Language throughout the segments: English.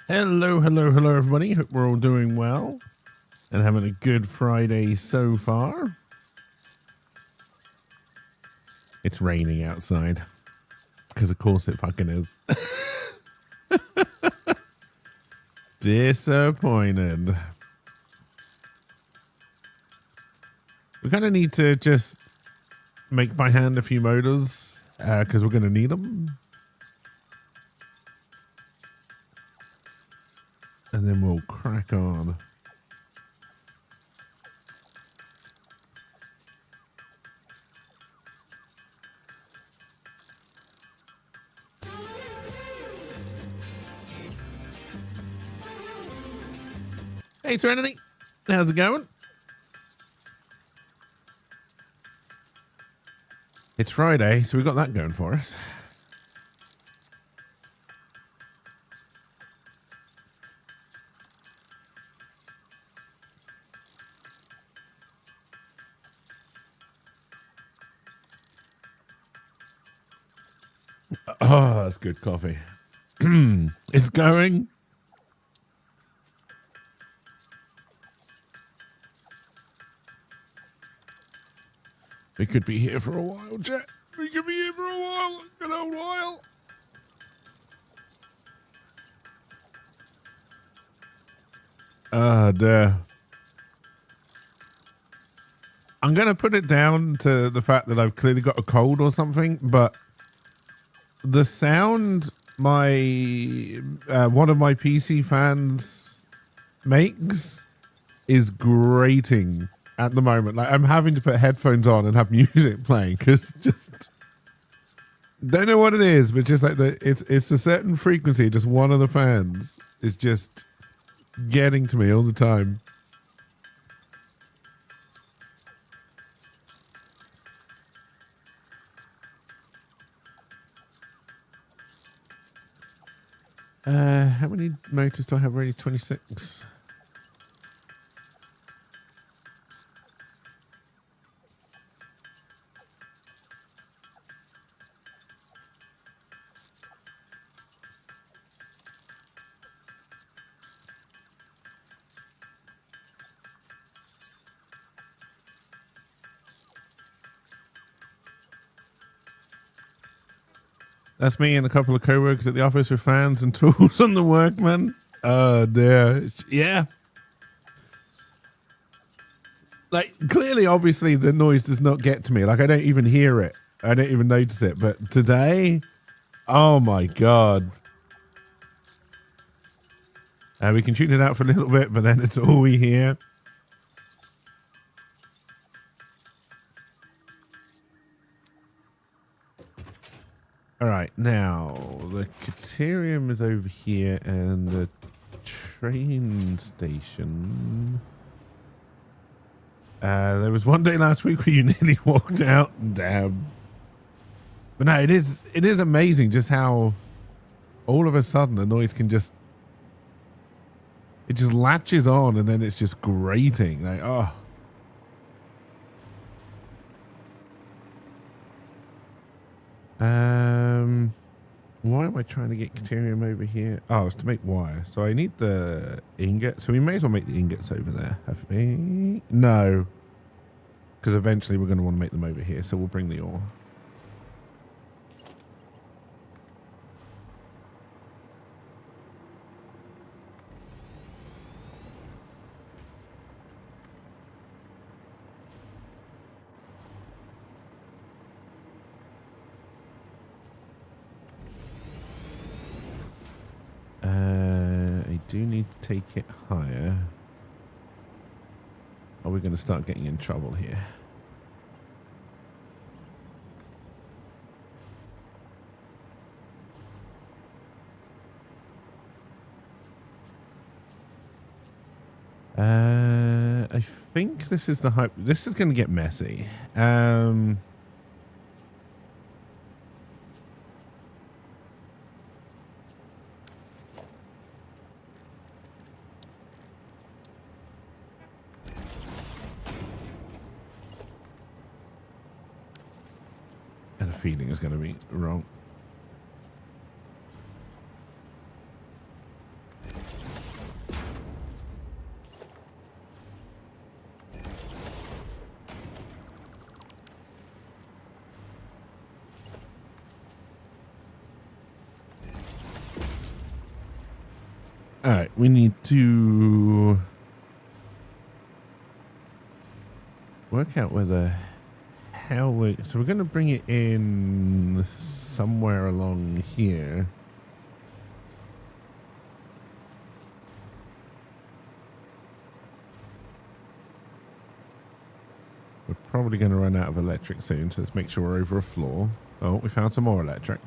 Hello, hello, hello, everybody. Hope we're all doing well and having a good Friday so far. It's raining outside because, of course, it fucking is. Disappointed. We kind of need to just make by hand a few motors because we're going to need them. And then we'll crack on. Hey, Serenity. How's it going? It's Friday, so we got that going for us. Oh, that's good coffee. It's going. We could be here for a while, chat. We could be here for a while. A good old while. Dear. I'm going to put it down to the fact that I've clearly got a cold or something, but the sound one of my PC fans makes is grating at the moment. Like, I'm having to put headphones on and have music playing because just don't know what it is, but just like it's a certain frequency. Just one of the fans is just getting to me all the time. How many motors do I have already? 26. That's me and a couple of co-workers at the office with fans and tools on the workman. Oh, dear. Yeah. Like, clearly, obviously, the noise does not get to me. Like, I don't even hear it. I don't even notice it. But today, oh, my God. We can tune it out for a little bit, but then it's all we hear. All right, now the Caterium is over here and the train station. There was one day last week where you nearly walked out. Damn. But no, it is amazing just how all of a sudden the noise can just, it just latches on and then it's just grating. Like, oh. Why am I trying to get Caterium over here? Oh, it's to make wire. So I need the ingot. So we may as well make the ingots over there. Have we? No. Because eventually we're going to want to make them over here. So we'll bring the ore. I do need to take it higher. Are we going to start getting in trouble here? I think this is the hype. This is going to get messy. And a feeling is going to be wrong. All right, we need to work out where the hell we. So we're going to bring it in somewhere along here. We're probably going to run out of electric soon, so let's make sure we're over a floor. Oh, we found some more electric.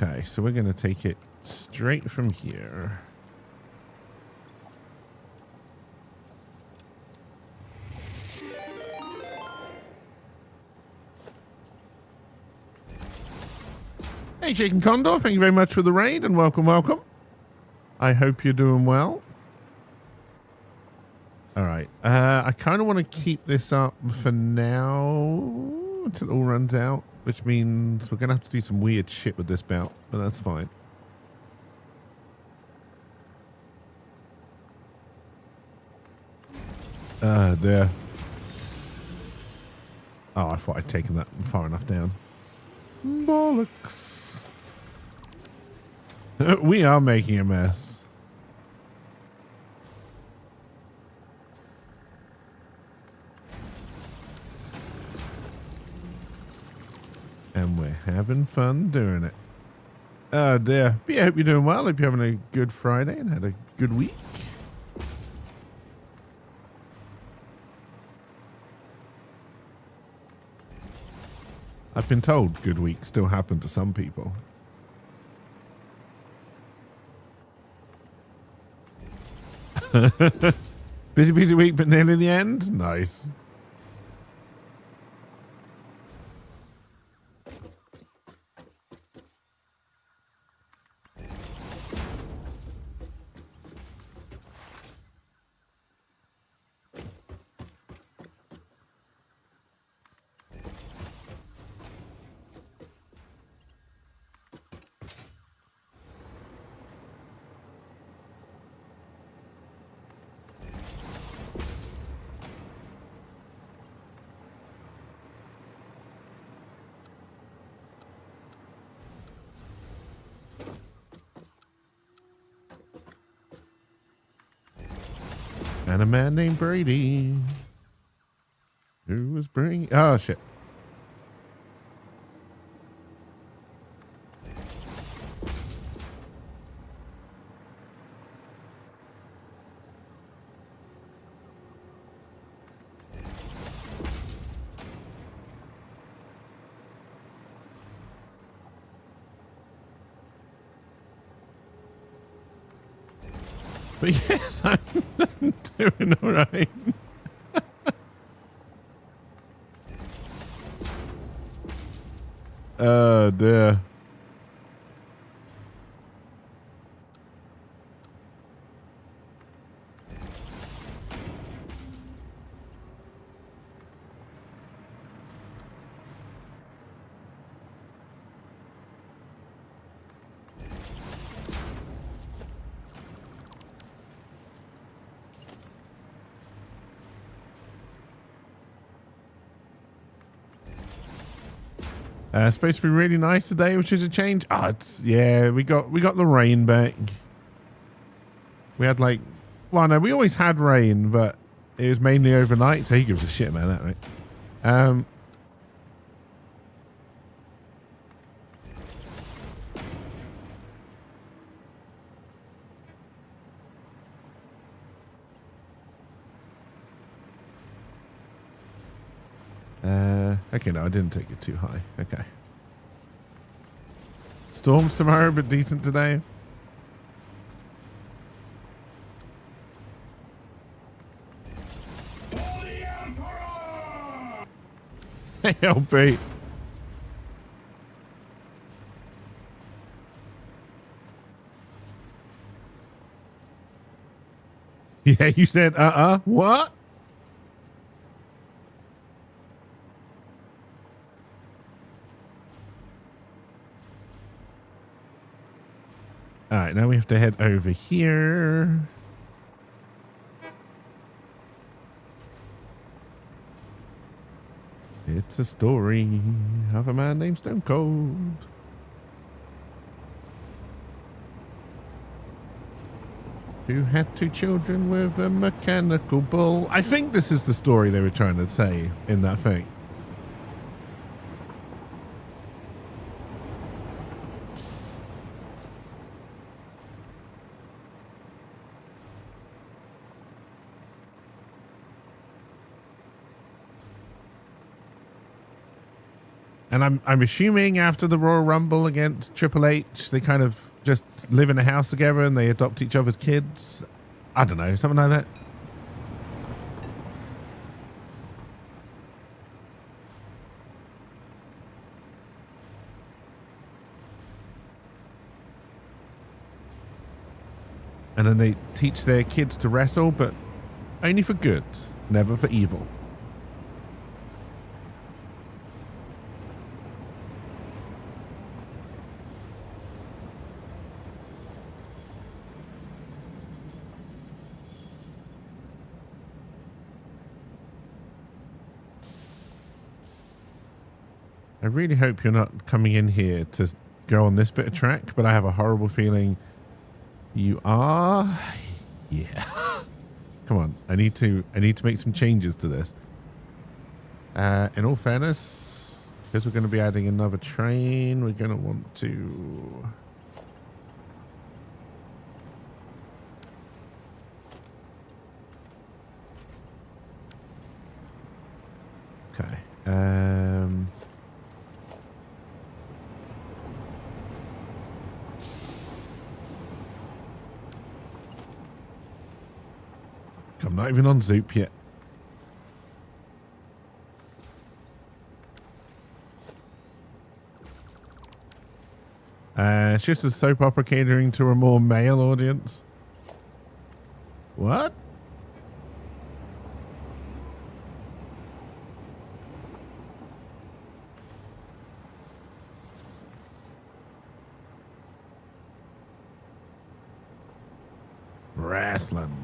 Okay, so we're going to take it straight from here. Hey, Shaken Condor, thank you very much for the raid and welcome, welcome. I hope you're doing well. All right, I kind of want to keep this up for now until it all runs out, which means we're going to have to do some weird shit with this belt, but that's fine. There. Oh, I thought I'd taken that far enough down. Bollocks. We are making a mess. And we're having fun doing it. Oh dear. But yeah, I hope you're doing well. Hope you're having a good Friday and had a good week. I've been told good weeks still happen to some people. Busy week, but nearly the end. Nice. And a man named Brady who was bringing. Oh, shit. But yes, I'm doing all right. Oh, dear. Supposed to be really nice today, which is a change. Oh, it's, yeah, we got the rain back. We had like, well, no, we always had rain, but it was mainly overnight. So he gives a shit about that, right? Okay, no, I didn't take it too high. Okay. Storms tomorrow, but decent today. Hey, LP. Yeah, you said, what? All right, now we have to head over here. It's a story of a man named Stone Cold. Who had 2 children with a mechanical bull. I think this is the story they were trying to say in that thing. And I'm assuming after the Royal Rumble against Triple H, they kind of just live in a house together and they adopt each other's kids. I don't know, something like that. And then they teach their kids to wrestle, but only for good, never for evil. I really hope you're not coming in here to go on this bit of track, but I have a horrible feeling you are. Yeah. Come on. I need to make some changes to this. In all fairness, because we're going to be adding another train, we're going to want to... Okay. I'm not even on Zoop yet. It's just a soap opera catering to a more male audience. What? Wrestling.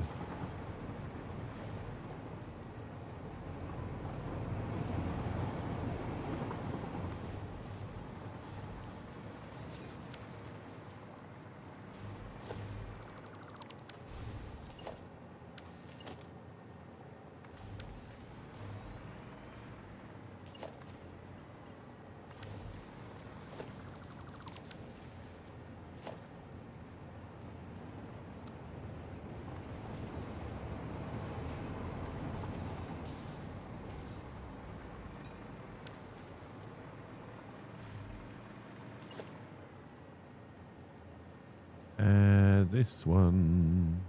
This one.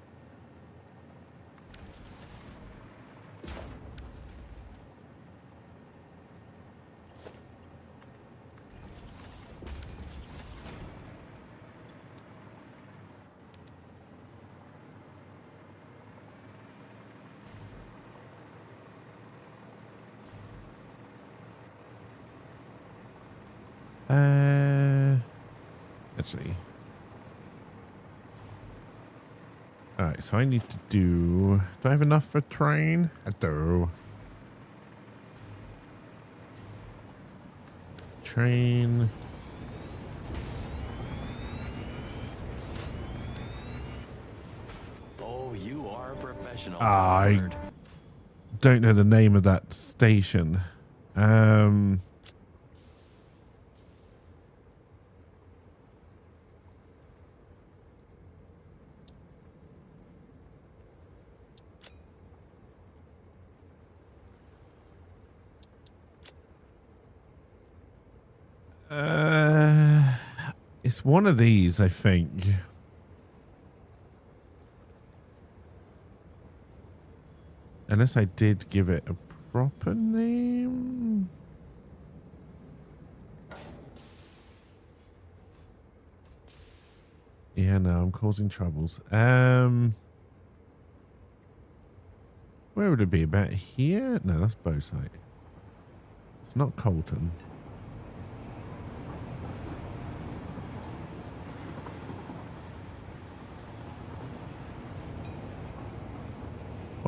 Actually. Alright, so I need to do I have enough for train? I do. Train. Oh, you are a professional. I don't know the name of that station. It's one of these, I think. Unless I did give it a proper name. Yeah, no, I'm causing troubles. Where would it be? About here? No, that's Bowsite. It's not Colton.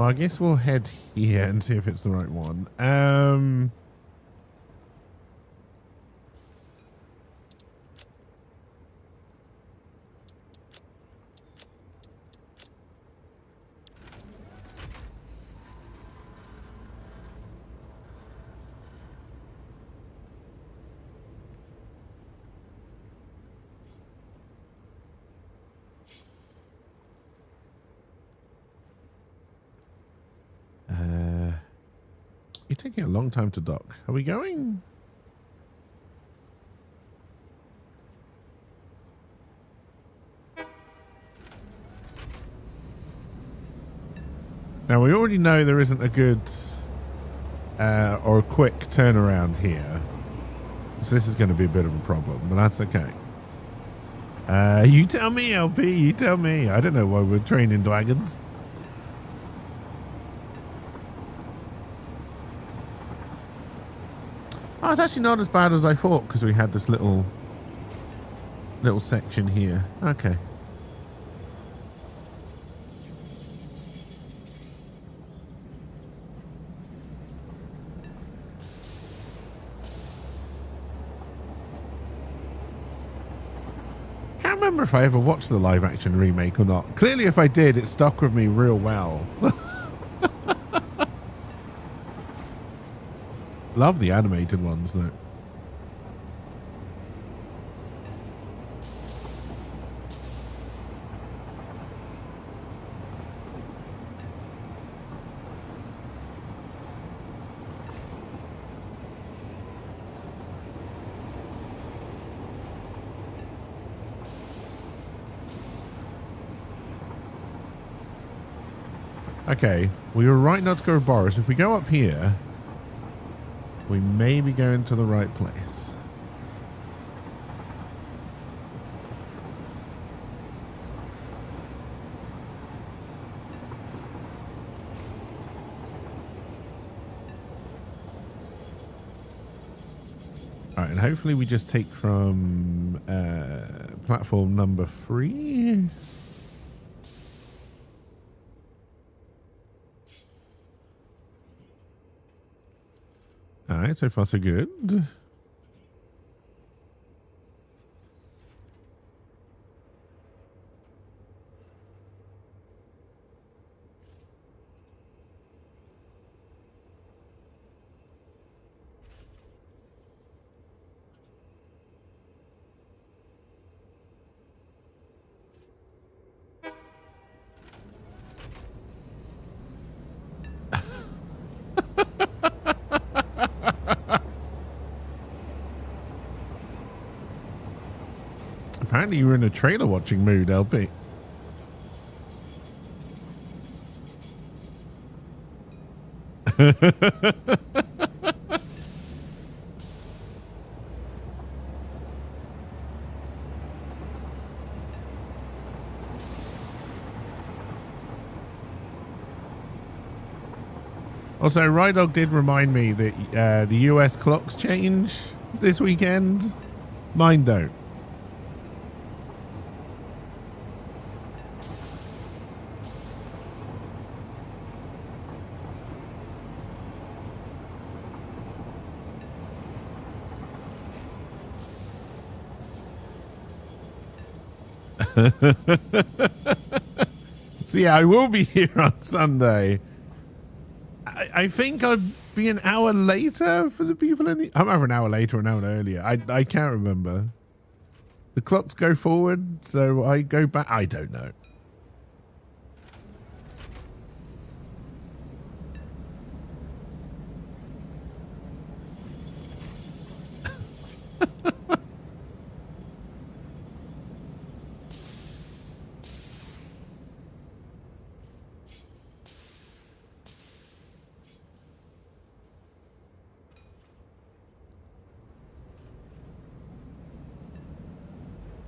Well, I guess we'll head here and see if it's the right one. You're taking a long time to dock. Are we going? Now, we already know there isn't a good or a quick turnaround here. So this is going to be a bit of a problem, but that's okay. You tell me, LP. You tell me. I don't know why we're training dragons. Oh, it's actually not as bad as I thought because we had this little section here. Okay. Can't remember if I ever watched the live action remake or not. Clearly, if I did, it stuck with me real well. Love the animated ones, though. Okay, we were right not to go to Boris. If we go up here, we may be going to the right place. All right, and hopefully we just take from platform number 3. All right, so far so good. Apparently you were in a trailer watching mood, LP. Also, Rydog did remind me that the US clocks change this weekend. Mine don't. So yeah, I will be here on Sunday. I think I'd be an hour later for the people in the... I'm either an hour later or an hour earlier. I can't remember. The clocks go forward, so I go back. I don't know.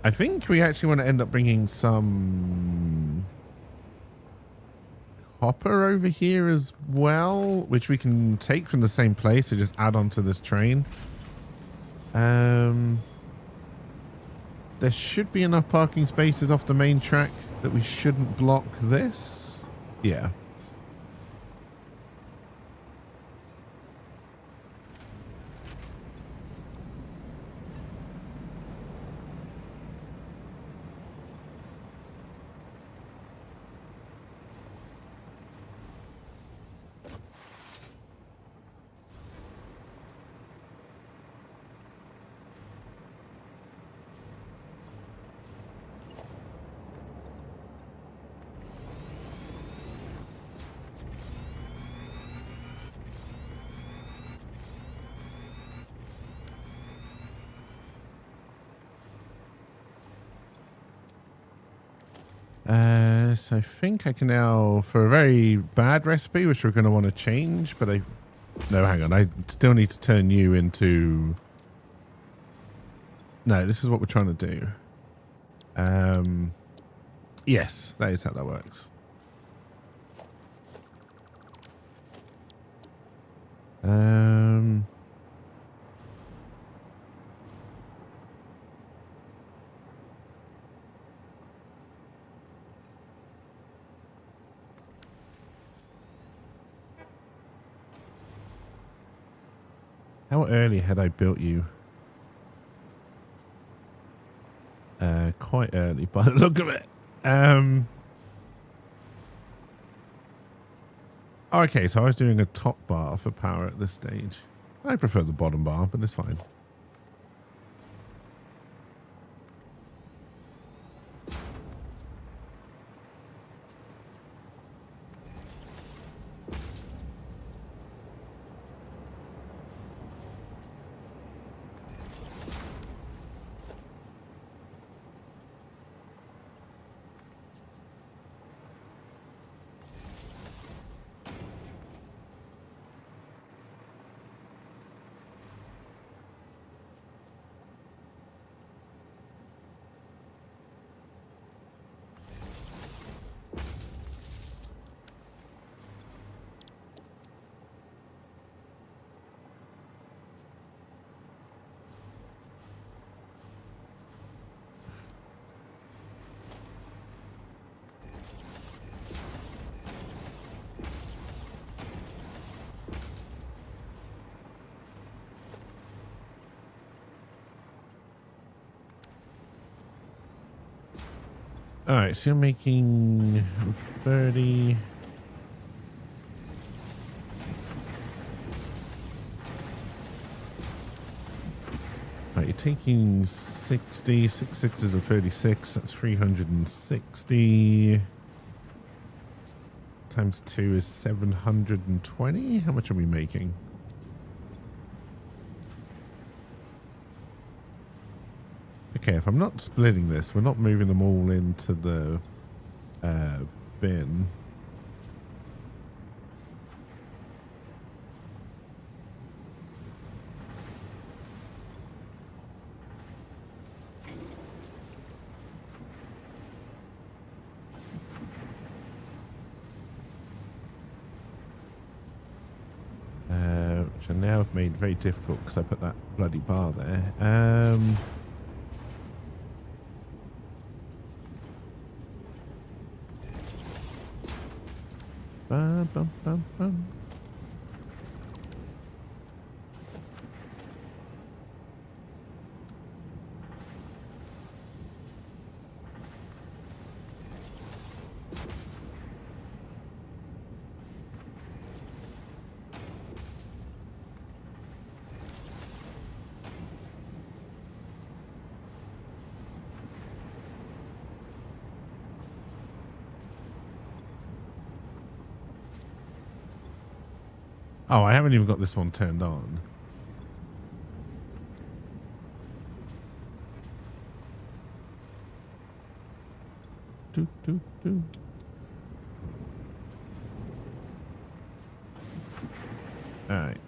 I think we actually want to end up bringing some copper over here as well, which we can take from the same place to just add onto this train. There should be enough parking spaces off the main track that we shouldn't block this. Yeah. So I think I can now, for a very bad recipe, which we're going to want to change, but no, hang on. I still need to turn you into, no, this is what we're trying to do. Yes, that is how that works. How early had I built you? Quite early, by the look of it. Okay, so I was doing a top bar for power at this stage. I prefer the bottom bar, but it's fine. All right, so you're making 30. Right, you're taking 60. 6 sixes are 36. That's 360. Times 2 is 720. How much are we making? Okay, if I'm not splitting this, we're not moving them all into the bin. Which I now have made very difficult because I put that bloody bar there. Bum, bum, bum, bum. Oh, I haven't even got this one turned on. Do, do, do. All right.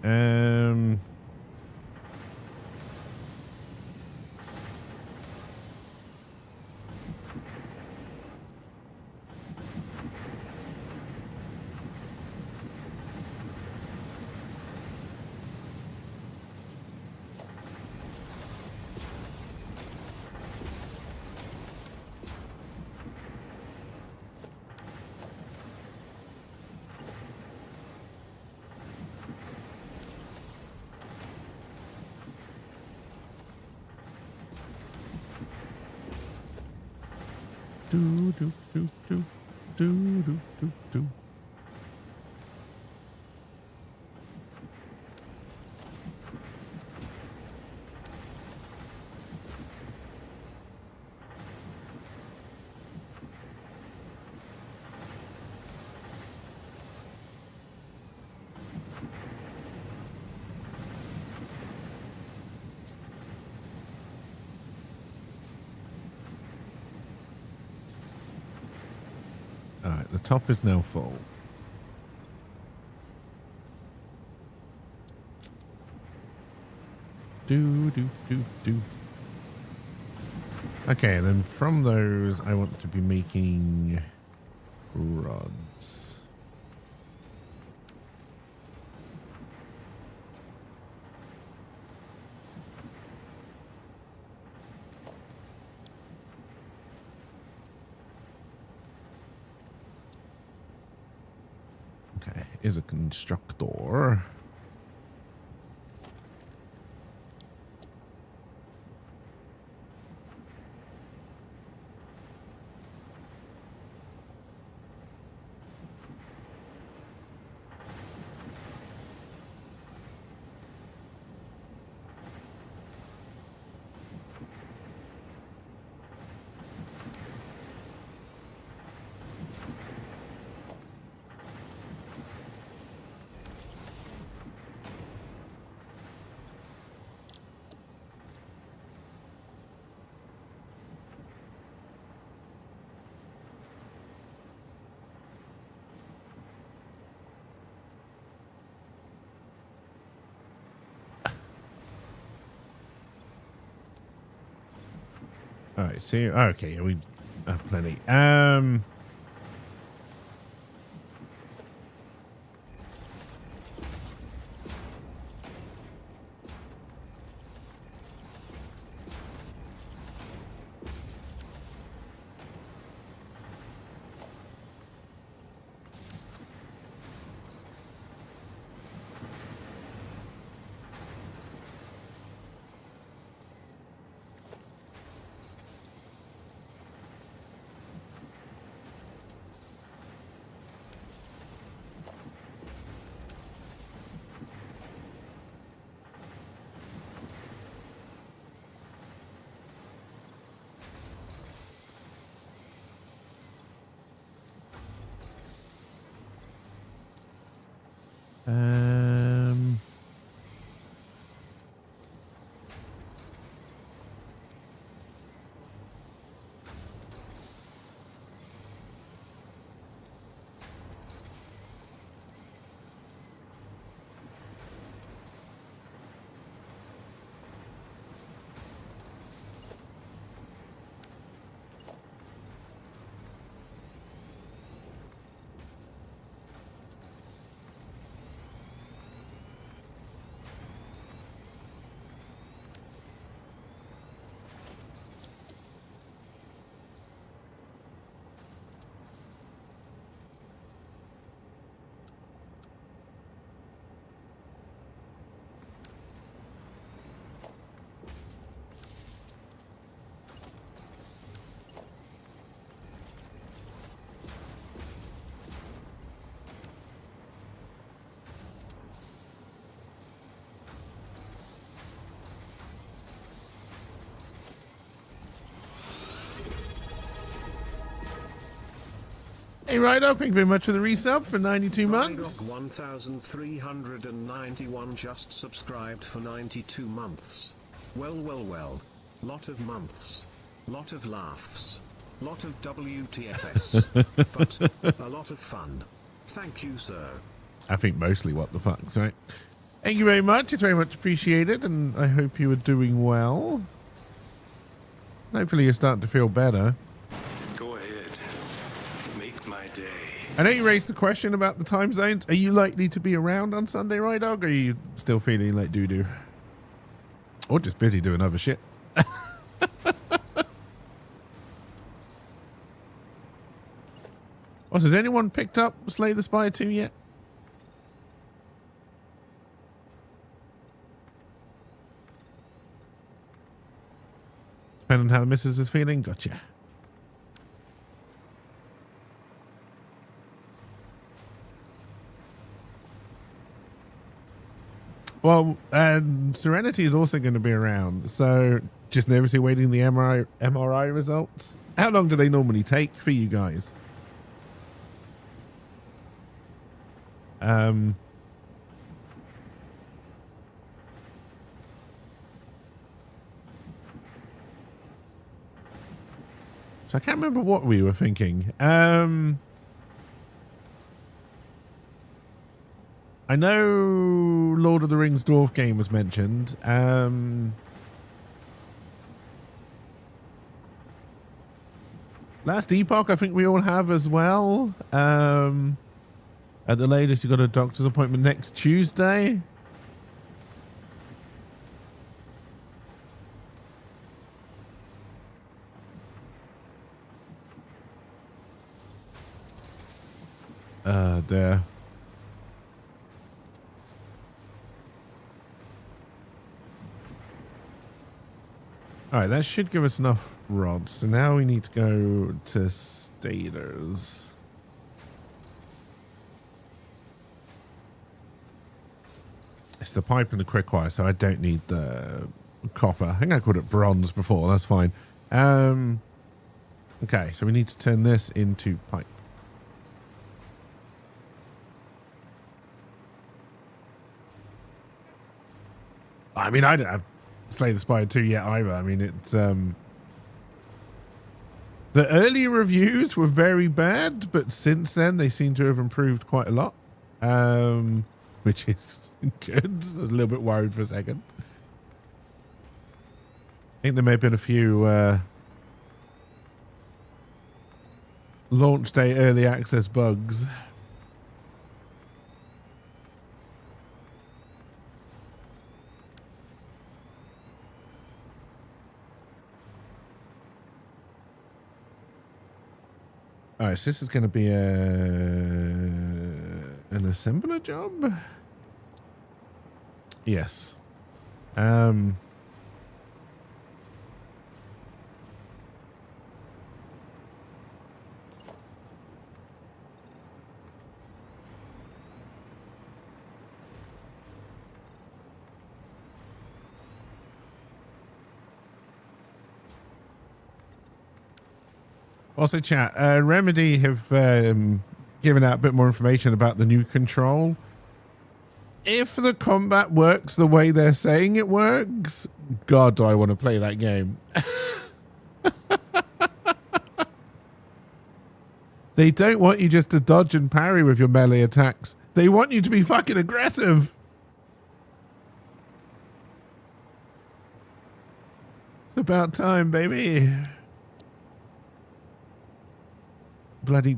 Do, do, do, do, do, do, do, do. Right, the top is now full. Do. Okay, and then from those, I want to be making rods. Okay, is a constructor. All right, see, okay, we have plenty. Um, Hey, Ryder, thank you very much for the resub for 92 months. 1391 just subscribed for 92 months. Well. Lot of months. Lot of laughs. Lot of WTFS. But a lot of fun. Thank you, sir. I think mostly what the fuck's right. Thank you very much. It's very much appreciated, and I hope you are doing well. Hopefully you're starting to feel better. Go ahead. Make my day. I know you raised the question about the time zones. Are you likely to be around on Sunday, Rydog, or are you still feeling like doo-doo? Or just busy doing other shit? Also, has anyone picked up Slay the Spire 2 yet? Depending on how the missus is feeling? Gotcha. Well, Serenity is also going to be around, so just nervously waiting the MRI results. How long do they normally take for you guys? So I can't remember what we were thinking. I know Lord of the Rings dwarf game was mentioned. Last Epoch, I think we all have as well. At the latest, you've got a doctor's appointment next Tuesday. There. All right, that should give us enough rods. So now we need to go to stators. It's the pipe and the quick wire, so I don't need the copper. I think I called it bronze before. That's fine. Okay, so we need to turn this into pipe. I mean, I don't have Slay the Spire 2 yet either. I mean, it's the early reviews were very bad, but since then they seem to have improved quite a lot, which is good. I was a little bit worried for a second. I think there may have been a few launch day early access bugs. All right, so this is going to be an assembler job. Yes. Also, chat, Remedy have given out a bit more information about the new control. If the combat works the way they're saying it works, God, do I want to play that game. They don't want you just to dodge and parry with your melee attacks. They want you to be fucking aggressive. It's about time, baby. Bloody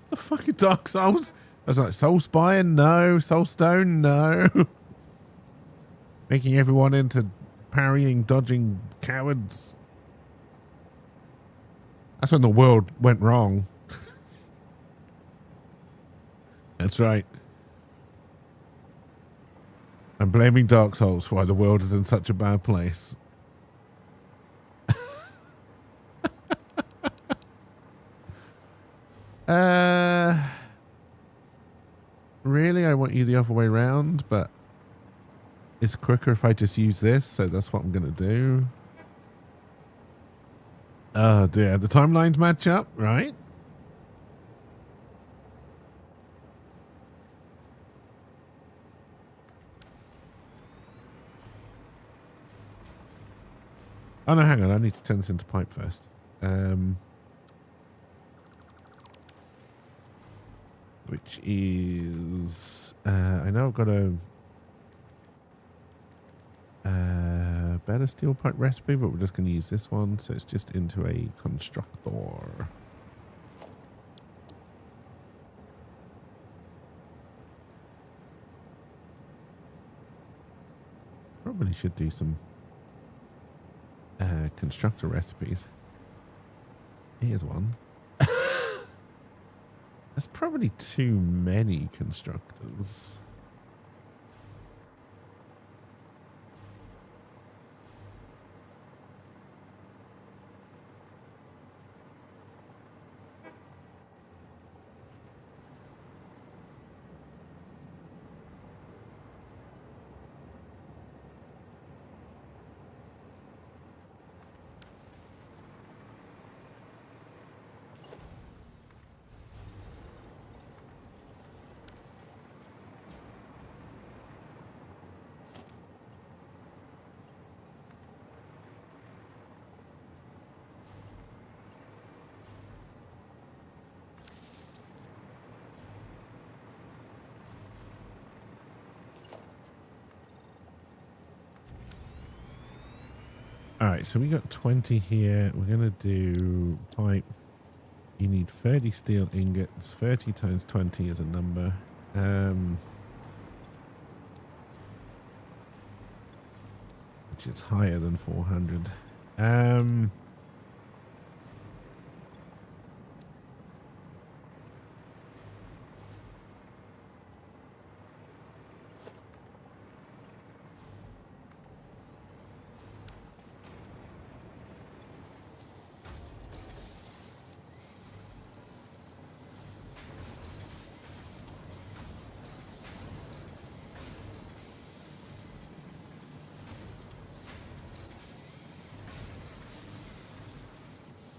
the fucking Dark Souls. I was like, Soul Spire, no. Soulstone, no. Making everyone into parrying, dodging cowards. That's when the world went wrong. That's right. I'm blaming Dark Souls for why the world is in such a bad place. Really, I want you the other way around, but it's quicker if I just use this, so that's what I'm going to do. Oh dear, the timelines match up, right? Oh no, hang on, I need to turn this into pipe first. Which is, I know I've got a better steel pipe recipe, but we're just going to use this one. So it's just into a constructor. Probably should do some constructor recipes. Here's one. There's probably too many constructors. All right, so we got 20 here. We're going to do pipe. You need 30 steel ingots. 30 times 20 is a number. Which is higher than 400.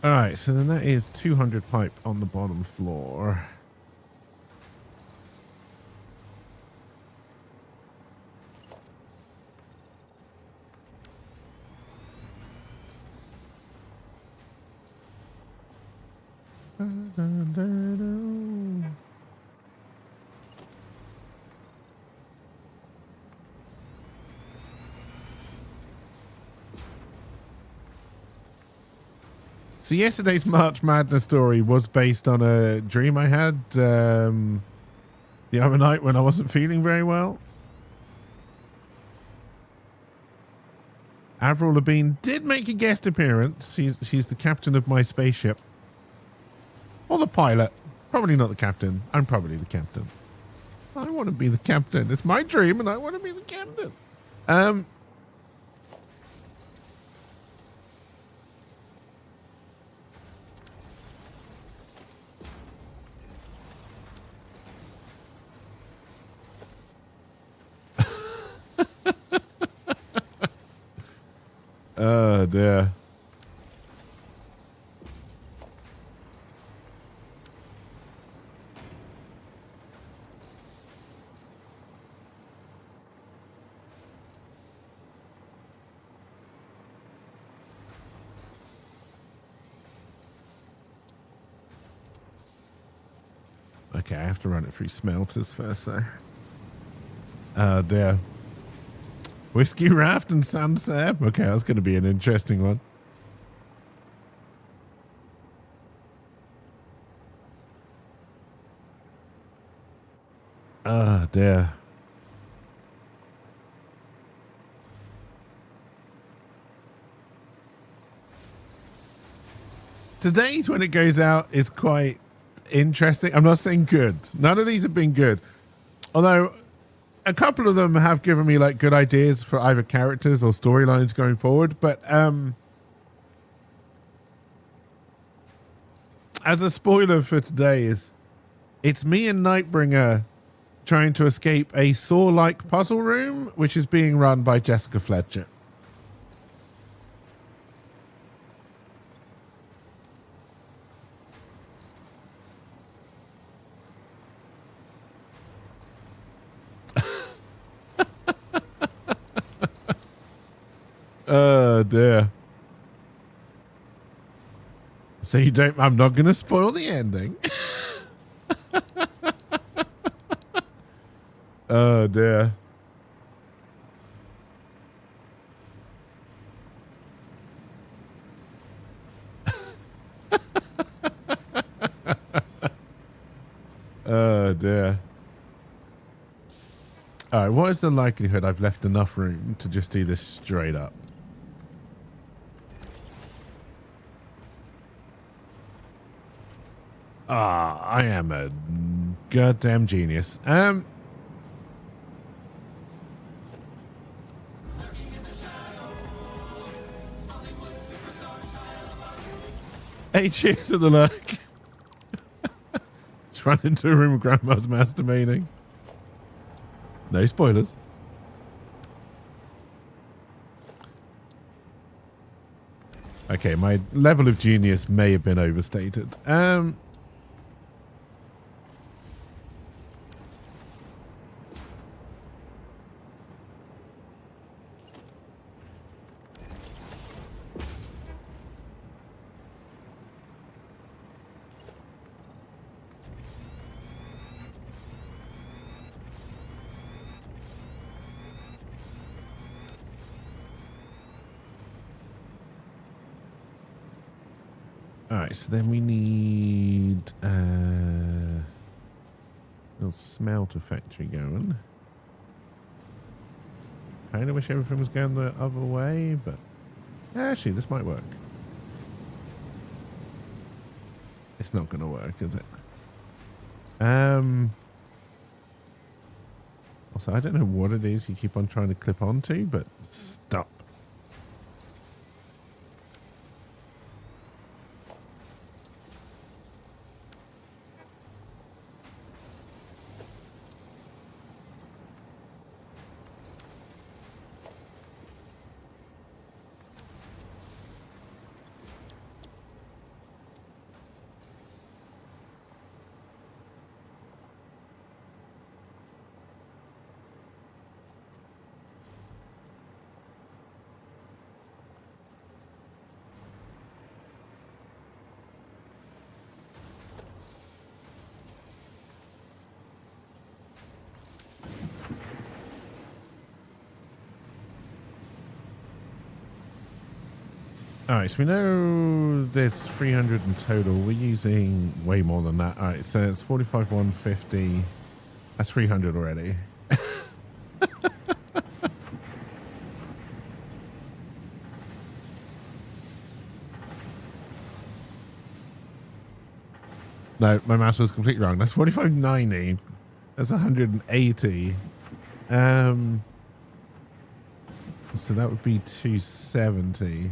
All right, so then that is 200 pipe on the bottom floor. So yesterday's March Madness story was based on a dream I had the other night when I wasn't feeling very well. Avril Lavigne did make a guest appearance. She's the captain of my spaceship. Or the pilot. Probably not the captain. I'm probably the captain. I want to be the captain. It's my dream and I want to be the captain. Oh dear. Okay, I have to run it through smelters first, though. Oh dear. Whiskey Raft and Sansab? Okay, that's going to be an interesting one. Oh dear. Today's when it goes out is quite interesting. I'm not saying good. None of these have been good. Although a couple of them have given me like good ideas for either characters or storylines going forward. But as a spoiler for today it's me and Nightbringer trying to escape a Saw-like puzzle room, which is being run by Jessica Fletcher. Oh dear. So you don't, I'm not going to spoil the ending. Oh dear. Oh dear. All right, what is the likelihood I've left enough room to just do this straight up? Ah, I am a goddamn genius. 8 years of the lurk. Just run into a room with grandma's masturbating. No spoilers. Okay, my level of genius may have been overstated. All right, so then we need a little smelter factory going. Kind of wish everything was going the other way, but actually, this might work. It's not going to work, is it? Also, I don't know what it is you keep on trying to clip onto, but stop. All right, so we know there's 300 in total. We're using way more than that. All right, so it's 45, 150. That's 300 already. No, my math was completely wrong. That's 45.90. That's 180. So that would be 270.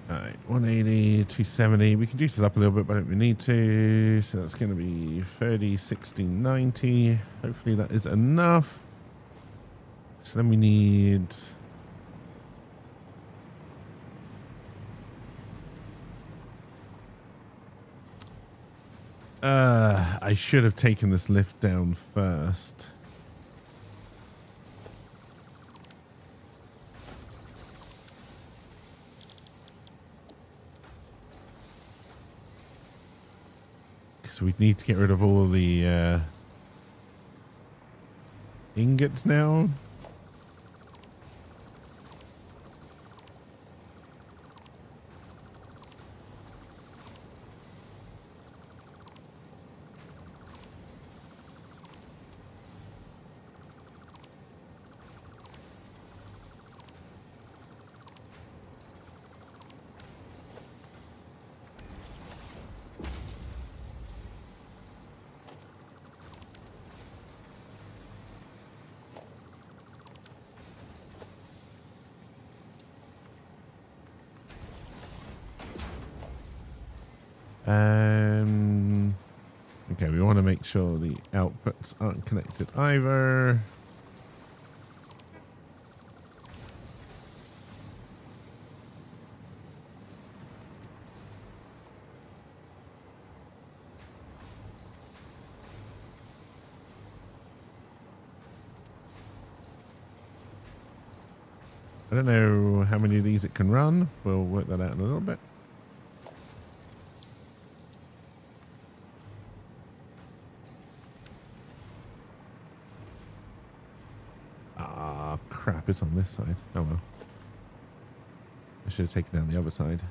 All right, 180, 270. We can juice this up a little bit, but we need to. So that's going to be 30, 60, 90. Hopefully that is enough. So then we need... I should have taken this lift down first. So we need to get rid of all the ingots now. Okay, we want to make sure the outputs aren't connected either. I don't know how many of these it can run. We'll work that out in a little bit. Crap, it's on this side. Oh well. I should have taken down the other side.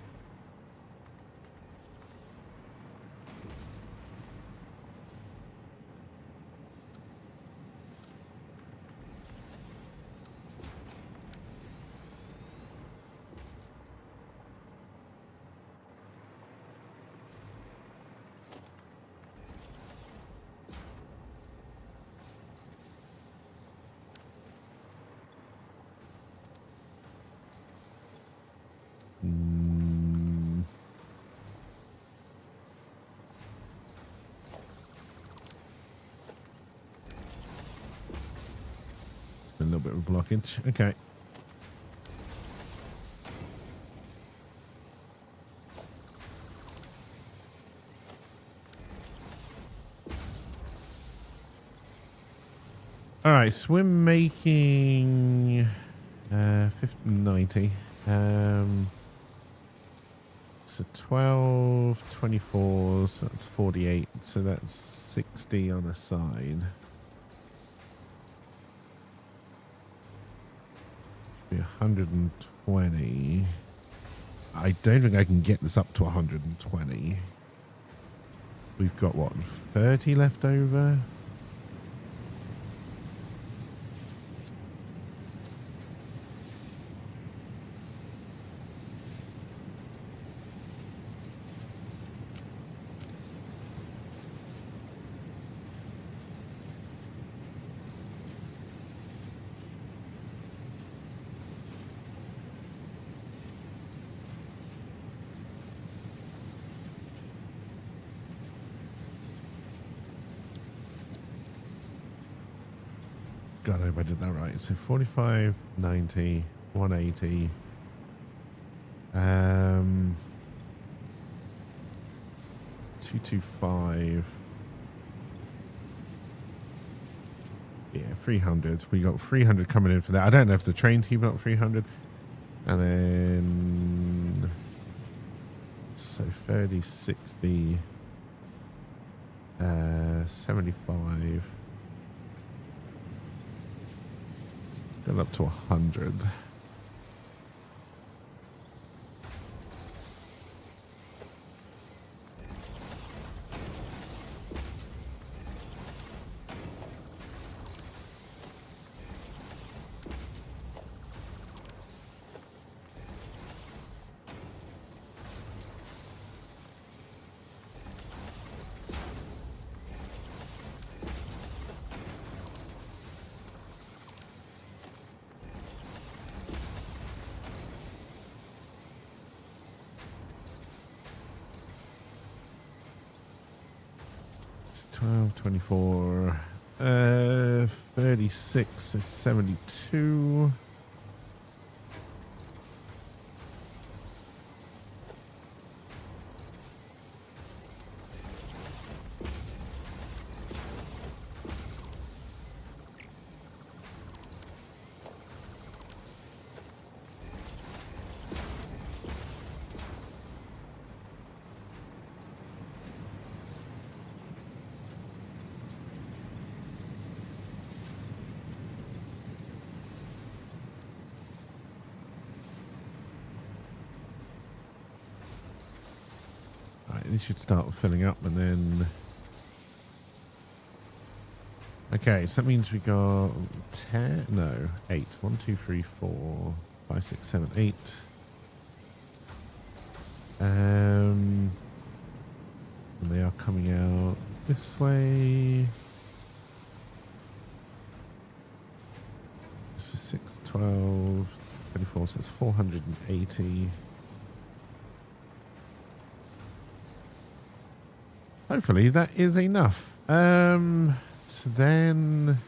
a little bit of a blockage. Okay. All right, so we're making 1590. So 12, 24, so that's 48. So that's 60 on the side. Be 120. I don't think I can get this up to 120. We've got what, 30 left over? God, I hope I did that right. So 45, 90, 180. 225. Yeah, 300. We got 300 coming in for that. I don't know if the train's keeping up 300. And then... So 30, 60. 75. Got up to 100. It's 12, 24, 36 is 72. This should start filling up and then... Okay, so that means we got 10, no, 8. 1, 2, 3, 4, 5, 6, 7, 8. And they are coming out this way. This is 6, 12, 24, so it's 480. Hopefully that is enough. So then...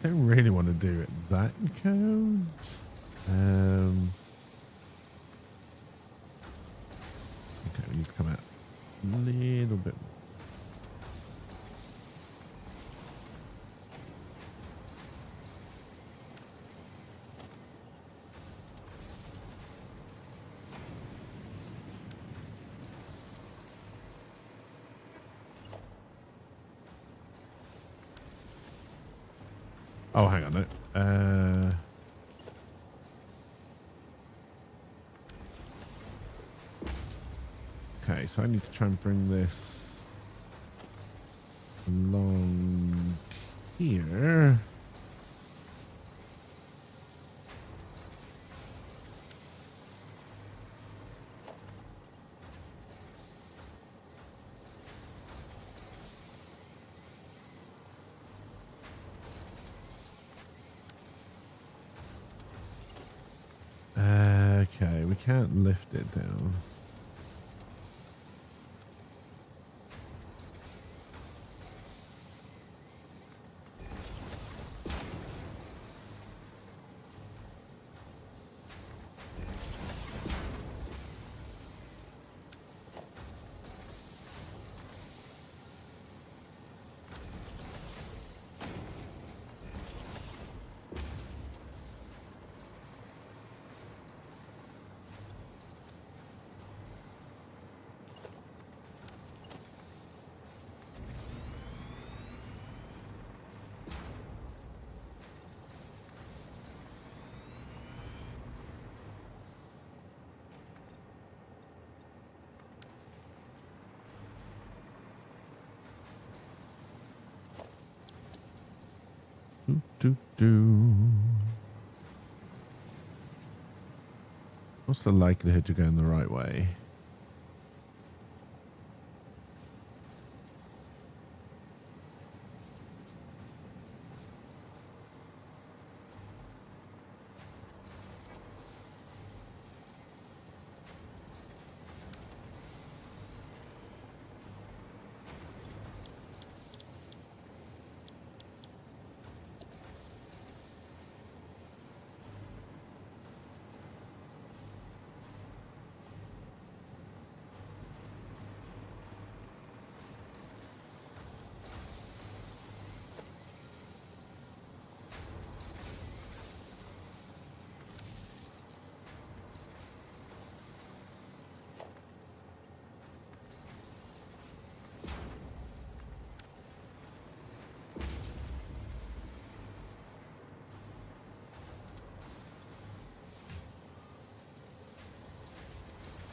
I don't really want to do it that code. Okay, we need to come out a little bit more. Oh, hang on. No. Okay, so I need to try and bring this along here. Okay, we can't lift it down. Do. What's the likelihood you're going the right way?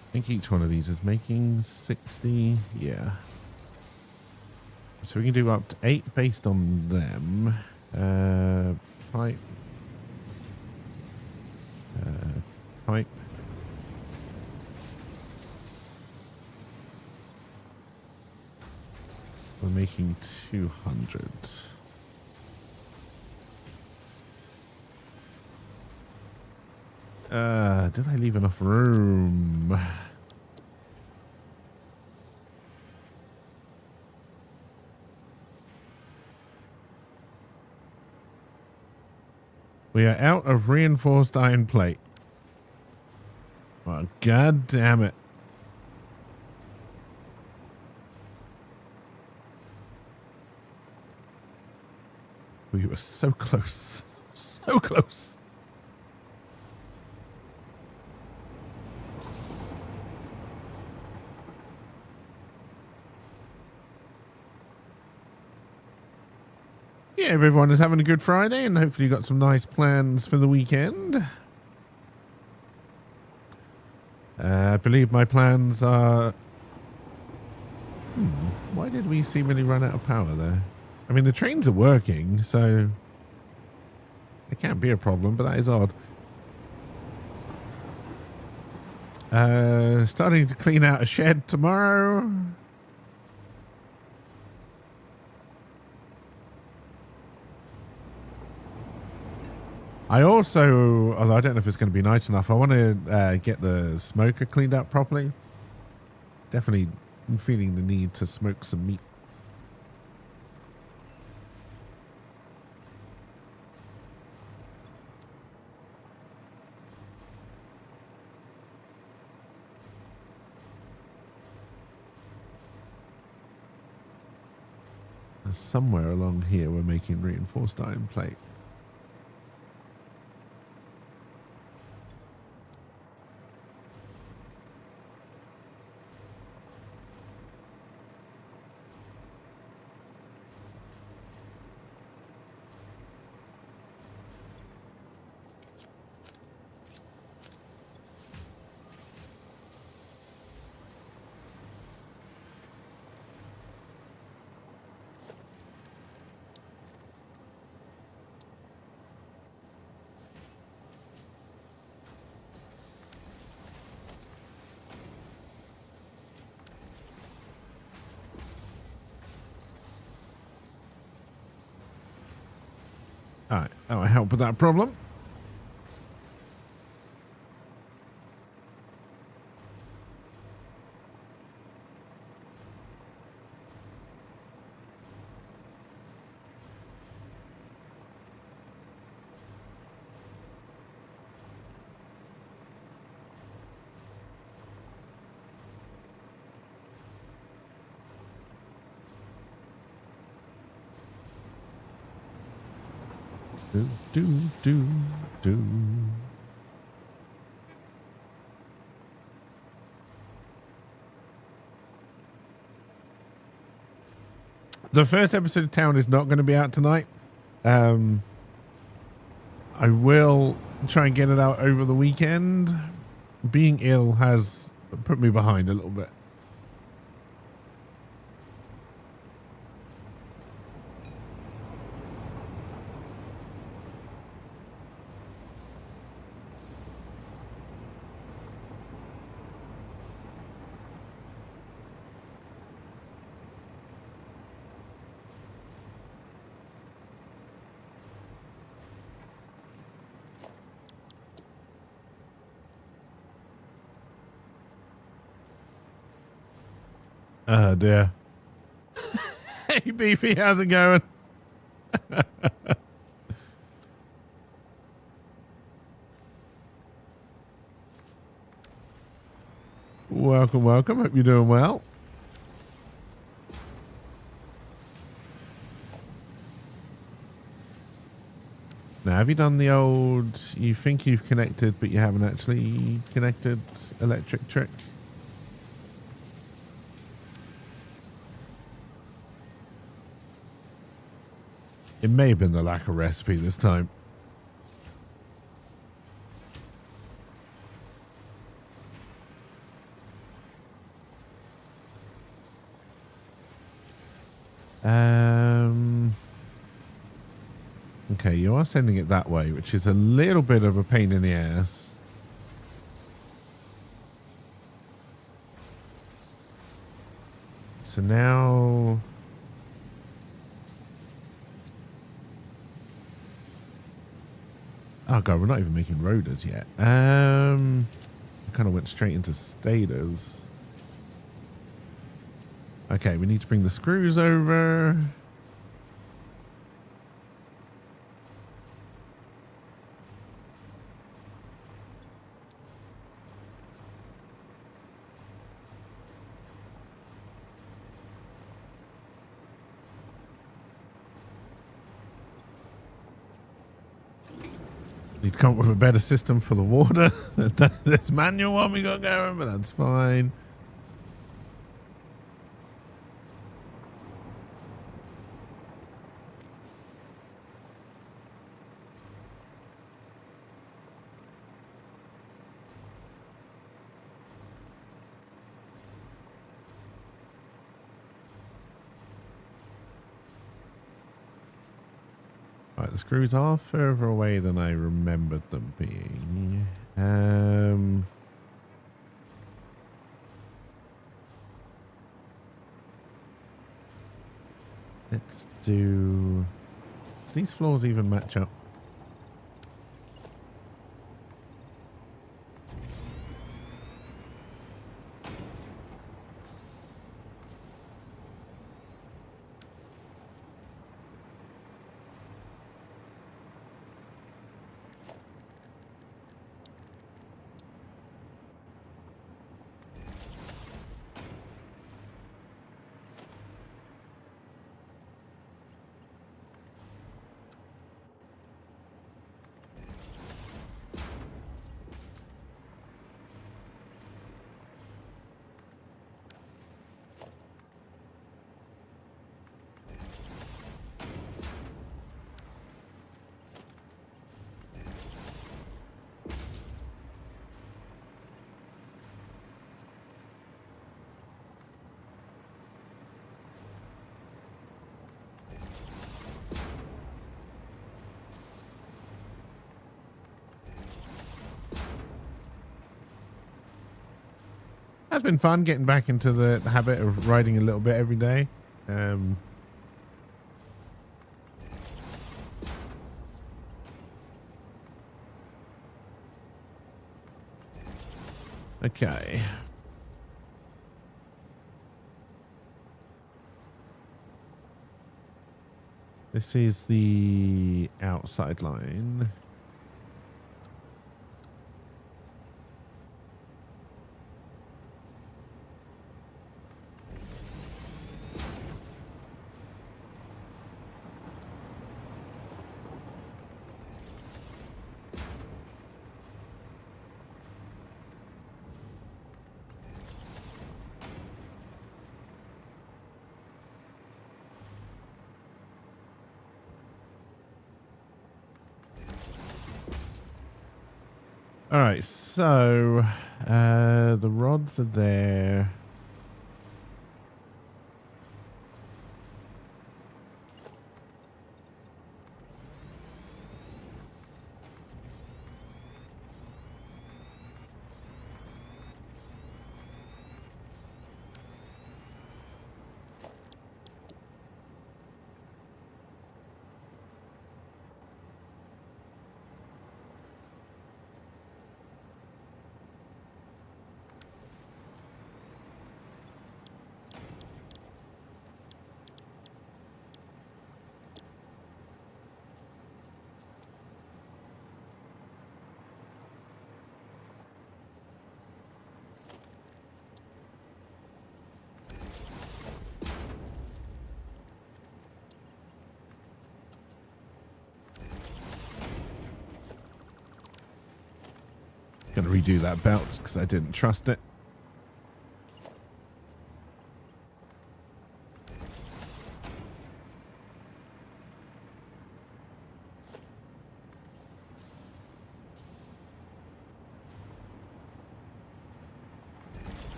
I think each one of these is making 60. Yeah. So we can do up to 8 based on them. Pipe. Pipe. We're making 200. Did I leave enough room? We are out of reinforced iron plate. Oh, God damn it. We were so close. So close. Yeah, everyone is having a good Friday and hopefully you got some nice plans for the weekend. I believe my plans are... why did we seemingly run out of power there? I mean, the trains are working, so it can't be a problem, but that is odd. Starting to clean out a shed tomorrow. I also, although I don't know if it's going to be nice enough, I want to get the smoker cleaned up properly. Definitely feeling the need to smoke some meat. And somewhere along here we're making reinforced iron plate. That will help with that problem. Do. The first episode of Town is not going to be out tonight. I will try and get it out over the weekend. Being ill has put me behind a little bit. Oh dear. Hey Beefy, how's it going? Welcome, welcome. Hope you're doing well. Now, have you done the old, you think you've connected, but you haven't actually connected electric trick? It may have been the lack of recipe this time. Okay, you are sending it that way, which is a little bit of a pain in the ass. So now... Oh god, we're not even making rotors yet. I kind of went straight into stators. Okay, we need to bring the screws over. Need to come up with a better system for the water. This manual one we got going, but that's fine. Right, the screws are further away than I remembered them being. Let's do these floors even match up? It's been fun getting back into the habit of riding a little bit every day. Okay. This is the outside line. All right, so the rods are there. Gonna redo that belt because I didn't trust it.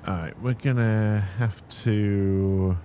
All right, we're gonna have to.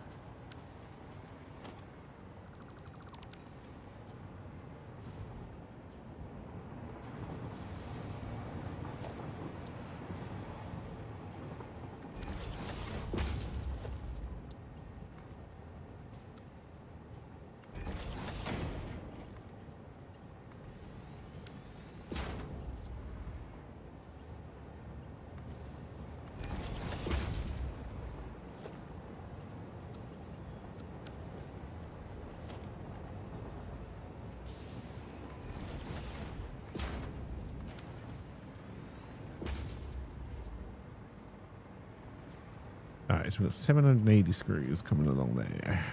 All right, so we've got 780 screws coming along there.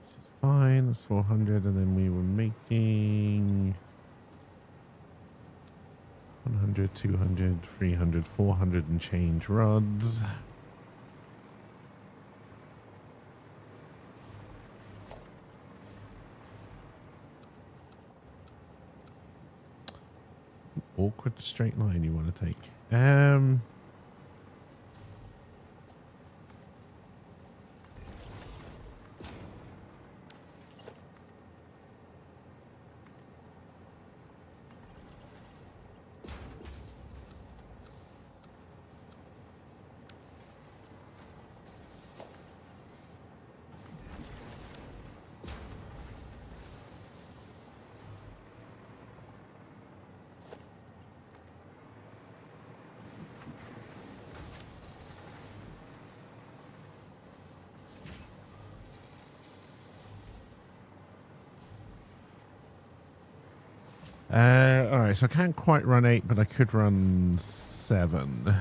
This is fine. That's 400, and then we were making 100, 200, 300, 400 and change rods. Awkward straight line you want to take. All right, so I can't quite run 8, but I could run 7.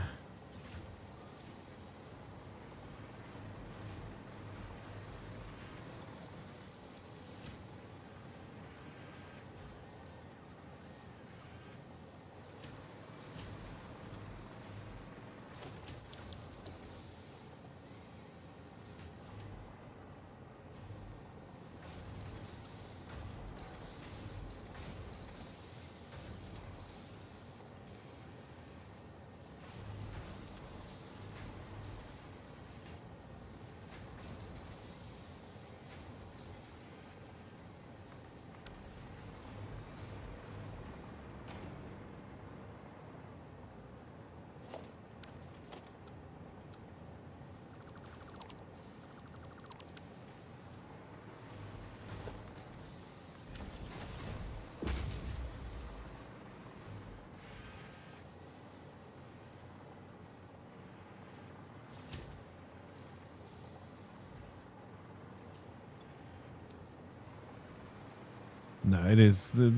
No, it is. The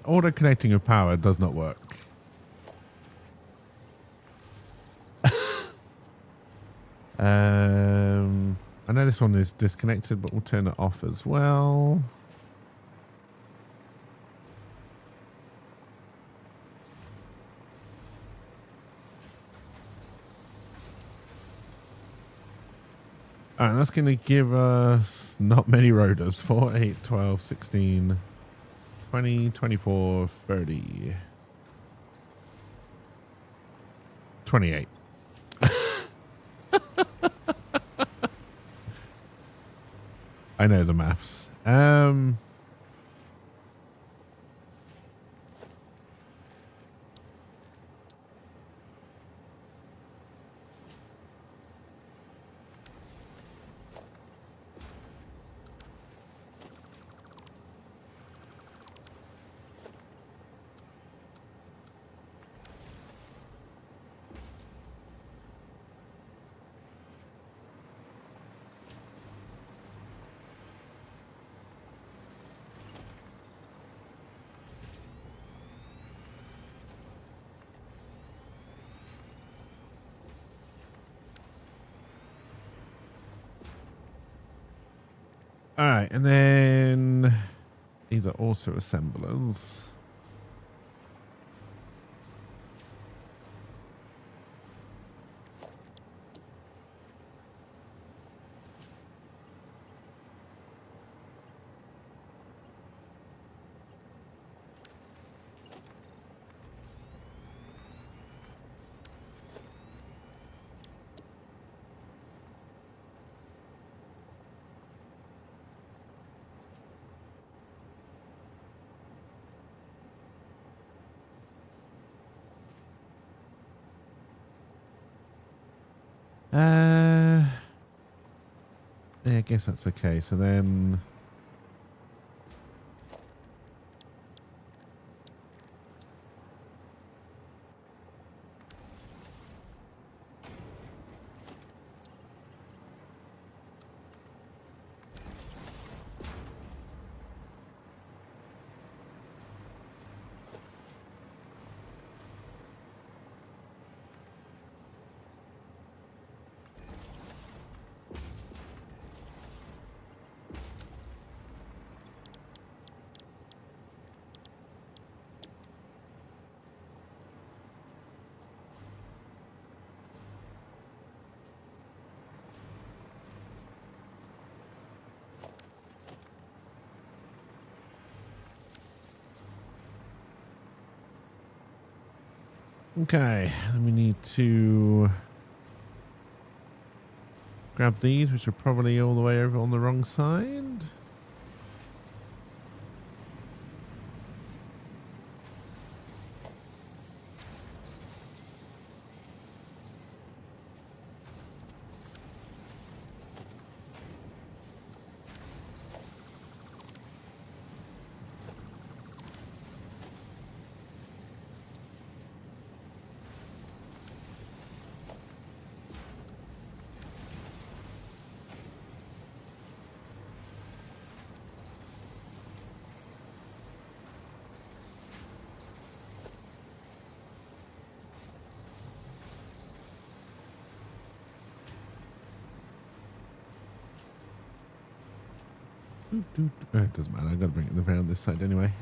auto connecting of power does not work. I know this one is disconnected, but we'll turn it off as well. All right, that's going to give us not many rotors. 4, 8, 12, 16, 20, 24, 30, 28. I know the maths. All right, and then these are auto assemblers. Yeah, I guess that's okay. So then, okay, then we need to grab these, which are probably all the way over on the wrong side. It doesn't matter. I've got to bring it around this side anyway.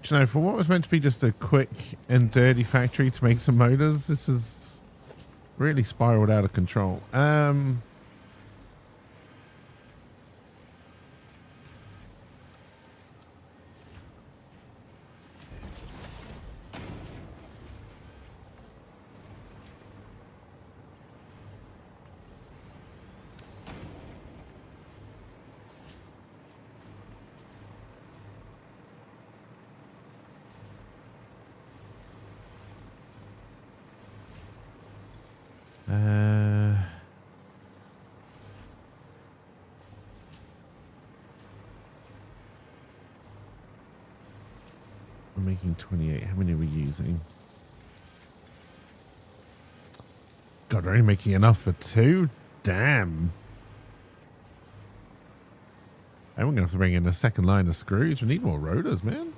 You know, for what was meant to be just a quick and dirty factory to make some motors, this is Really spiraled out of control. We're making 28. How many are we using? God, we're only making enough for 2? Damn. And we're going to have to bring in a second line of screws. We need more rotors, man.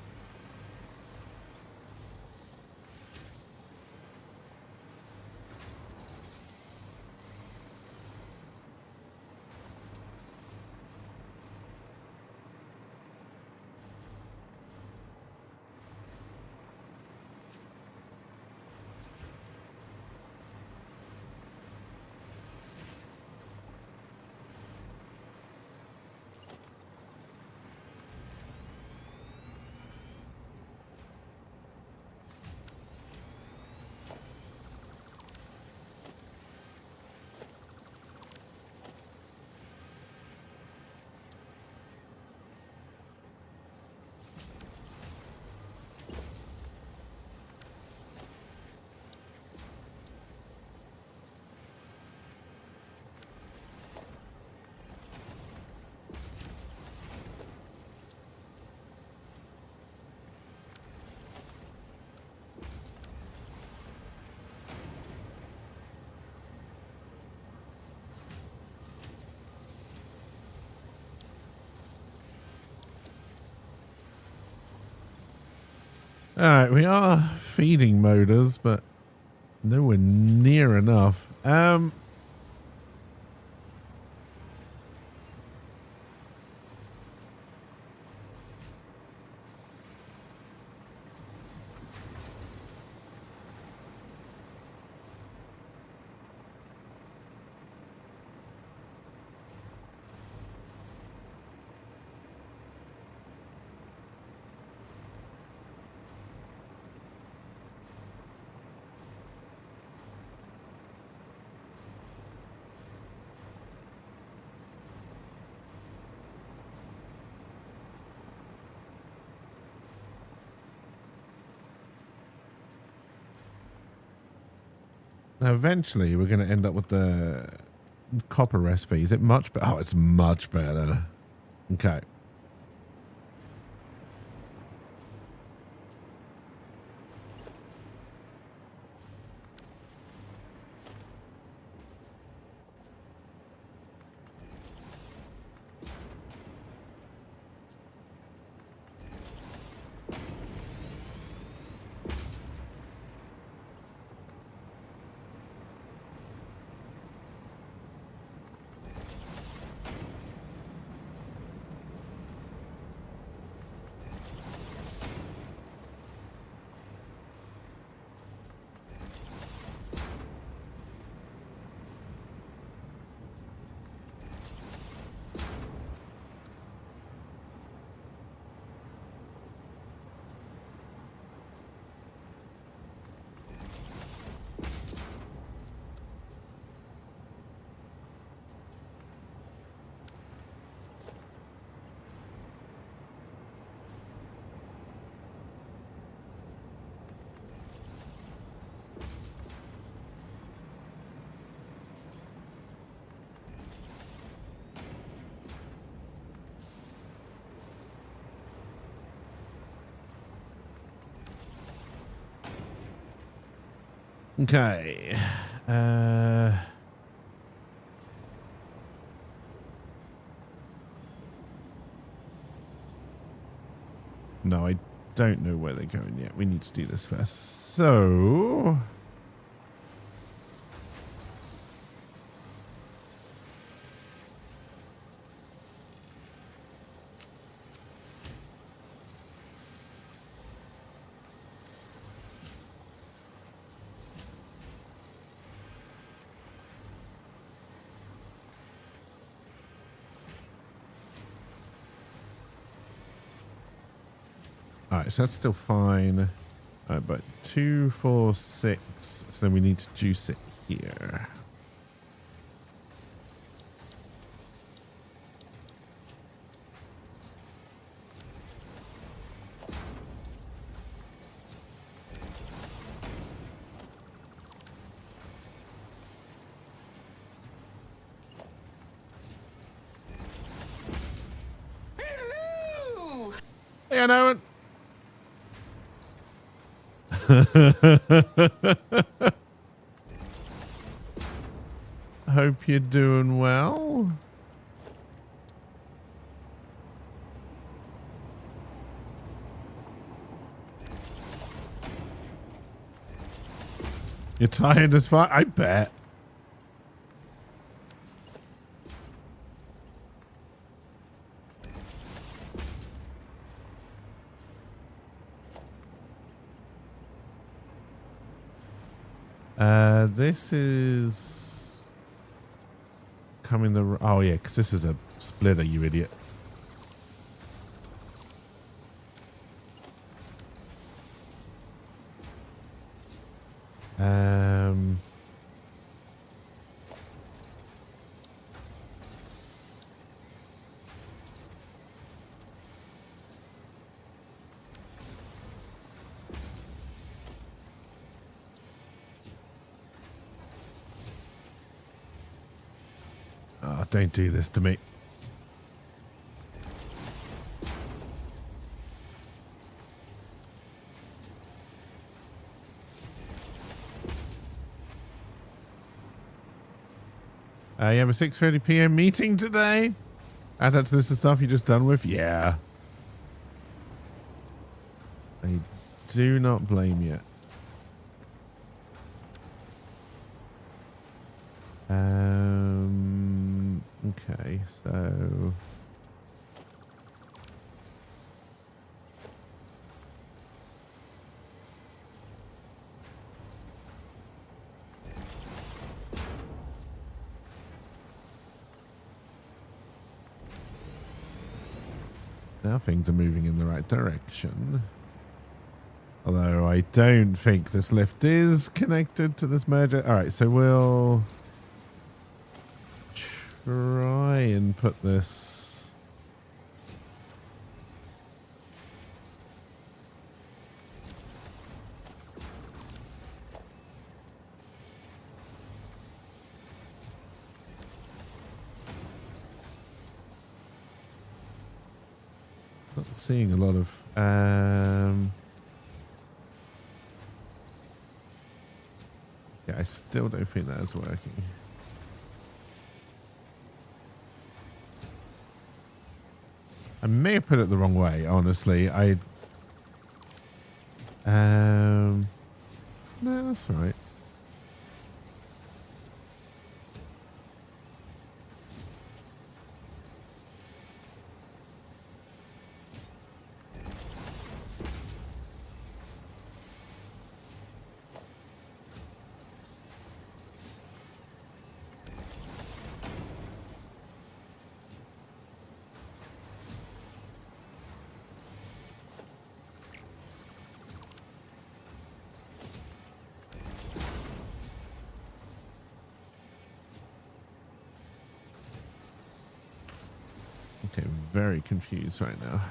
All right, we are feeding motors, but nowhere near enough. Now, eventually, we're going to end up with the copper recipe. Is it much better? Oh, it's much better. Okay. Okay. No, I don't know where they're going yet. We need to do this first. So... All right, so that's still fine. All right, but 2, 4, 6. So then we need to juice it here. Hey, I know it. Hope you're doing well. You're tired as fuck? I bet. This is coming the... Oh, yeah, because this is a splitter, you idiot. Oh, don't do this to me. You have a 6:30 p.m. meeting today? Add that to this the stuff you just done with? Yeah. I do not blame you. Okay, so... Now things are moving in the right direction. Although I don't think this lift is connected to this merger. Alright, so we'll try and put this... Not seeing a lot of... Yeah, I still don't think that is working. I may have put it the wrong way, honestly. No, that's right. Okay, very confused right now.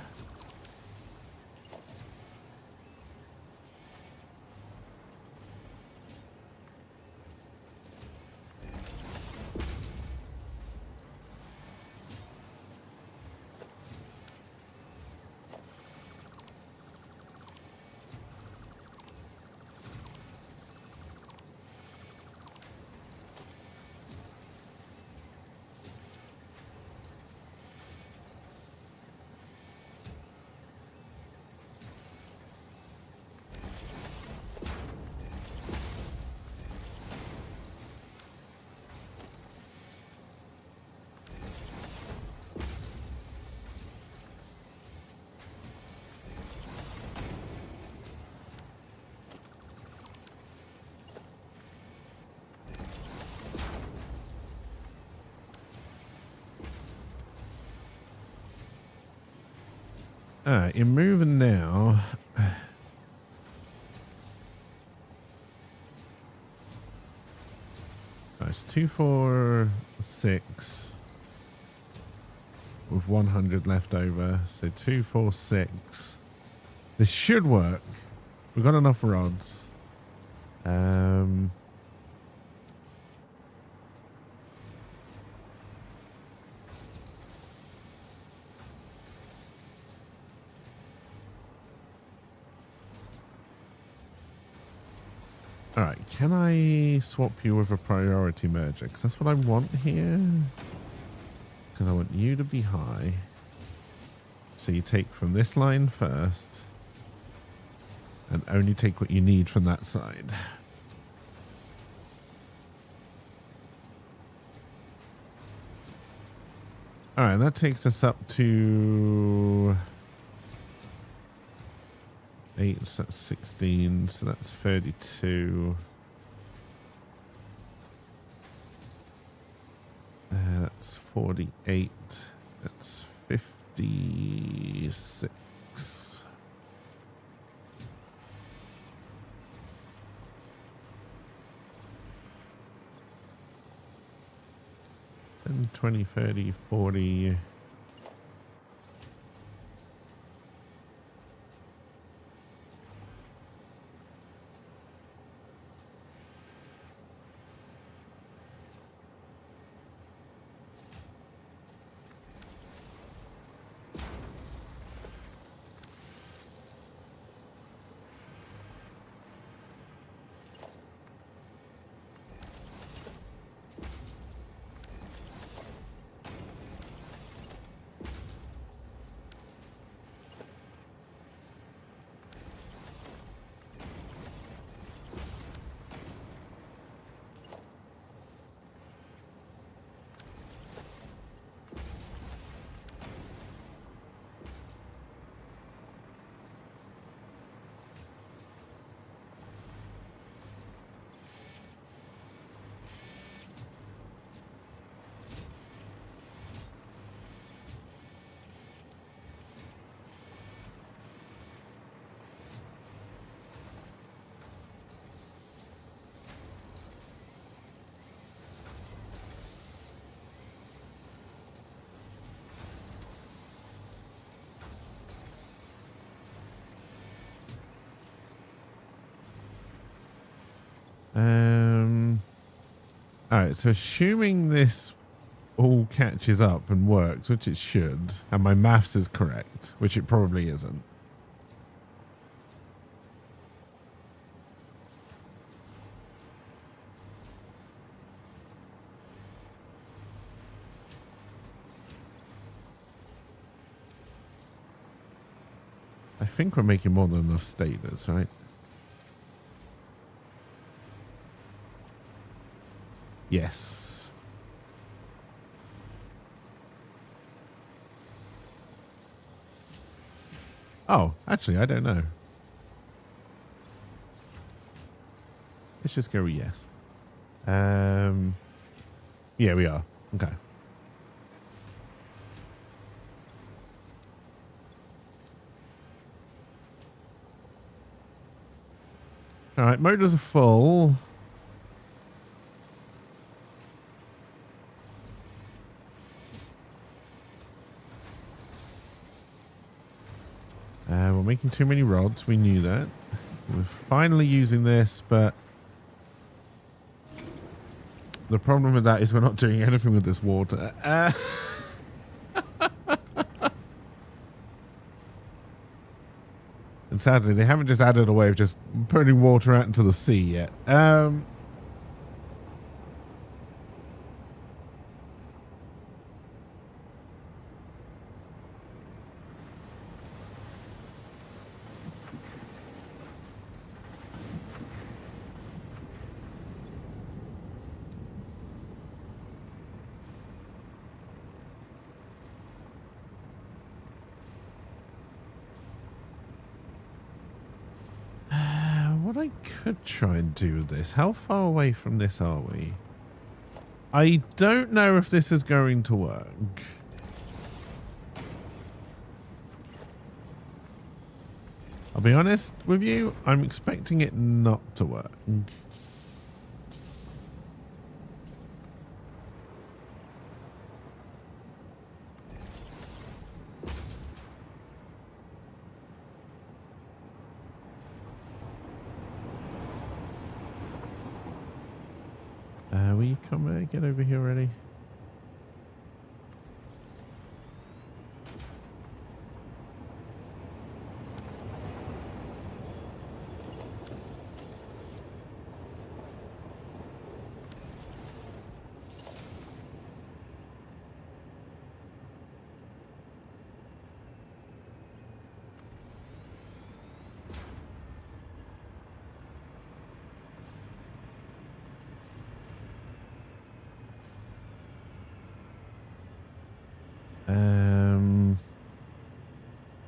Alright, you're moving now. It's 246 with 100 left over. So 246. This should work. We've got enough rods. Alright, can I swap you with a priority merger? Because that's what I want here. Because I want you to be high. So you take from this line first. And only take what you need from that side. Alright, that takes us up to 8, so that's 16, so that's 32. That's 48. That's 56. And 20, 30, 40. All right, so assuming this all catches up and works, which it should, and my maths is correct, which it probably isn't. I think we're making more than enough status, right? Yes. Oh, actually, I don't know. Let's just go with yes. Yeah, we are. Okay. All right, motors are full. We're making too many rods. We knew that. We're finally using this, but the problem with that is we're not doing anything with this water. And sadly, they haven't just added a way of just putting water out into the sea yet. What I could try and do with this, how far away from this are we? I don't know if this is going to work. I'll be honest with you, I'm expecting it not to work. Will you come get over here already?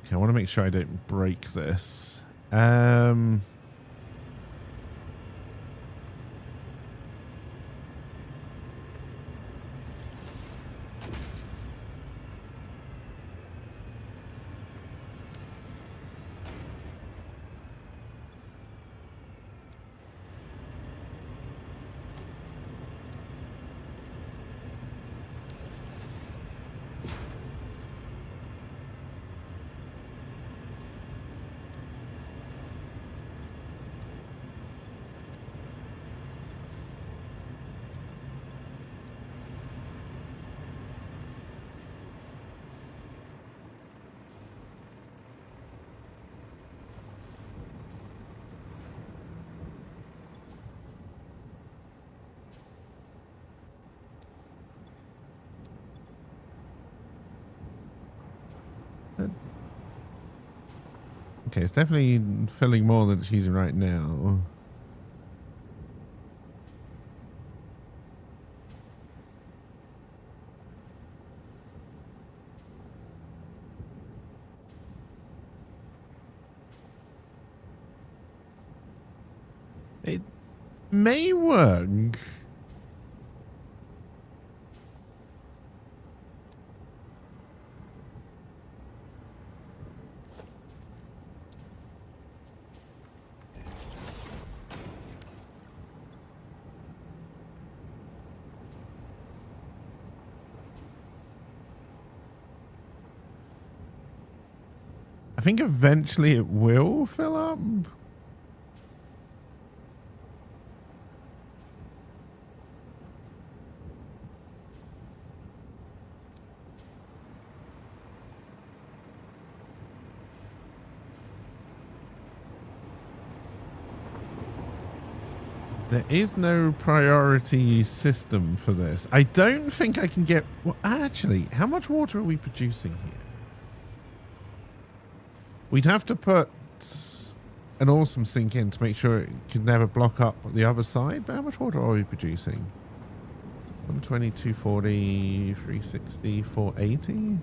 Okay, I want to make sure I don't break this. Okay, it's definitely filling more than it's using right now. It may work. I think eventually it will fill up. There is no priority system for this. I don't think I can get... Well, actually, how much water are we producing here? We'd have to put an awesome sink in to make sure it could never block up the other side. But how much water are we producing? 120, 240, 360, 480?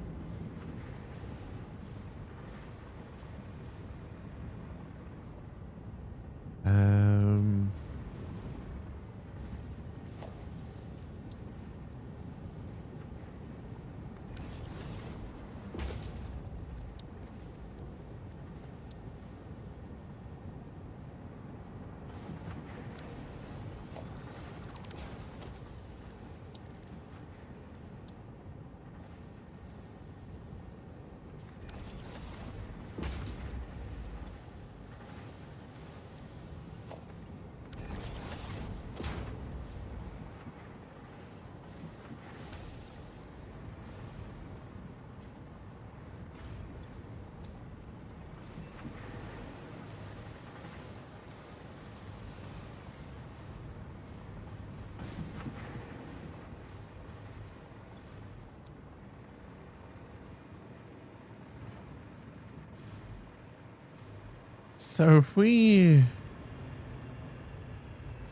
So if we...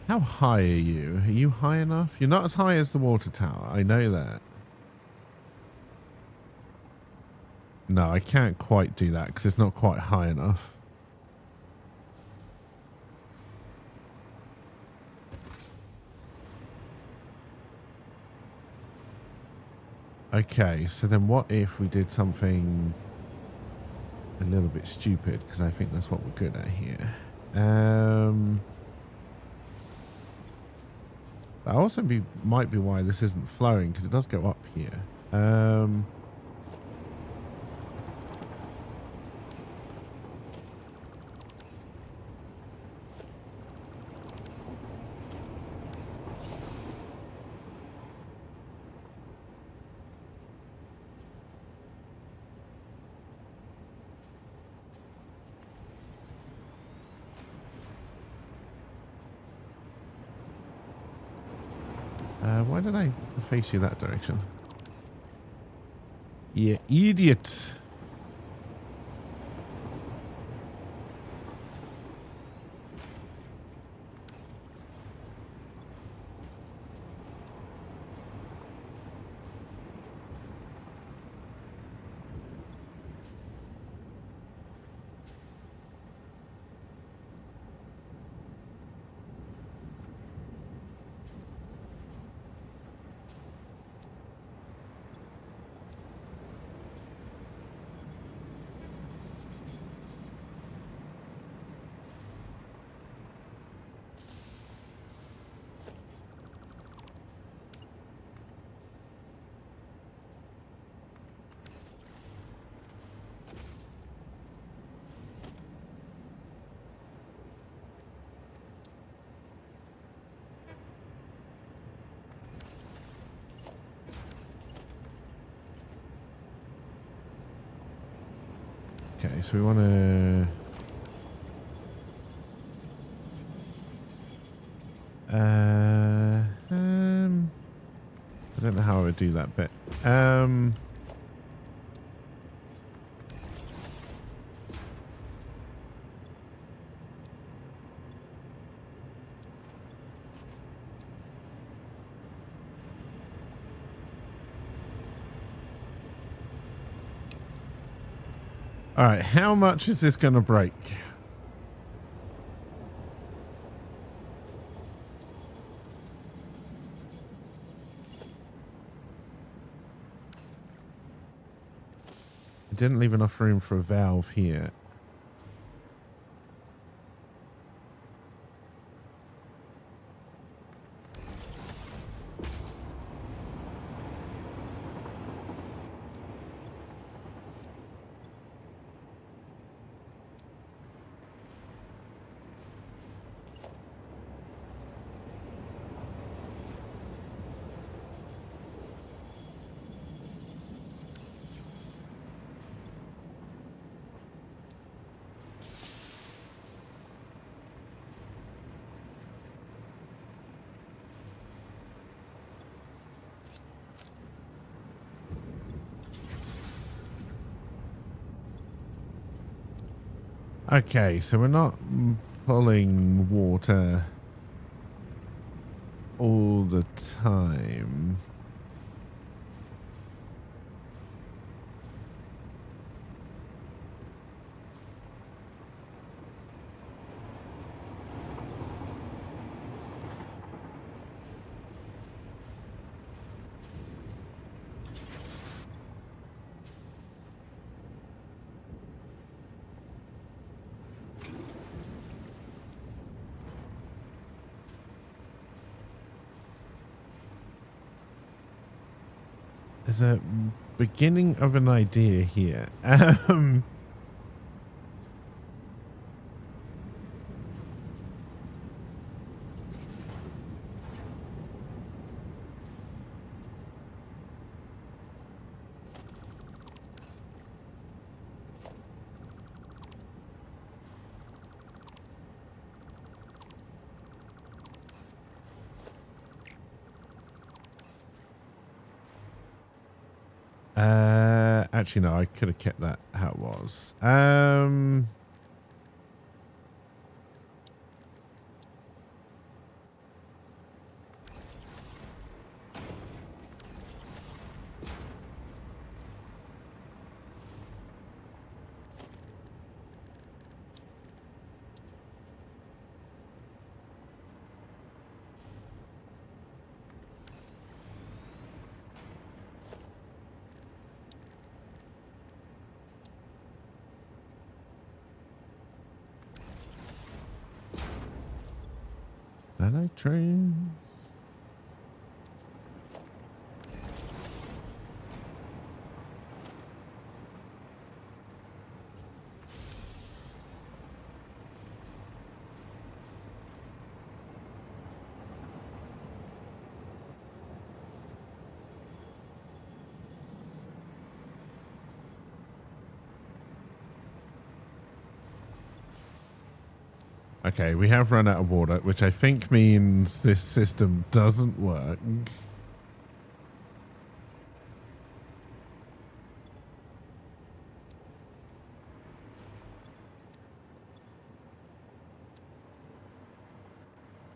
How high are you? Are you high enough? You're not as high as the water tower. I know that. No, I can't quite do that because it's not quite high enough. Okay, so then what if we did something a little bit stupid because I think that's what we're good at here. That also might be why this isn't flowing, because it does go up here. Why did I face you that direction? You idiot. Okay, so we want to... I don't know how I would do that bit. All right, how much is this going to break? I didn't leave enough room for a valve here. Okay, so we're not pulling water all the time. There's a beginning of an idea here. Actually, no, I could have kept that how it was. like trains. Okay, we have run out of water, which I think means this system doesn't work.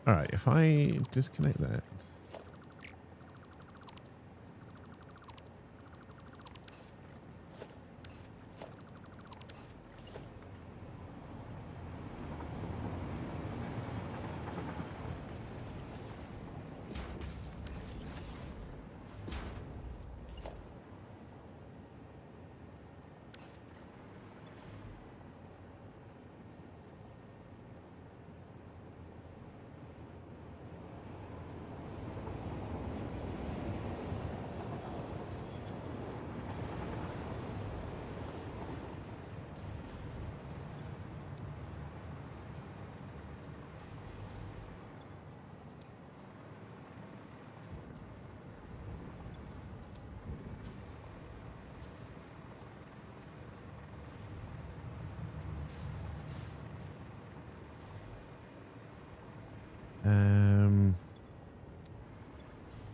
All right, if I disconnect that.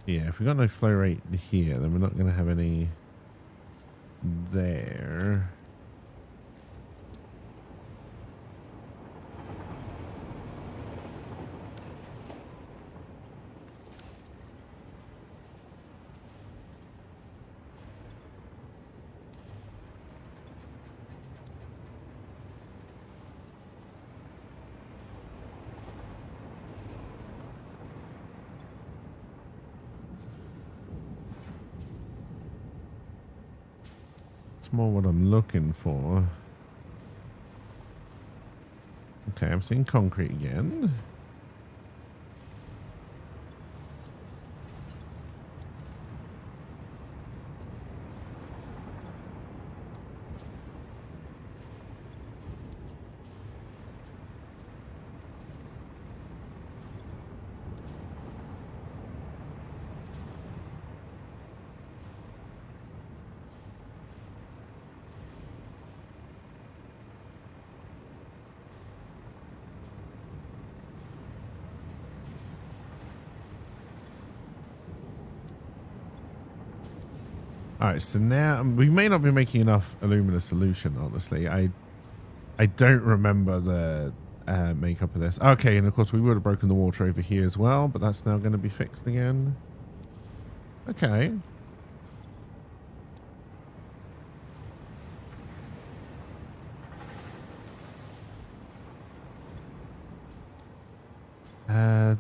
Yeah, if we got no flow rate here, then we're not going to have any there. It's more what I'm looking for. Okay, I'm seeing concrete again. All right, so now we may not be making enough alumina solution, honestly. I don't remember the makeup of this. Okay, and of course we would have broken the water over here as well, but that's now going to be fixed again. Okay.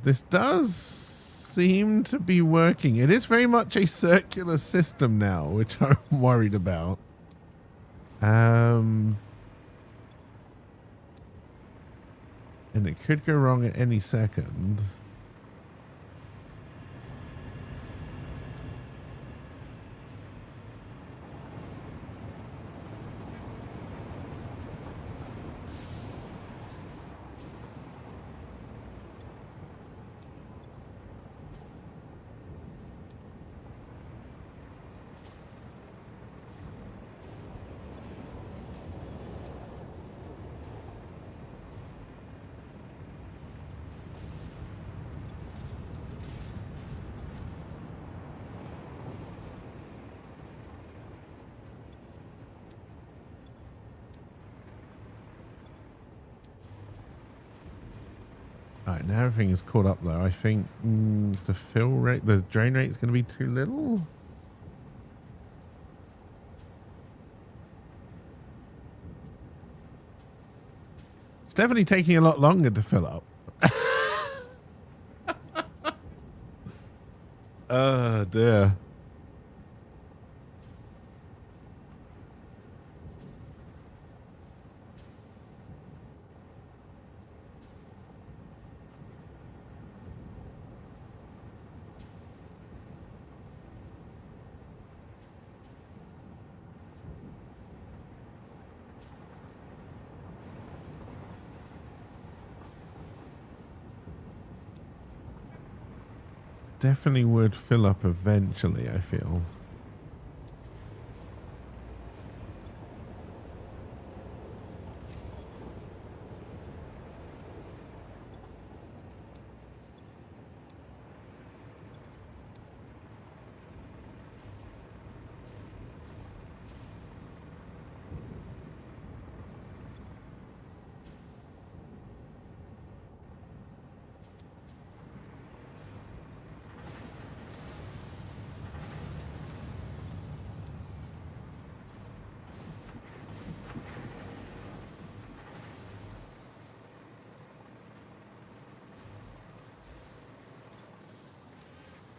This does seem to be working. It is very much a circular system now, which I'm worried about. And it could go wrong at any second. All right, now everything is caught up though. I think the fill rate, the drain rate is going to be too little. It's definitely taking a lot longer to fill up. Oh dear. definitely would fill up eventually, I feel.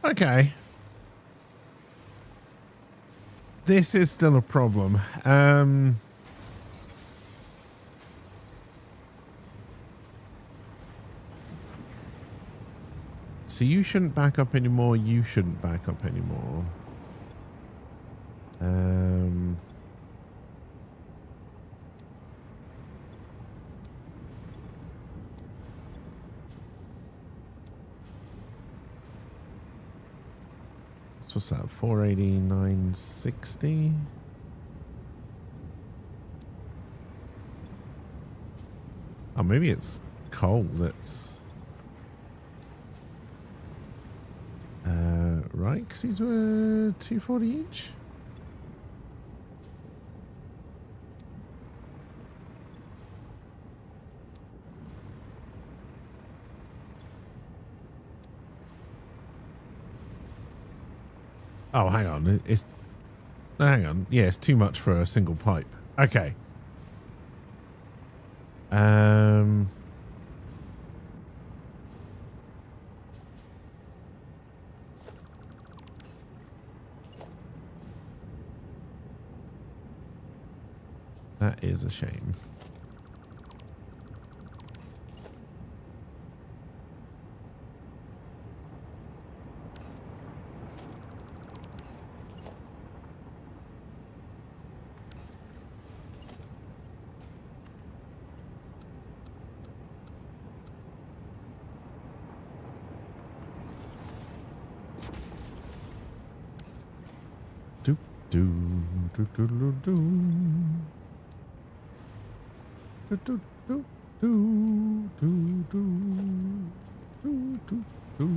Okay. This is still a problem. So you shouldn't back up anymore. You shouldn't back up anymore. So what's that? 489.60. Oh, maybe it's coal that's right, because these were 240 each. Oh, hang on. It's no, hang on. Yeah, it's too much for a single pipe. Okay. That is a shame. Do do do do do do. Do do do do do do do do.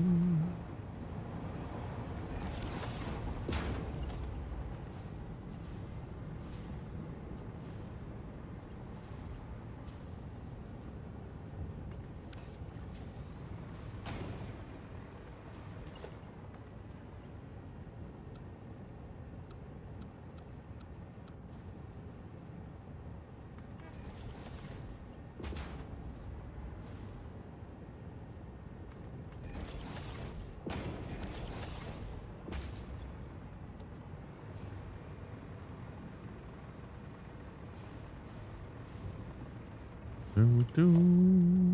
Do do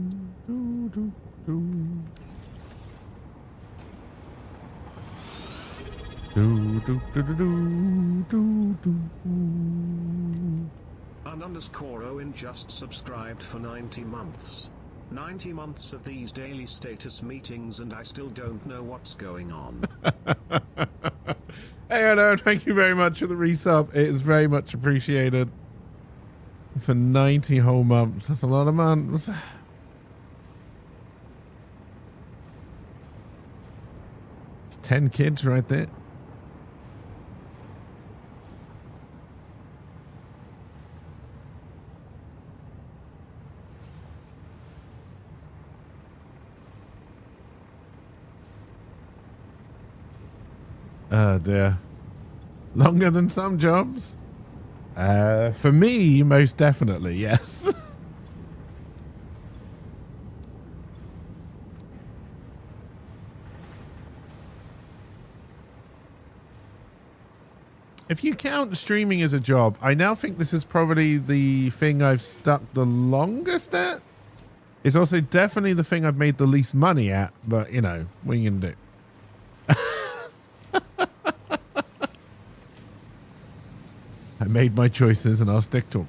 do do do. Do do do do do do do. An_Owen just subscribed for 90 months. 90 months of these daily status meetings and I still don't know what's going on. Hey, Unknown, thank you very much for the resub. It is very much appreciated. For 90 whole months. That's a lot of months. It's 10 kids right there. Oh dear. Longer than some jobs? For me, most definitely, yes. If you count streaming as a job, I now think this is probably the thing I've stuck the longest at. It's also definitely the thing I've made the least money at, but you know, what are you gonna do? I made my choices and I'll stick to them.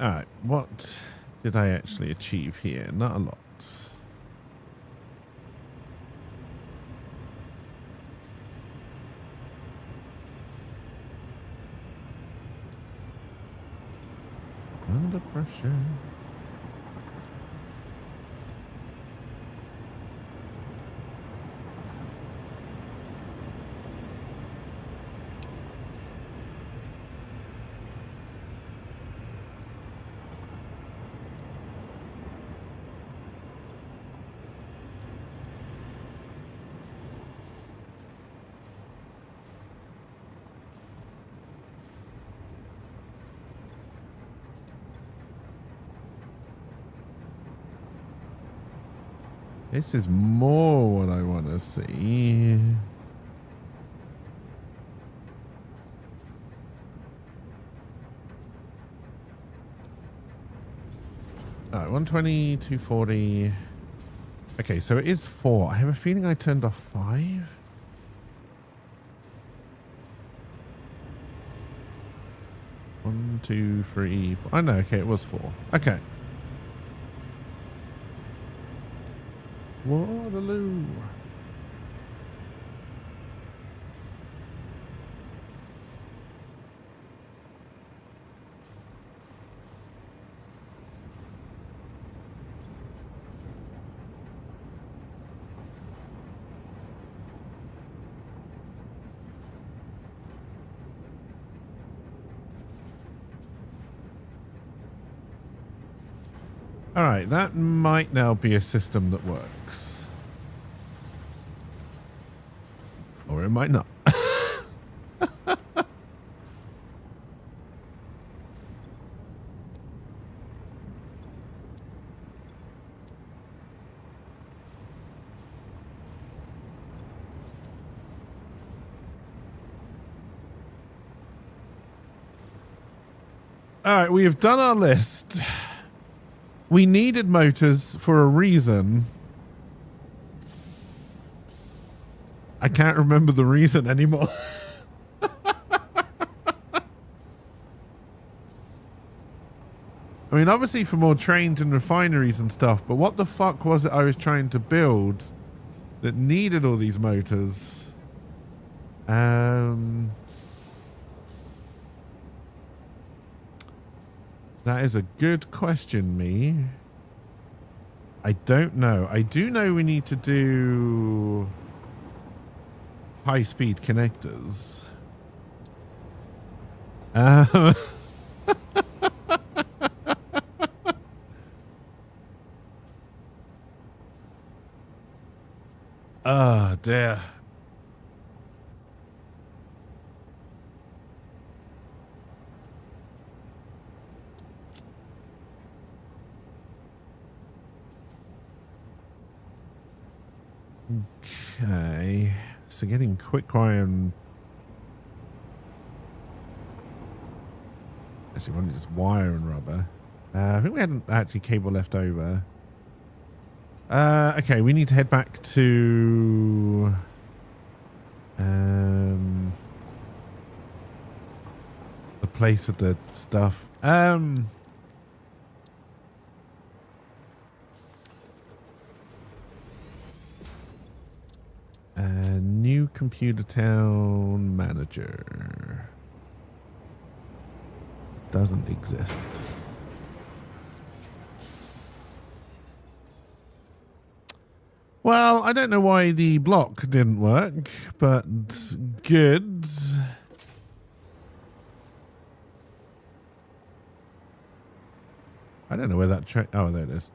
Alright, what did I actually achieve here? Not a lot. Under pressure. This is more what I want to see. All right, 120, 240. Okay, so it is 4. I have a feeling I turned off 5. 1, 2, 3, 4. Oh no, okay, it was 4. Okay. Waterloo. All right, that might now be a system that works. Or it might not. All right, we have done our list. We needed motors for a reason. I can't remember the reason anymore. I mean, obviously for more trains and refineries and stuff, but what the fuck was it I was trying to build that needed all these motors? That is a good question, me. I don't know. I do know we need to do high-speed connectors. Oh, dear. Okay, so getting quick wire and actually wanted just wire and rubber. I think we hadn't actually cable left over. Okay, we need to head back to the place with the stuff. New computer town manager doesn't exist. Well, I don't know why the block didn't work, but good. I don't know where that train. Oh, there it is.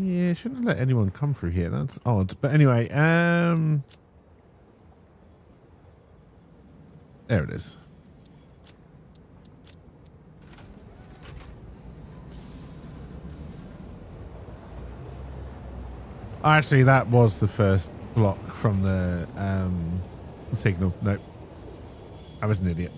Yeah, shouldn't let anyone come through here. That's odd. But anyway, there it is. Actually, that was the first block from the signal. Nope. I was an idiot.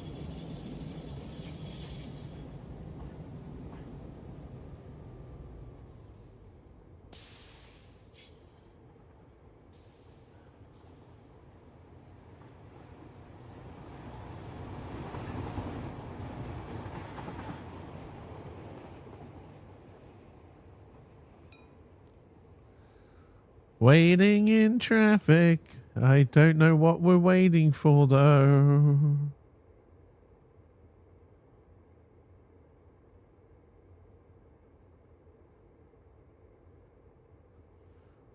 Waiting in traffic. I don't know what we're waiting for, though.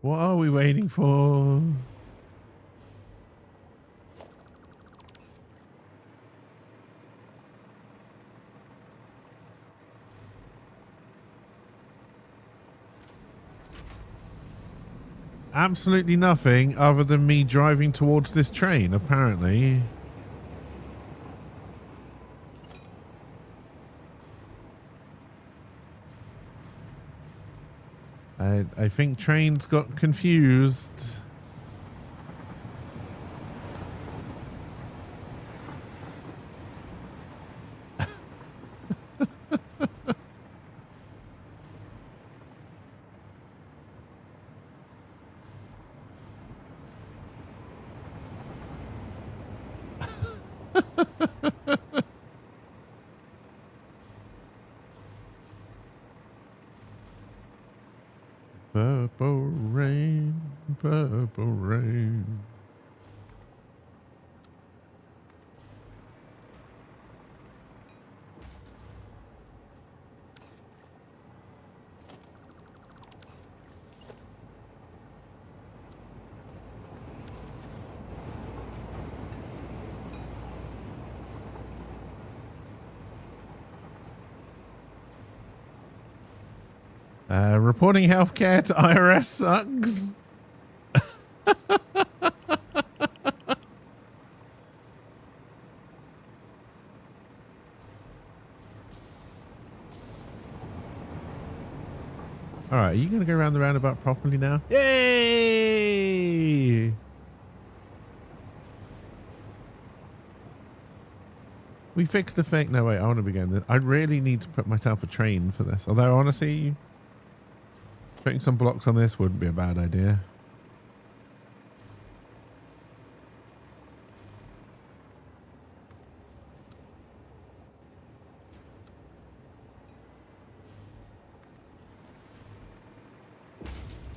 What are we waiting for? Absolutely nothing other than me driving towards this train, apparently. I think trains got confused. Purple rain, purple rain. Reporting healthcare to IRS sucks. All right, are you going to go around the roundabout properly now? Yay! We fixed the fake. No, wait, I want to begin this. I really need to put myself a train for this. Although, honestly, putting some blocks on this wouldn't be a bad idea.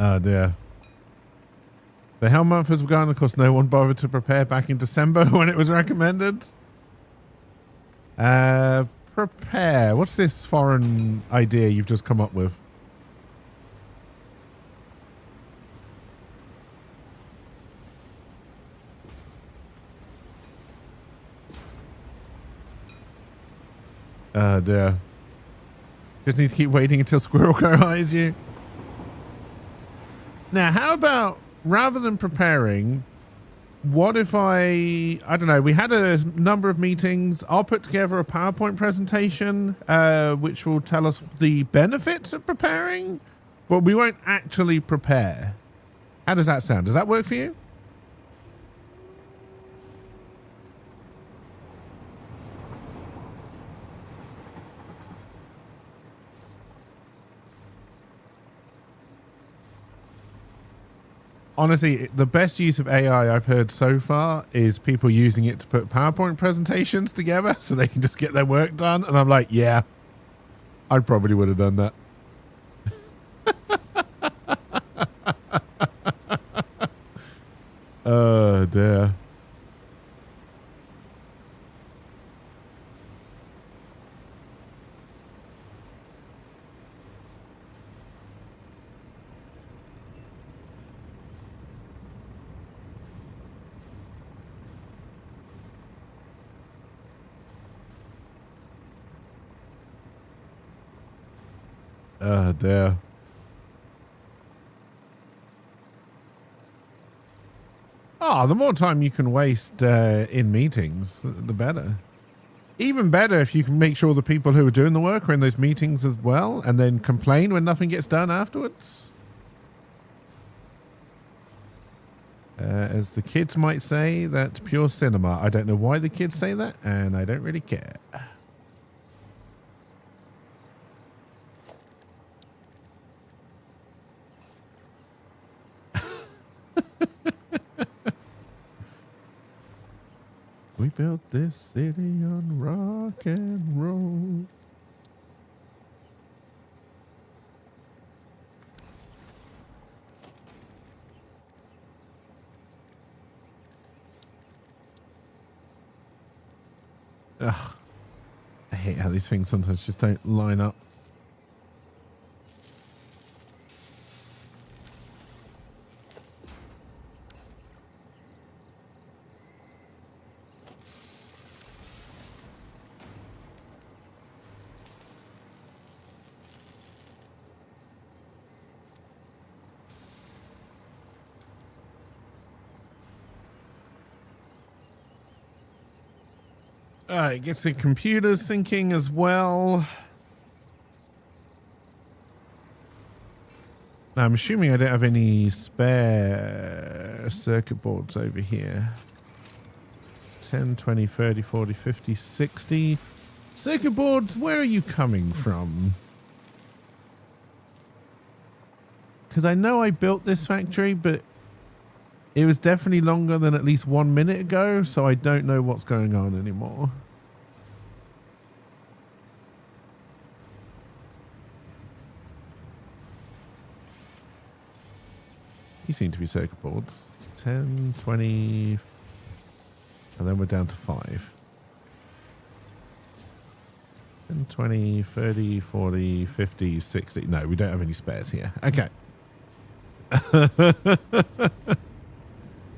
Oh dear. The hell month has begun. Of course, no one bothered to prepare back in December when it was recommended. Prepare. What's this foreign idea you've just come up with? Oh dear. Just need to keep waiting until Squirrel Go hires you. Now, how about, rather than preparing, what if I don't know, we had a number of meetings. I'll put together a PowerPoint presentation, which will tell us the benefits of preparing, but we won't actually prepare. How does that sound? Does that work for you? Honestly, the best use of AI I've heard so far is people using it to put PowerPoint presentations together so they can just get their work done. And I'm like, yeah, I probably would have done that. Oh, dear. Oh, dear. Oh, the more time you can waste in meetings, the better. Even better if you can make sure the people who are doing the work are in those meetings as well and then complain when nothing gets done afterwards. As the kids might say, that's pure cinema. I don't know why the kids say that, and I don't really care. We built this city on rock and roll. Ugh. I hate how these things sometimes just don't line up. It gets the computers syncing as well. Now, I'm assuming I don't have any spare circuit boards over here. 10, 20, 30, 40, 50, 60. Circuit boards, where are you coming from? Because I know I built this factory, but it was definitely longer than at least 1 minute ago, so I don't know what's going on anymore. You seem to be circuit boards. 10, 20, and then we're down to 5. 10, 20, 30, 40, 50, 60. No, we don't have any spares here. Okay.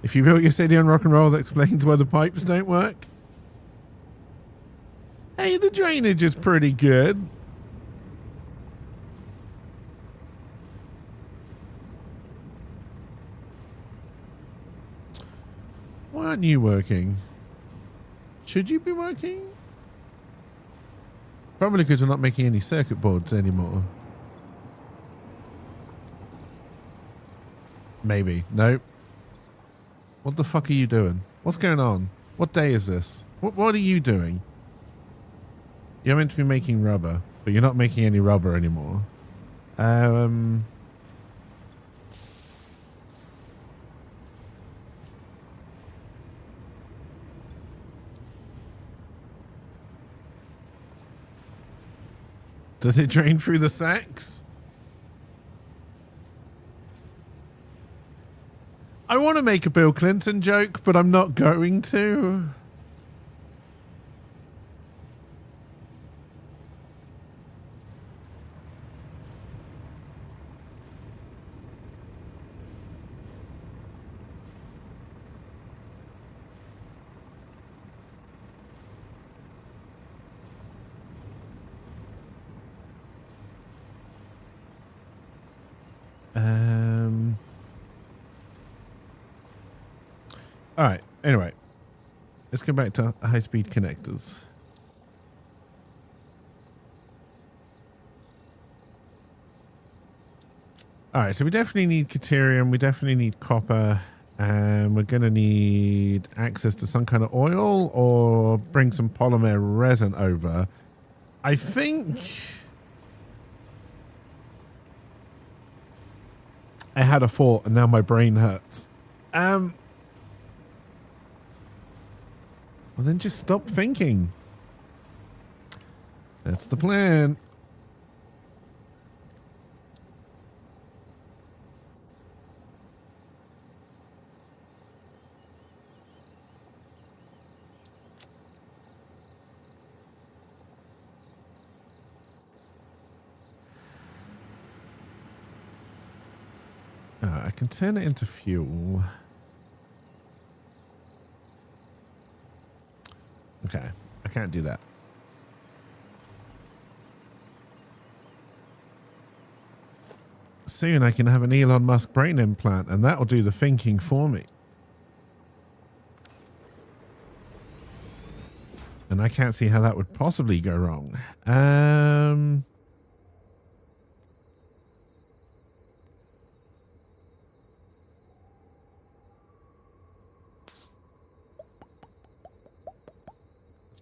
If you built your city on rock and roll, that explains why the pipes don't work. Hey, the drainage is pretty good. Why aren't you working? Should you be working? Probably because we're not making any circuit boards anymore. Maybe. Nope. What the fuck are you doing? What's going on? What day is this? What are you doing? You're meant to be making rubber, but you're not making any rubber anymore. Does it drain through the sacks? I want to make a Bill Clinton joke, but I'm not going to. All right. Anyway, let's go back to high-speed connectors. All right. So we definitely need Caterium. We definitely need copper. And we're going to need access to some kind of oil or bring some polymer resin over. I think I had a thought and now my brain hurts. Well, then just stop thinking. That's the plan. I can turn it into fuel. Okay, I can't do that. Soon I can have an Elon Musk brain implant, and that will do the thinking for me. And I can't see how that would possibly go wrong.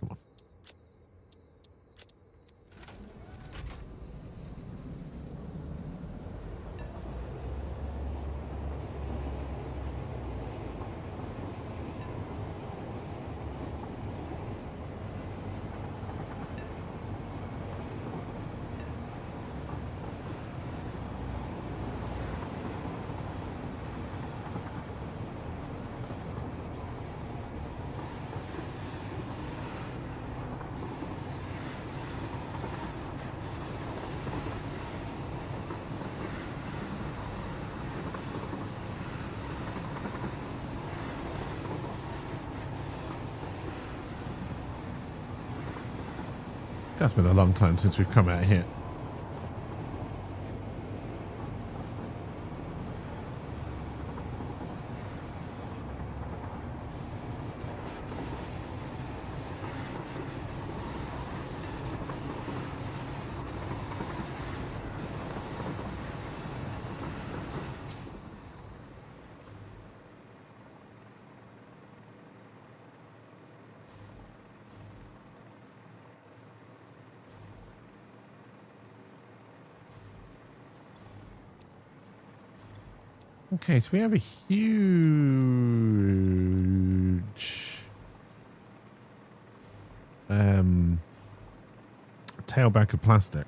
Come on. That's been a long time since we've come out here. Okay, so we have a huge tailback of plastic.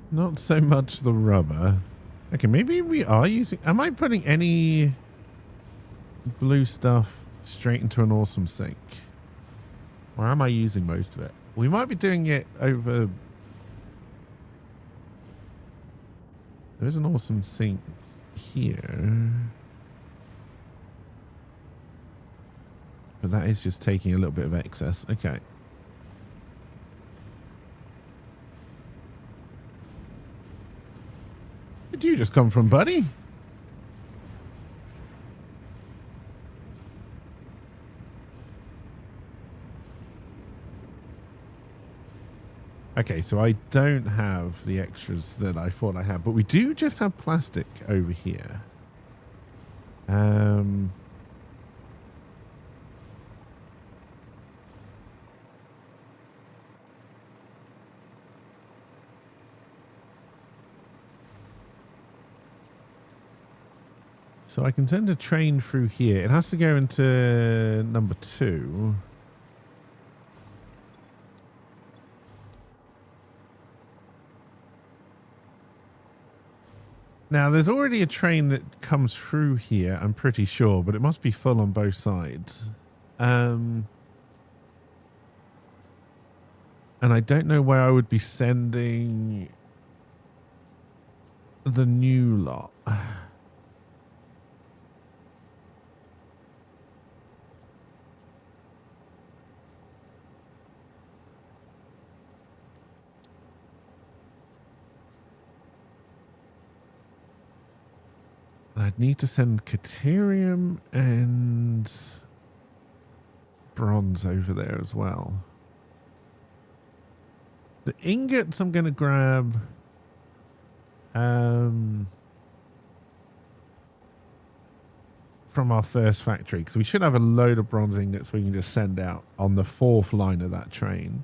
Not so much the rubber. Okay, maybe we are using... Am I putting any blue stuff straight into an awesome sink? Or am I using most of it? We might be doing it over... There's an awesome sink here. But that is just taking a little bit of excess. Okay. Where'd you just come from, buddy? Okay, so I don't have the extras that I thought I had, but we do just have plastic over here. So I can send a train through here. It has to go into number 2. Now, there's already a train that comes through here, I'm pretty sure, but it must be full on both sides. And I don't know where I would be sending the new lot. I'd need to send Caterium and bronze over there as well. The ingots I'm going to grab from our first factory, because we should have a load of bronze ingots we can just send out on the 4th line of that train.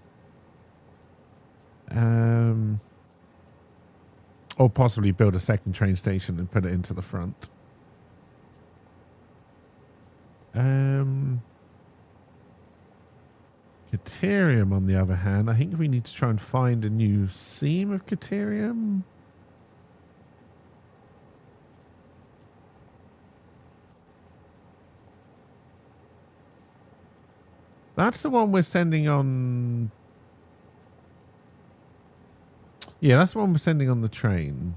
Or possibly build a second train station and put it into the front. Caterium, on the other hand, I think we need to try and find a new seam of Caterium. That's the one we're sending on... Yeah, that's the one we're sending on the train.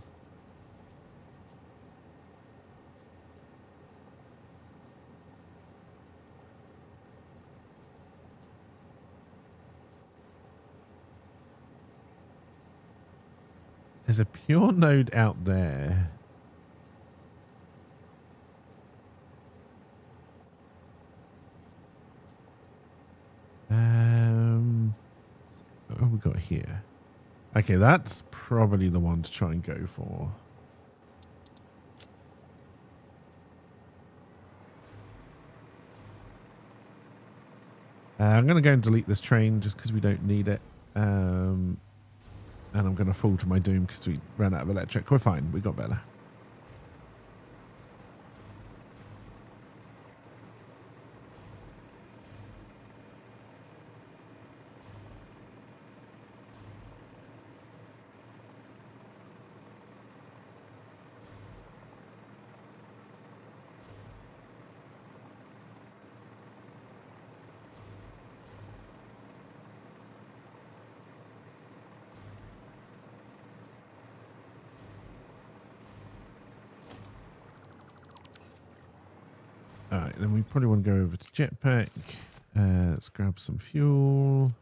There's a pure node out there. What have we got here? Okay, that's probably the one to try and go for. I'm going to go and delete this train just because we don't need it. And I'm going to fall to my doom because we ran out of electric. We're fine. We got better. Alright, then we probably want to go over to Jetpack. Let's grab some fuel.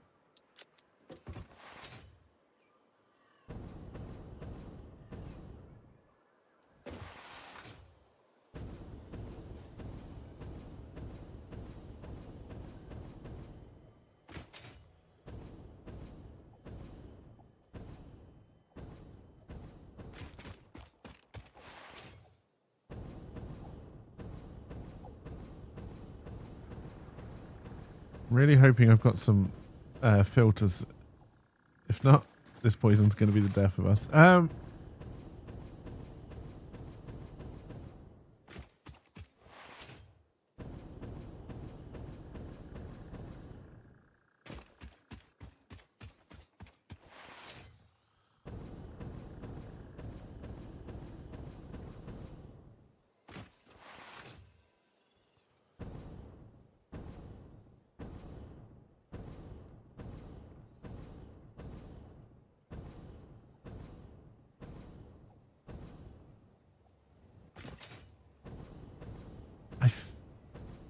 Really hoping I've got some filters. If not, this poison's going to be the death of us.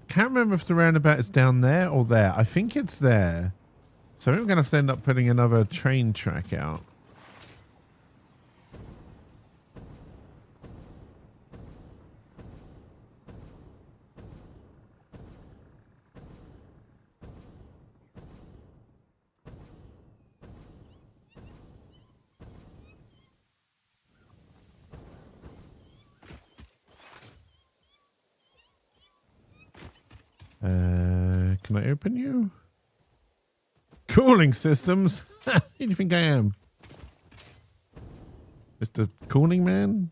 Can't remember if the roundabout is down there or there. I think it's there. So we're going to have to end up putting another train track out. Can I open you? Cooling systems? Who do you think I am? Mr. Cooling Man?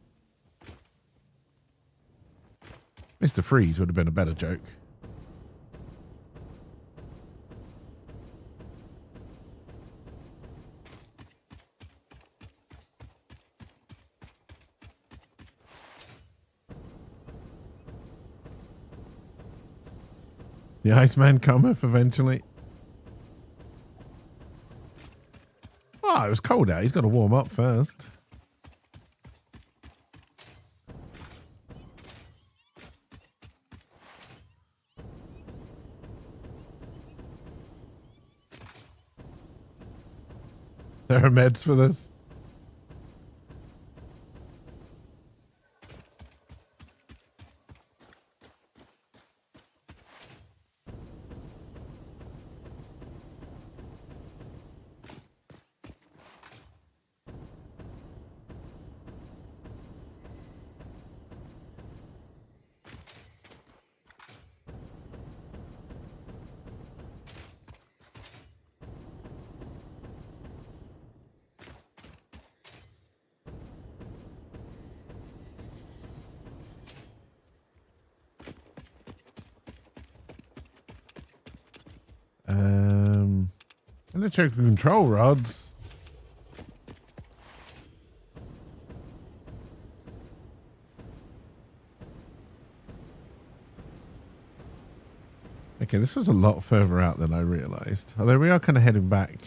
Mr. Freeze would have been a better joke. The Iceman cometh eventually. Oh, it was cold out. He's got to warm up first. There are meds for this. Electric control rods. Okay, this was a lot further out than I realized. Although we are kind of heading back.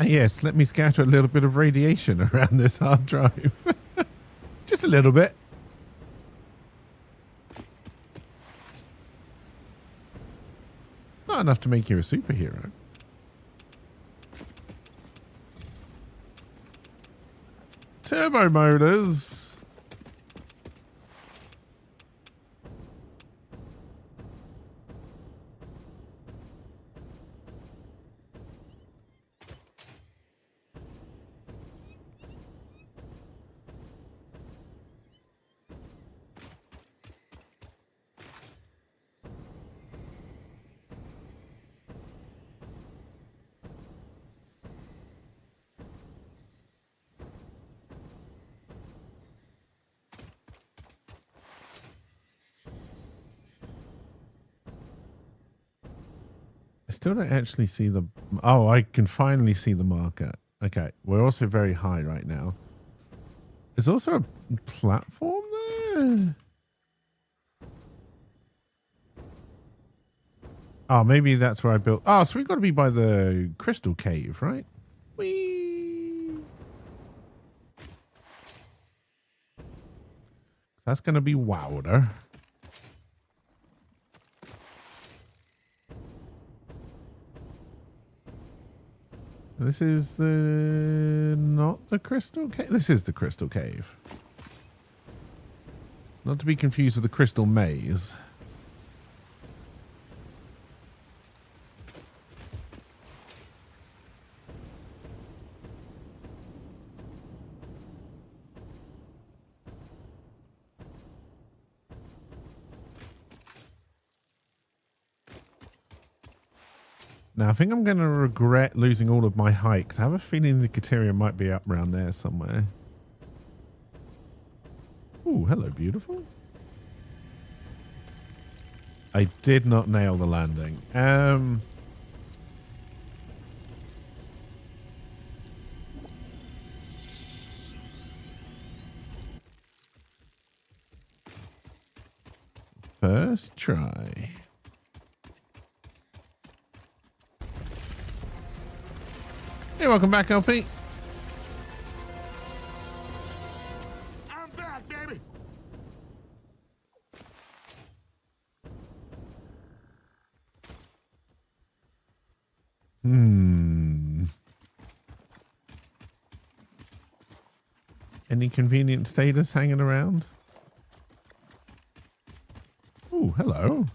Yes, let me scatter a little bit of radiation around this hard drive. Just a little bit. not enough to make you a superhero. Turbo motors. I still don't actually see the... Oh, I can finally see the marker. Okay, we're also very high right now. There's also a platform there? Oh, maybe that's where I built... Oh, so we've got to be by the crystal cave, right? Whee! That's going to be wilder. This is the... not the crystal cave? This is the crystal cave. Not to be confused with the crystal maze. Now, I think I'm going to regret losing all of my height, because I have a feeling the Cateria might be up around there somewhere. Ooh, hello, beautiful. I did not nail the landing. First try. Hey, welcome back, LP. I'm back, baby. Any convenient status hanging around? Ooh, hello.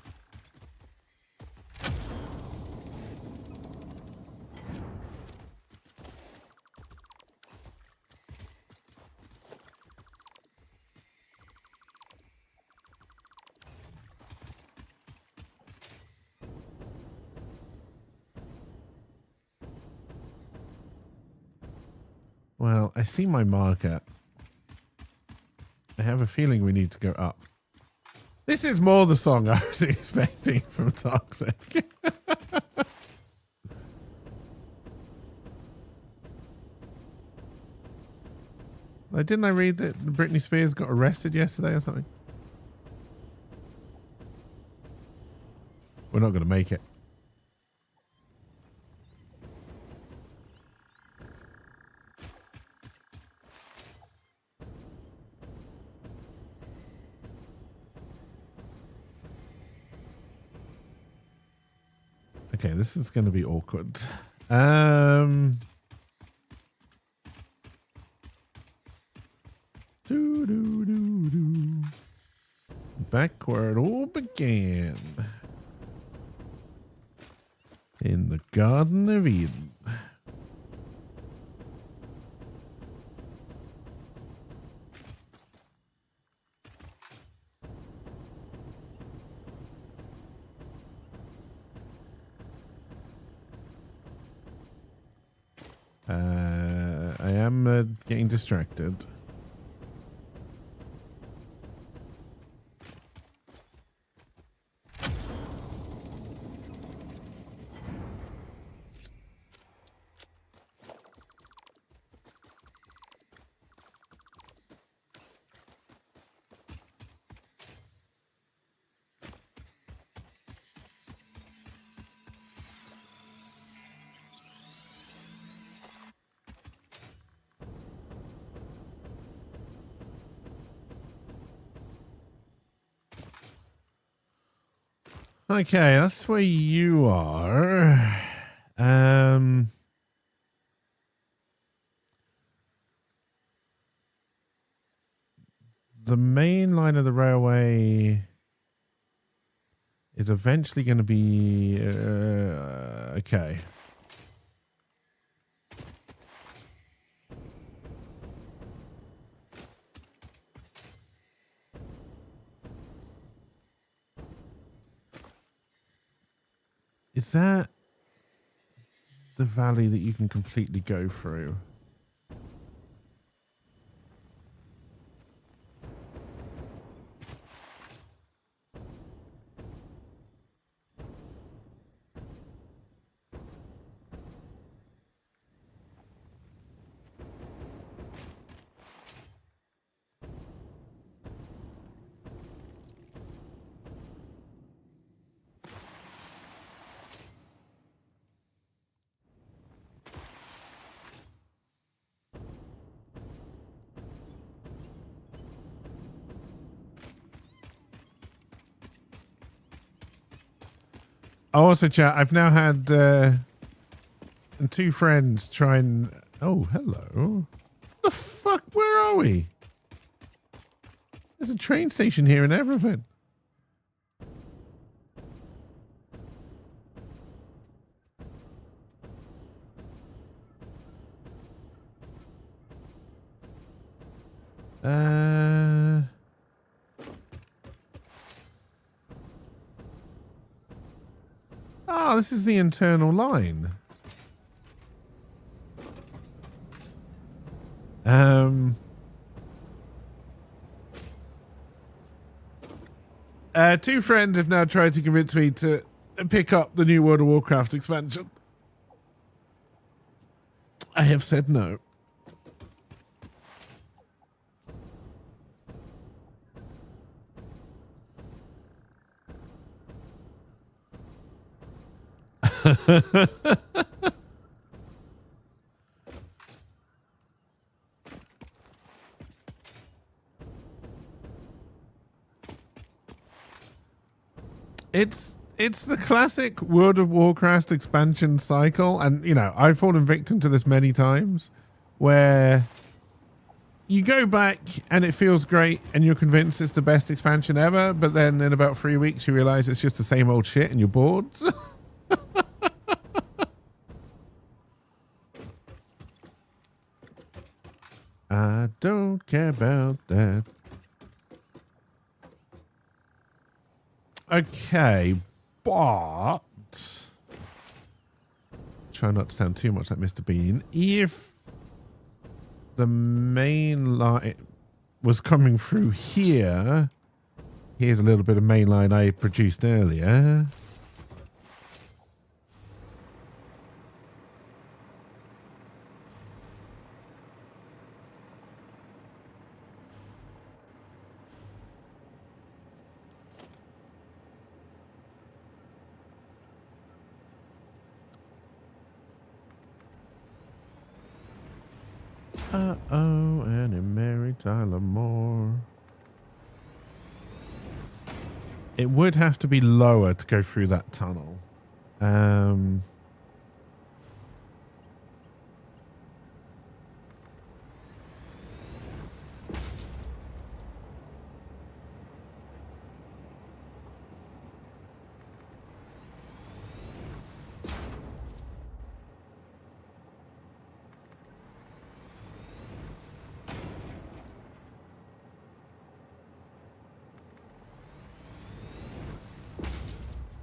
Well, I see my marker. I have a feeling we need to go up. This is more the song I was expecting from Toxic. Like, didn't I read that Britney Spears got arrested yesterday or something? We're not going to make it. Okay, this is going to be awkward. Back where it all began. In the Garden of Eden. I am getting distracted. Okay, that's where you are. The main line of the railway is eventually going to be okay. Is that the valley that you can completely go through? Oh, also, chat, I've now had two friends try and... Oh, hello. The fuck? Where are we? There's a train station here and everything. Oh, this is the internal line. Two friends have now tried to convince me to pick up the new World of Warcraft expansion. I have said no. It's the classic World of Warcraft expansion cycle, and you know, I've fallen victim to this many times, where you go back and it feels great and you're convinced it's the best expansion ever, but then in about 3 weeks you realize it's just the same old shit and you're bored. I don't care about that. Okay, but try not to sound too much like Mr. Bean. If the main line was coming through here, here's a little bit of main line I produced earlier. Uh-oh, Annie Mary Tyler Moore. It would have to be lower to go through that tunnel.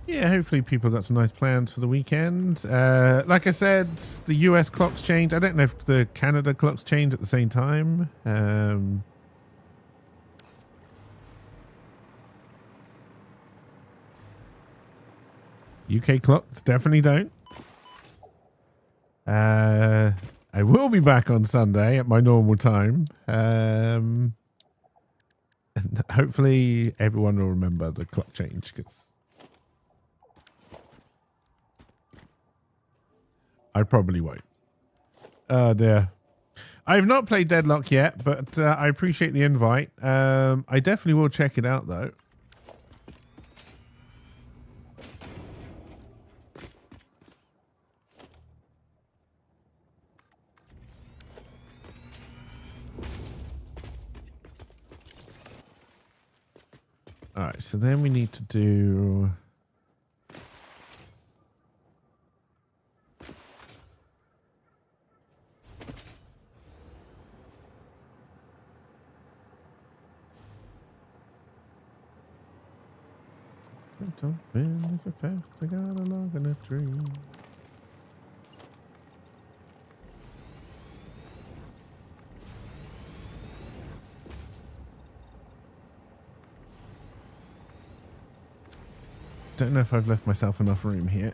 Yeah, hopefully people got some nice plans for the weekend. Like I said, the US clocks change. I don't know if the Canada clocks change at the same time. UK clocks definitely don't. I will be back on Sunday at my normal time. And hopefully everyone will remember the clock change, because I probably won't. Oh dear. I have not played Deadlock yet, but I appreciate the invite. I definitely will check it out though. All right, so then we need to do... Jumping is a fact, I got a log in a tree. Don't know if I've left myself enough room here.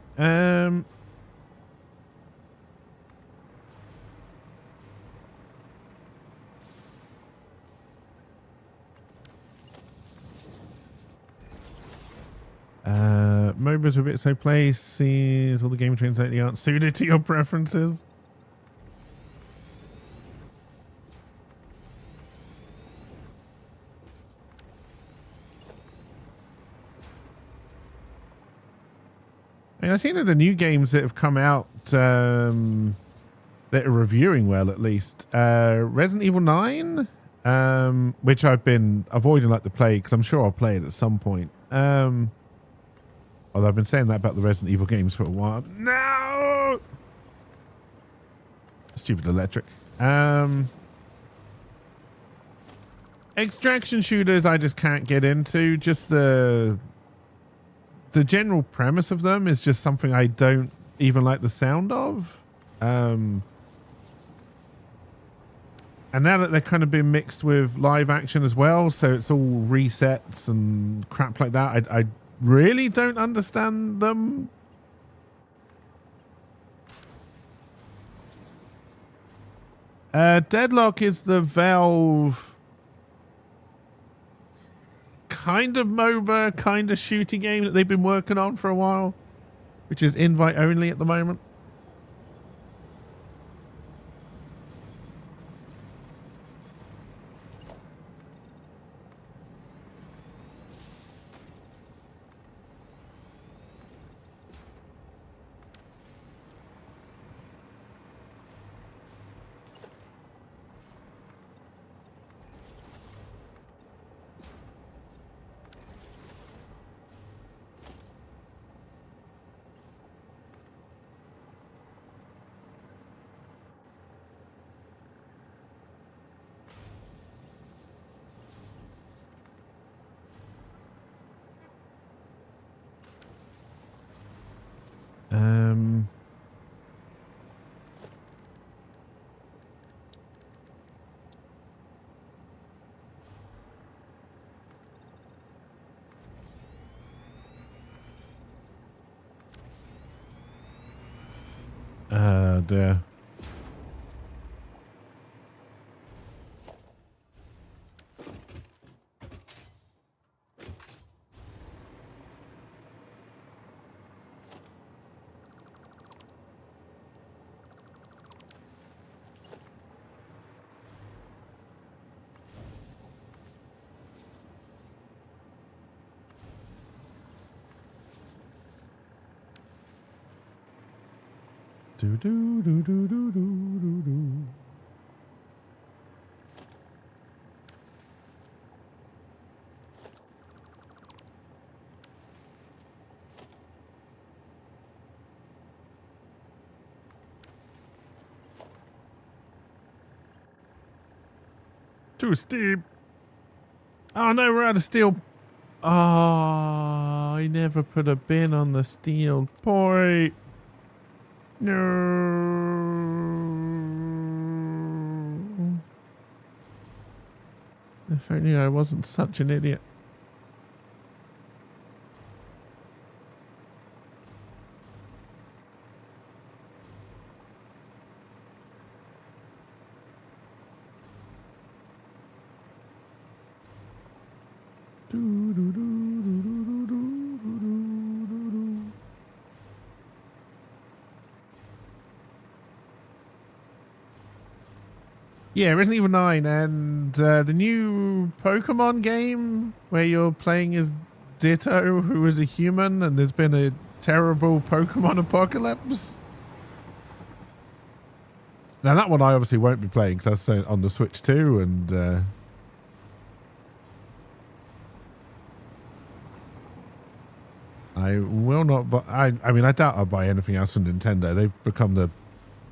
MOBAs with bit so places all the game trains lately aren't suited to your preferences. I've seen that the new games that have come out that are reviewing well, at least. Resident Evil 9, which I've been avoiding like to play because I'm sure I'll play it at some point. Although I've been saying that about the Resident Evil games for a while. No! Stupid electric. Extraction shooters I just can't get into. Just the general premise of them is just something I don't even like the sound of. And now that they're kind of been mixed with live action as well, so it's all resets and crap like that, I really don't understand them. Deadlock is the Valve kind of MOBA, kind of shooting game that they've been working on for a while, which is invite only at the moment. Dear. Do do do do do do do. Too steep. Oh no, we're out of steel. Oh, I never put a bin on the steel point. No. If only I wasn't such an idiot. Yeah, Resident Evil 9 and the new Pokemon game where you're playing as Ditto, who is a human, and there's been a terrible Pokemon apocalypse. Now that one I obviously won't be playing because that's on the Switch too, and I will not buy. I mean, I doubt I'll buy anything else from Nintendo. They've become the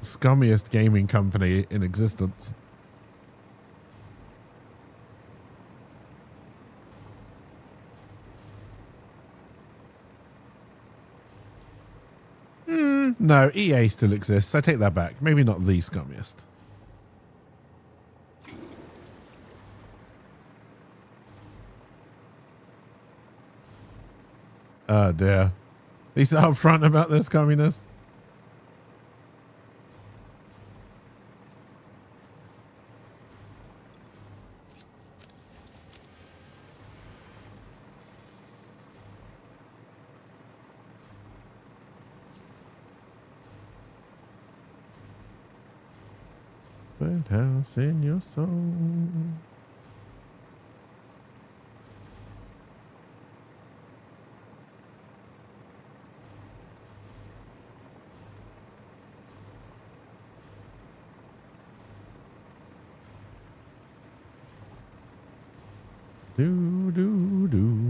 scummiest gaming company in existence. No, EA still exists. I take that back. Maybe not the scummiest. Oh dear. He's upfront about this communist. Birdhouse in your soul. Do do do.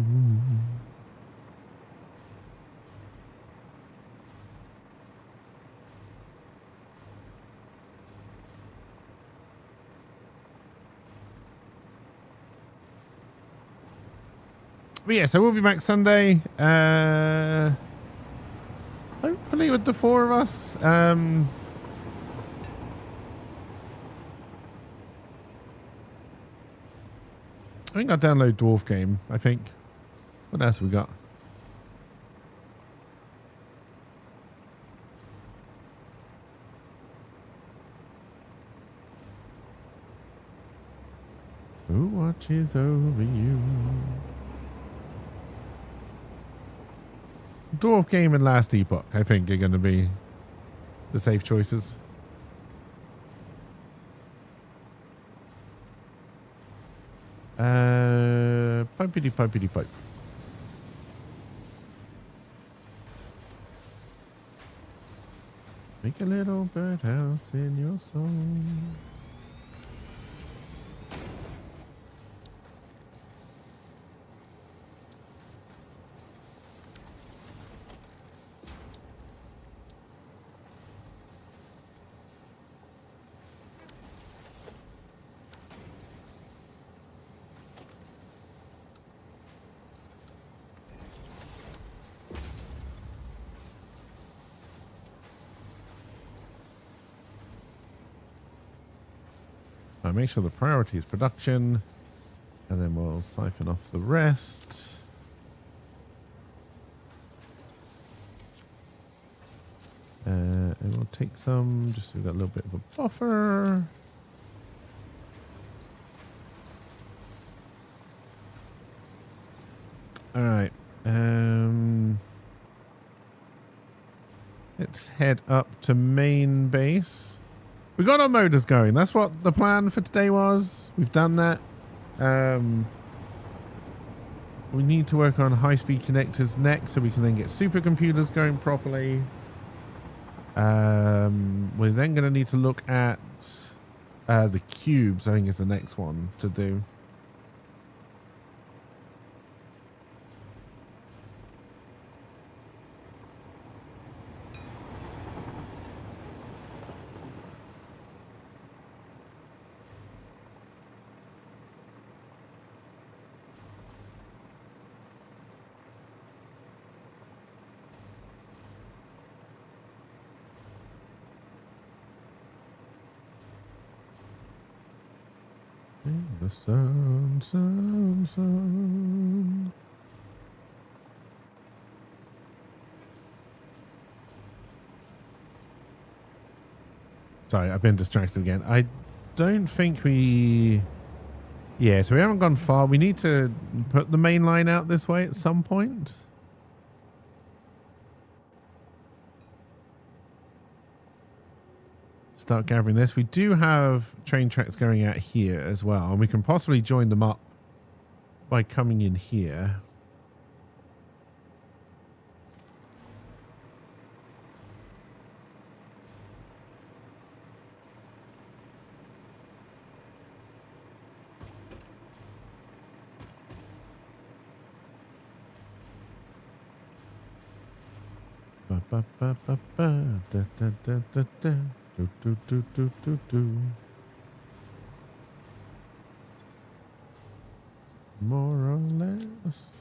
But yeah, so we'll be back Sunday. Hopefully with the four of us. I think I'll download Dwarf Game, I think. What else have we got? Who watches over you? Dwarf Game and Last Epoch, I think, are going to be the safe choices. Pipety pipety pipe. Make a little birdhouse in your soul. Make sure the priority is production, and then we'll siphon off the rest. And we'll take some, just so we've got a little bit of a buffer. All right. Let's head up to main base. We got our motors going. That's what the plan for today was. We've done that. We need to work on high-speed connectors next so we can then get supercomputers going properly. We're then going to need to look at the cubes, I think is the next one to do. The sun, sun, sun. Sorry, I've been distracted again. I don't think we... Yeah, so we haven't gone far. We need to put the main line out this way at some point. Start gathering this. We do have train tracks going out here as well, and we can possibly join them up by coming in here. More or less.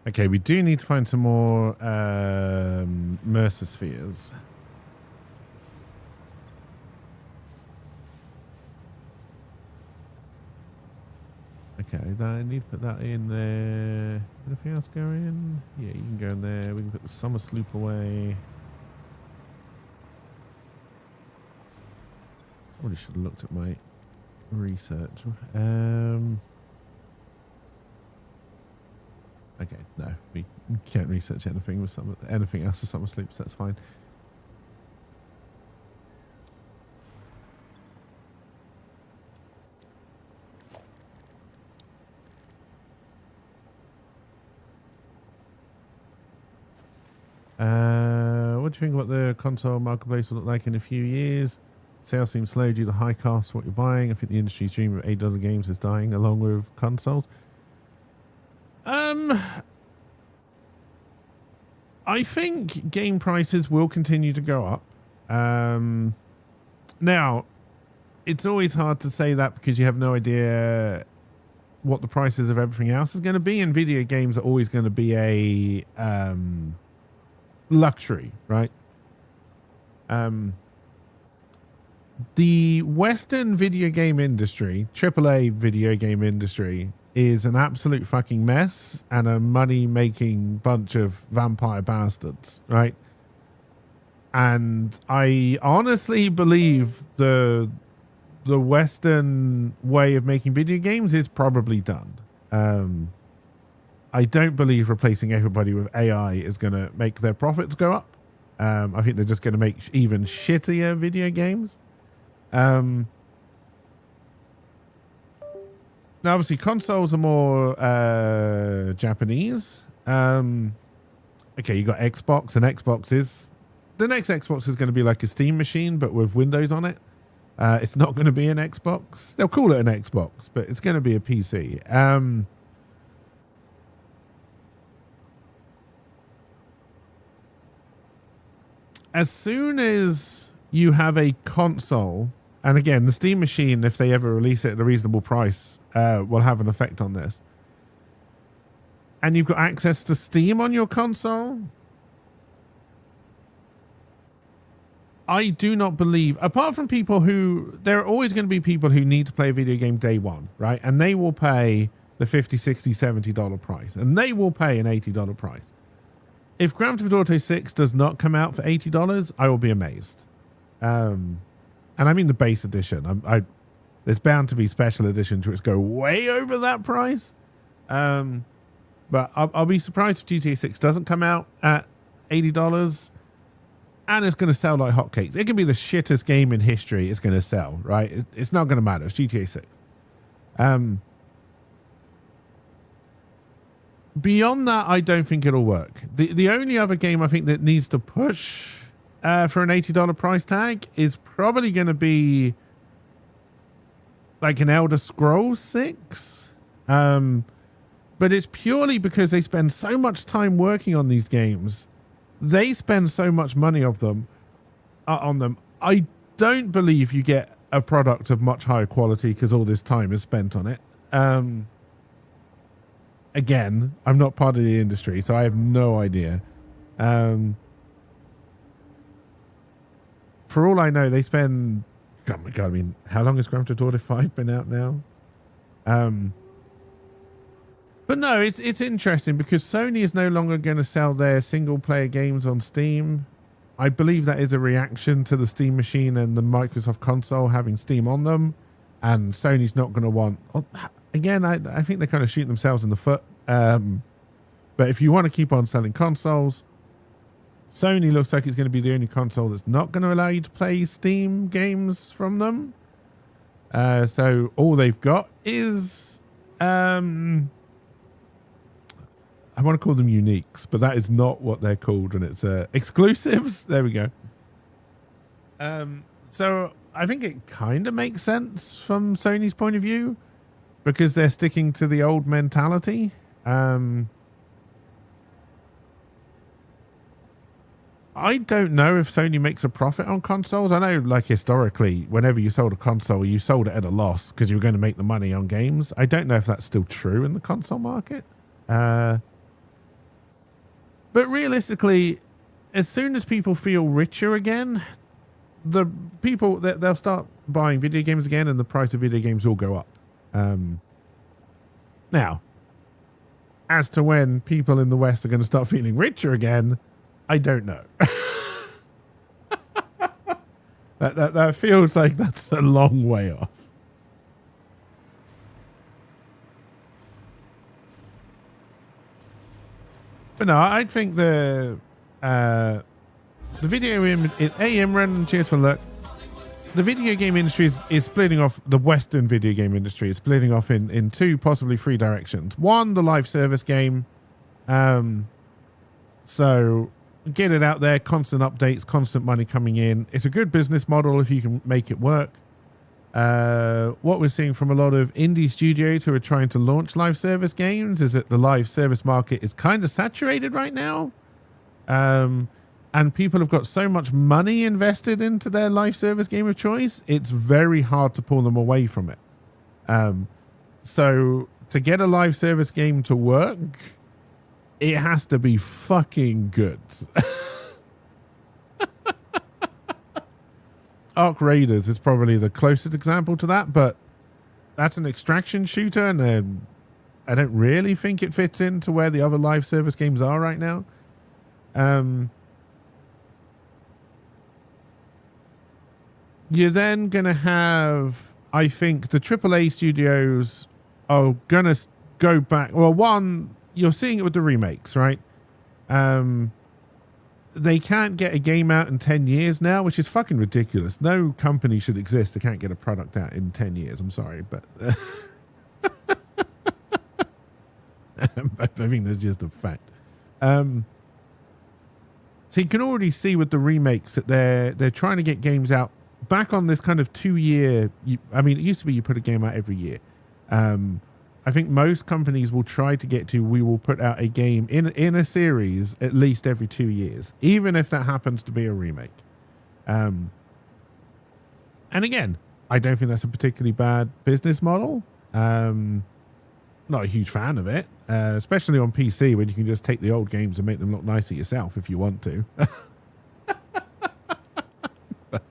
Okay, we do need to find some more Mercer spheres. Okay, I need to put that in there. Anything else go in? Yeah, you can go in there. We can put the summer sloop away. Probably should have looked at my research. Okay, no, we can't research anything with anything else with summer sloops. That's fine. What do you think about the console marketplace will look like in a few years? Sales seem slow due to high costs for what you're buying. I think the industry's dream of $8 games is dying along with consoles. I think game prices will continue to go up. Now, it's always hard to say that because you have no idea what the prices of everything else is going to be, and video games are always going to be a luxury, right? The Western video game industry, AAA video game industry, is an absolute fucking mess and a money-making bunch of vampire bastards, right? And I honestly believe the Western way of making video games is probably done. I don't believe replacing everybody with AI is going to make their profits go up. I think they're just going to make even shittier video games. Now, obviously, consoles are more Japanese. Okay, you got Xbox, and the next Xbox is going to be like a Steam machine, but with Windows on it. It's not going to be an Xbox. They'll call it an Xbox, but it's going to be a PC. As soon as you have a console, and again, the Steam machine, if they ever release it at a reasonable price, will have an effect on this. And you've got access to Steam on your console, I do not believe, apart from people who, there are always going to be people who need to play a video game day one, right? And they will pay the $50, $60, $70 price. And they will pay an $80 price. If Grand Theft Auto 6 does not come out for $80, I will be amazed. And I mean the base edition. There's bound to be special editions which go way over that price. But I'll be surprised if GTA 6 doesn't come out at $80 and it's going to sell like hotcakes. It can be the shittest game in history. It's going to sell, right? It's not going to matter. It's GTA 6. Beyond that, I don't think it'll work. The only other game I think that needs to push for an $80 price tag is probably going to be like an Elder Scrolls 6. But it's purely because they spend so much time working on these games. They spend so much money on them. I don't believe you get a product of much higher quality because all this time is spent on it. Again, I'm not part of the industry, so I have no idea. For all I know, they spend... Oh my God, I mean, how long has Grand Theft Auto 5 been out now? But no, it's interesting because Sony is no longer going to sell their single-player games on Steam. I believe that is a reaction to the Steam machine and the Microsoft console having Steam on them. And Sony's not going to want... Again, I think they kind of shoot themselves in the foot. But if you want to keep on selling consoles, Sony looks like it's going to be the only console that's not going to allow you to play Steam games from them. So all they've got is, I want to call them uniques, but that is not what they're called, and it's exclusives. There we go. So I think it kind of makes sense from Sony's point of view because they're sticking to the old mentality. I don't know if Sony makes a profit on consoles. I know, like, historically, whenever you sold a console, you sold it at a loss because you were going to make the money on games. I don't know if that's still true in the console market. But realistically, as soon as people feel richer again, the people they'll start buying video games again, and the price of video games will go up. Now, as to when people in the West are going to start feeling richer again, I don't know. that feels like that's a long way off. But no, I think the video Imran, cheers for the look. The video game industry is splitting off. The Western video game industry is splitting off in two, possibly three directions. One, the live service game. So get it out there, constant updates, constant money coming in. It's a good business model if you can make it work. What we're seeing from a lot of indie studios who are trying to launch live service games is that the live service market is kind of saturated right now. And people have got so much money invested into their live service game of choice, it's very hard to pull them away from it. So to get a live service game to work, it has to be fucking good. Arc Raiders is probably the closest example to that, but that's an extraction shooter, and I don't really think it fits into where the other live service games are right now. You're then going to have, I think, the AAA studios are going to go back. Well, one, you're seeing it with the remakes, right? They can't get a game out in 10 years now, which is fucking ridiculous. No company should exist that can't get a product out in 10 years. I'm sorry, but I think that's just a fact. So you can already see with the remakes that they're trying to get games out back on this kind of 2-year. I mean, it used to be you put a game out every year. I think most companies will try to get to, we will put out a game in a series at least every 2 years, even if that happens to be a remake. And again, I don't think that's a particularly bad business model. Not a huge fan of it, especially on PC when you can just take the old games and make them look nicer yourself if you want to. But,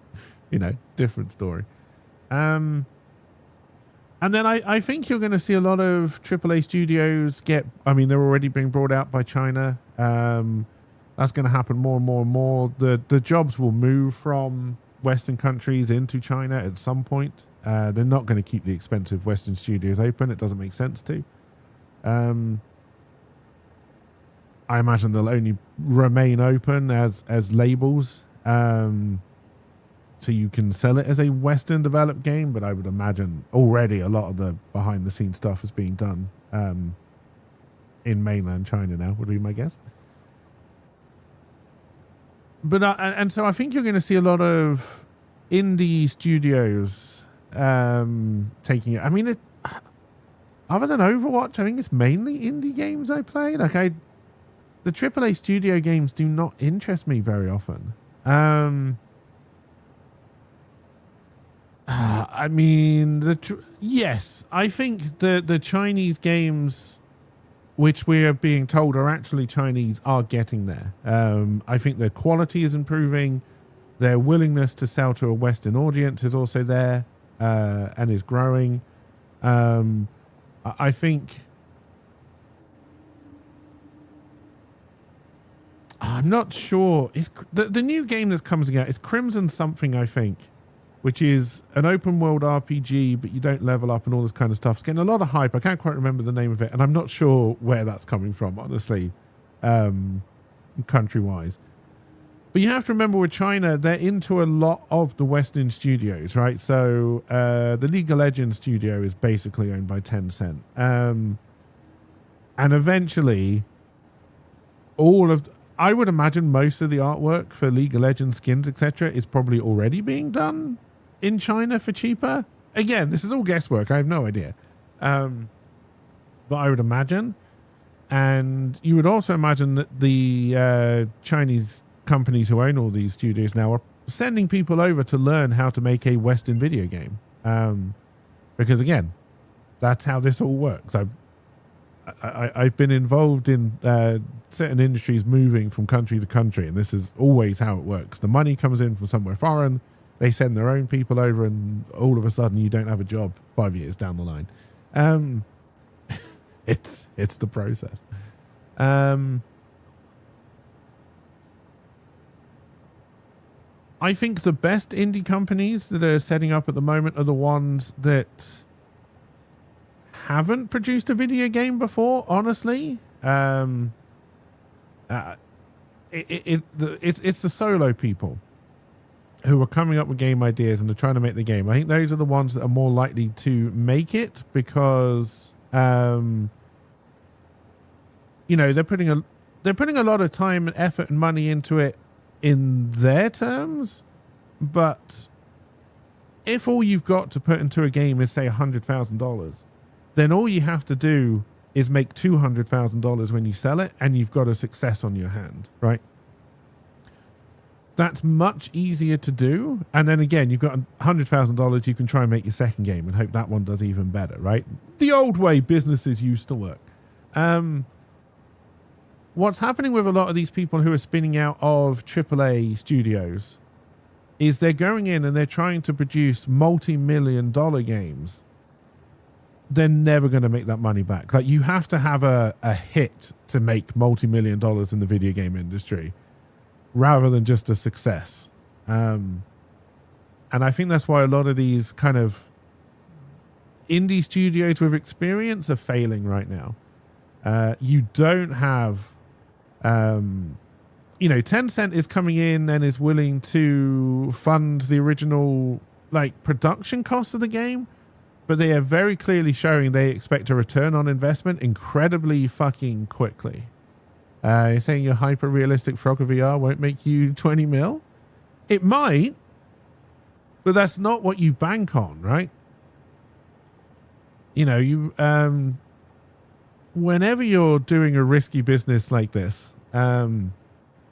you know, different story. And then I think you're going to see a lot of AAA studios they're already being brought out by China. That's going to happen more and more and more. The jobs will move from Western countries into China at some point. They're not going to keep the expensive Western studios open. It doesn't make sense to. I imagine they'll only remain open as labels. So you can sell it as a Western developed game, but I would imagine already a lot of the behind the scenes stuff is being done in mainland China now, would be my guess. But and so I think you're going to see a lot of indie studios taking it. I mean, other than Overwatch, I think it's mainly indie games I play. Like the AAA studio games do not interest me very often. I mean, yes, I think the Chinese games, which we are being told are actually Chinese, are getting there. I think their quality is improving. Their willingness to sell to a Western audience is also there and is growing. I think... I'm not sure. The new game that's coming out is Crimson something, I think, which is an open world RPG, but you don't level up and all this kind of stuff. It's getting a lot of hype. I can't quite remember the name of it, and I'm not sure where that's coming from, honestly, country-wise. But you have to remember with China, they're into a lot of the Western studios, right? So the League of Legends studio is basically owned by Tencent. And eventually, I would imagine most of the artwork for League of Legends skins, etc., is probably already being done in China for cheaper. Again, this is all guesswork. I have no idea. But I would imagine. And you would also imagine that the Chinese companies who own all these studios now are sending people over to learn how to make a Western video game. Because again, that's how this all works. I've been involved in certain industries moving from country to country, and this is always how it works. The money comes in from somewhere foreign, they send their own people over, and all of a sudden you don't have a job 5 years down the line. It's the process. I think the best indie companies that are setting up at the moment are the ones that haven't produced a video game before, honestly. It's the solo people who are coming up with game ideas and are trying to make the game. I think those are the ones that are more likely to make it because, you know, they're putting a lot of time and effort and money into it in their terms. But if all you've got to put into a game is, say, $100,000, then all you have to do is make $200,000 when you sell it, and you've got a success on your hand, right? That's much easier to do. And then again, you've got $100,000, you can try and make your second game and hope that one does even better, right? The old way businesses used to work. What's happening with a lot of these people who are spinning out of AAA studios is they're going in and they're trying to produce multi-million-dollar games. They're never going to make that money back. Like, you have to have a hit to make multi-million dollars in the video game industry rather than just a success. And I think that's why a lot of these kind of indie studios with experience are failing right now. You don't have, you know, Tencent is coming in and is willing to fund the original, like, production costs of the game. But they are very clearly showing they expect a return on investment incredibly fucking quickly. You're saying your hyper-realistic Frogger VR won't make you 20 mil? It might, but that's not what you bank on, right? You know, you whenever you're doing a risky business like this, and,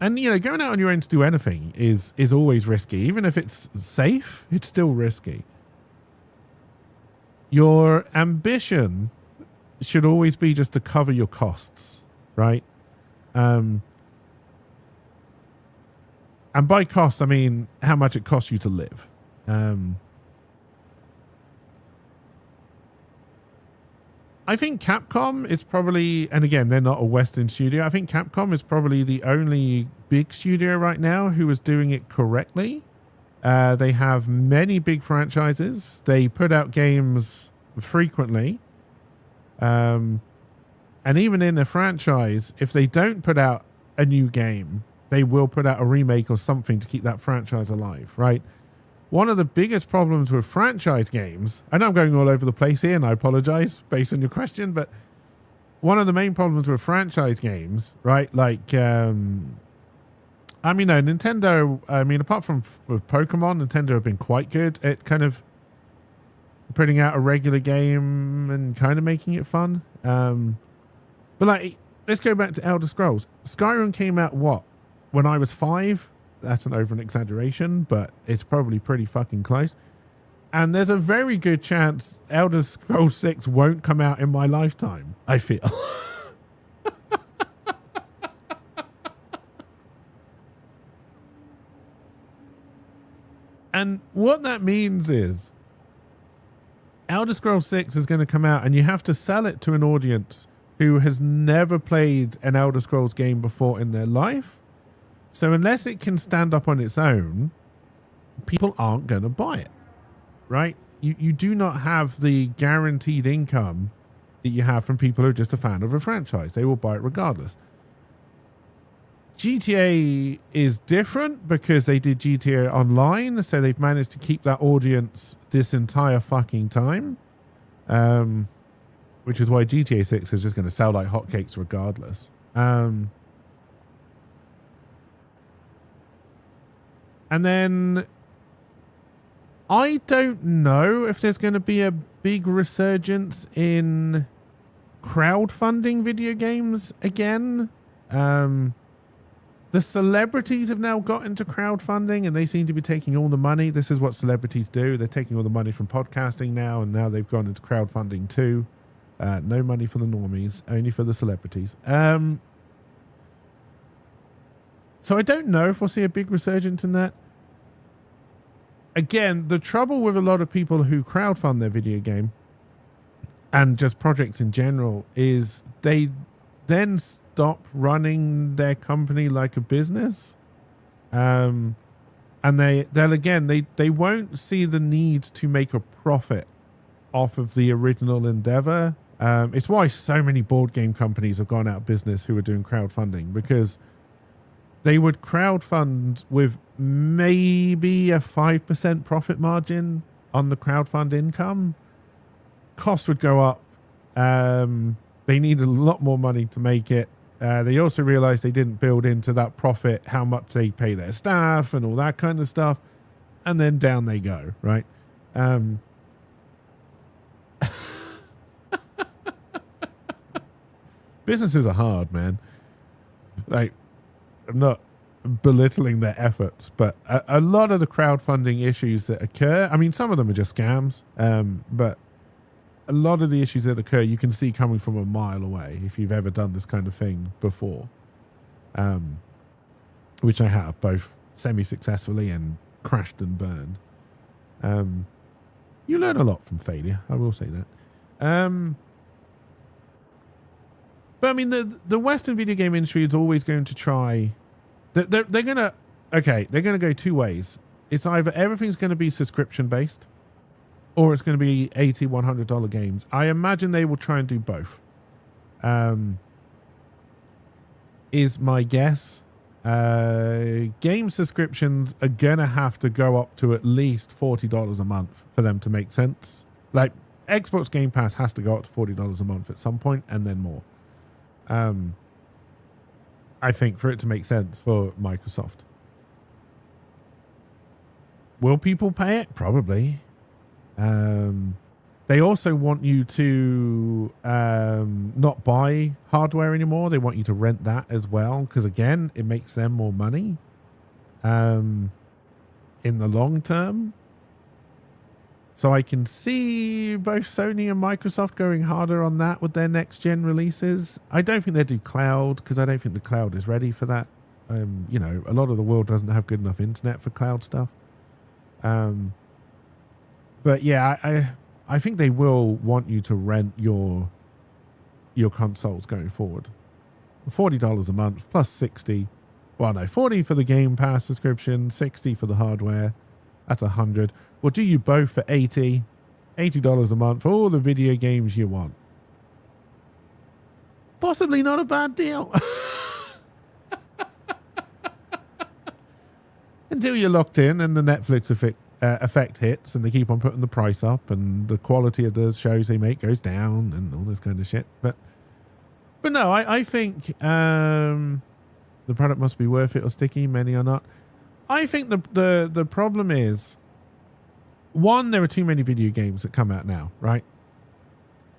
you know, going out on your own to do anything is always risky. Even if it's safe, it's still risky. Your ambition should always be just to cover your costs, right? And by costs, I mean how much it costs you to live. I think Capcom is probably, and again, they're not a Western studio. I think Capcom is probably the only big studio right now who is doing it correctly. They have many big franchises. They put out games frequently. And even in a franchise, if they don't put out a new game, they will put out a remake or something to keep that franchise alive, right? One of the biggest problems with franchise games, I know I'm going all over the place here and I apologize based on your question, but one of the main problems with franchise games, right? Like, I mean, no, Nintendo, I mean, apart from with Pokemon, Nintendo have been quite good at kind of putting out a regular game and kind of making it fun. But like, let's go back to Elder Scrolls. Skyrim came out, what, when I was 5? That's an over an exaggeration, but it's probably pretty fucking close. And there's a very good chance Elder Scrolls 6 won't come out in my lifetime, I feel. And what that means is Elder Scrolls 6 is going to come out and you have to sell it to an audience who has never played an Elder Scrolls game before in their life. So unless it can stand up on its own, people aren't going to buy it, right? You do not have the guaranteed income that you have from people who are just a fan of a franchise. They will buy it regardless. GTA is different because they did GTA Online, so they've managed to keep that audience this entire fucking time. Which is why GTA 6 is just going to sell like hotcakes regardless. And then I don't know if there's going to be a big resurgence in crowdfunding video games again. The celebrities have now got into crowdfunding and they seem to be taking all the money. This is what celebrities do. They're taking all the money from podcasting now, and now they've gone into crowdfunding too. No money for the normies, only for the celebrities. So I don't know if we'll see a big resurgence in that. Again, the trouble with a lot of people who crowdfund their video game and just projects in general is they then stop running their company like a business. And they won't see the need to make a profit off of the original endeavor. It's why so many board game companies have gone out of business who are doing crowdfunding, because they would crowdfund with maybe a 5% profit margin on the crowdfund income. Costs would go up. They needed a lot more money to make it. They also realized they didn't build into that profit how much they pay their staff and all that kind of stuff. And then down they go, right? Businesses are hard, man. Like, I'm not belittling their efforts, but a lot of the crowdfunding issues that occur, I mean, some of them are just scams, but a lot of the issues that occur, you can see coming from a mile away if you've ever done this kind of thing before, which I have, both semi-successfully and crashed and burned. You learn a lot from failure, I will say that. But I mean, the Western video game industry is always going to try. They're going to go two ways. It's either everything's going to be subscription based, or it's going to be $80, $100 games. I imagine they will try and do both. Is my guess. Game subscriptions are going to have to go up to at least $40 a month for them to make sense. Like, Xbox Game Pass has to go up to $40 a month at some point, and then more. I think for it to make sense for Microsoft. Will people pay it? Probably. They also want you to not buy hardware anymore. They want you to rent that as well, because again, it makes them more money in the long term. So I can see both Sony and Microsoft going harder on that with their next gen releases. I don't think they'll do cloud, because I don't think the cloud is ready for that. You know, a lot of the world doesn't have good enough internet for cloud stuff. But yeah, I think they will want you to rent your consoles going forward. $40 a month plus 60. Well, no, 40 for the Game Pass subscription, 60 for the hardware. That's 100. We'll do you both for $80 a month for all the video games you want. Possibly not a bad deal. Until you're locked in and the Netflix effect hits and they keep on putting the price up and the quality of the shows they make goes down and all this kind of shit. But no, I think the product must be worth it or sticky. Many are not. I think the problem is, one, there are too many video games that come out now, right?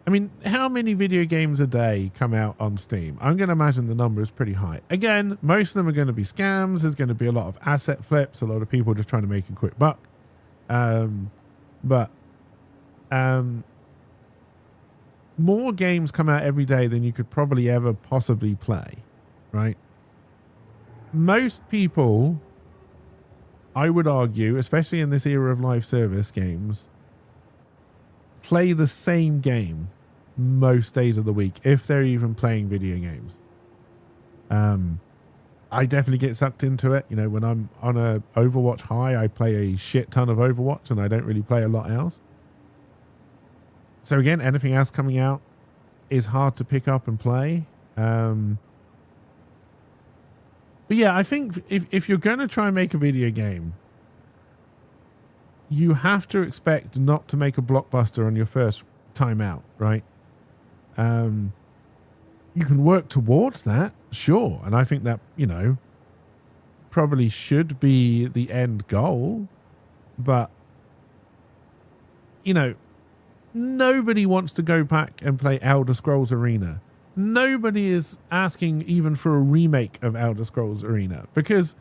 I mean, how many video games a day come out on Steam? I'm going to imagine the number is pretty high. Again, most of them are going to be scams. There's going to be a lot of asset flips, a lot of people just trying to make a quick buck. More games come out every day than you could probably ever possibly play, right? Most people, I would argue, especially in this era of live service games, play the same game most days of the week, if they're even playing video games. I definitely get sucked into it. You know, when I'm on a Overwatch high, I play a shit ton of Overwatch and I don't really play a lot else. So again, anything else coming out is hard to pick up and play. But yeah, I think if you're going to try and make a video game, you have to expect not to make a blockbuster on your first time out, right? You can work towards that, sure. And I think that, you know, probably should be the end goal. But, you know, nobody wants to go back and play Elder Scrolls Arena. Nobody is asking even for a remake of Elder Scrolls Arena because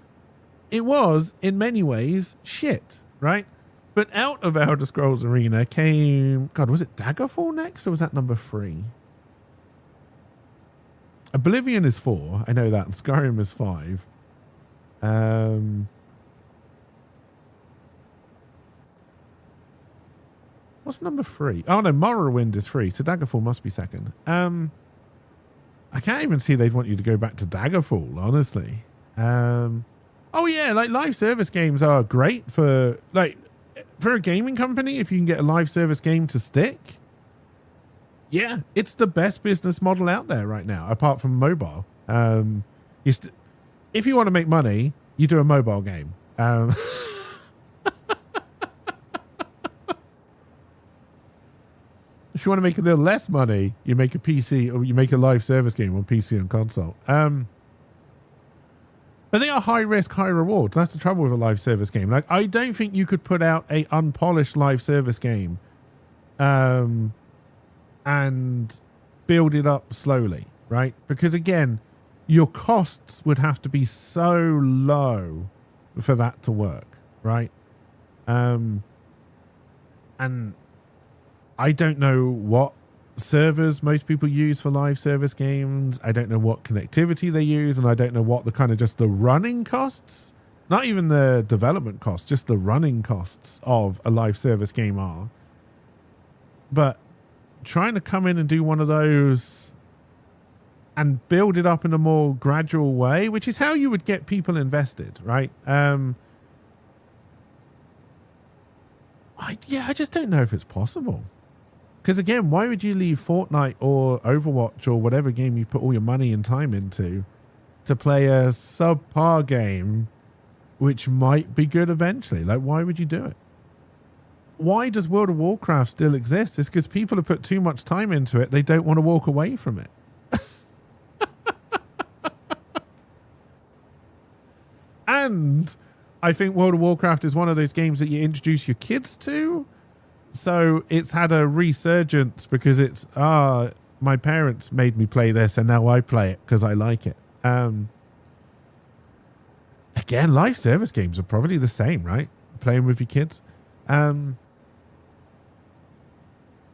it was, in many ways, shit, right? But out of Elder Scrolls Arena came, God, was it Daggerfall next or was that number 3? Oblivion is 4, I know that, and Skyrim is 5. What's number 3? Oh no, Morrowind is 3, so Daggerfall must be second. I can't even see they'd want you to go back to Daggerfall, honestly. Oh yeah, like live service games are great for a gaming company. If you can get a live service game to stick, yeah, it's the best business model out there right now, apart from mobile. If you want to make money, you do a mobile game. If you want to make a little less money, you make a PC or you make a live service game on PC and console. But they are high risk, high reward. That's the trouble with a live service game. Like, I don't think you could put out a unpolished live service game and build it up slowly, right? Because again, your costs would have to be so low for that to work, right? And I don't know what servers most people use for live service games. I don't know what connectivity they use, and I don't know what the kind of just the running costs, not even the development costs, just the running costs of a live service game are. But trying to come in and do one of those and build it up in a more gradual way, which is how you would get people invested, right? I just don't know if it's possible. Because again, why would you leave Fortnite or Overwatch or whatever game you put all your money and time into to play a subpar game which might be good eventually? Like, why would you do it? Why does World of Warcraft still exist? It's because people have put too much time into it. They don't want to walk away from it. And I think World of Warcraft is one of those games that you introduce your kids to. So it's had a resurgence because it's, my parents made me play this and now I play it because I like it. Again, live service games are probably the same, right? Playing with your kids.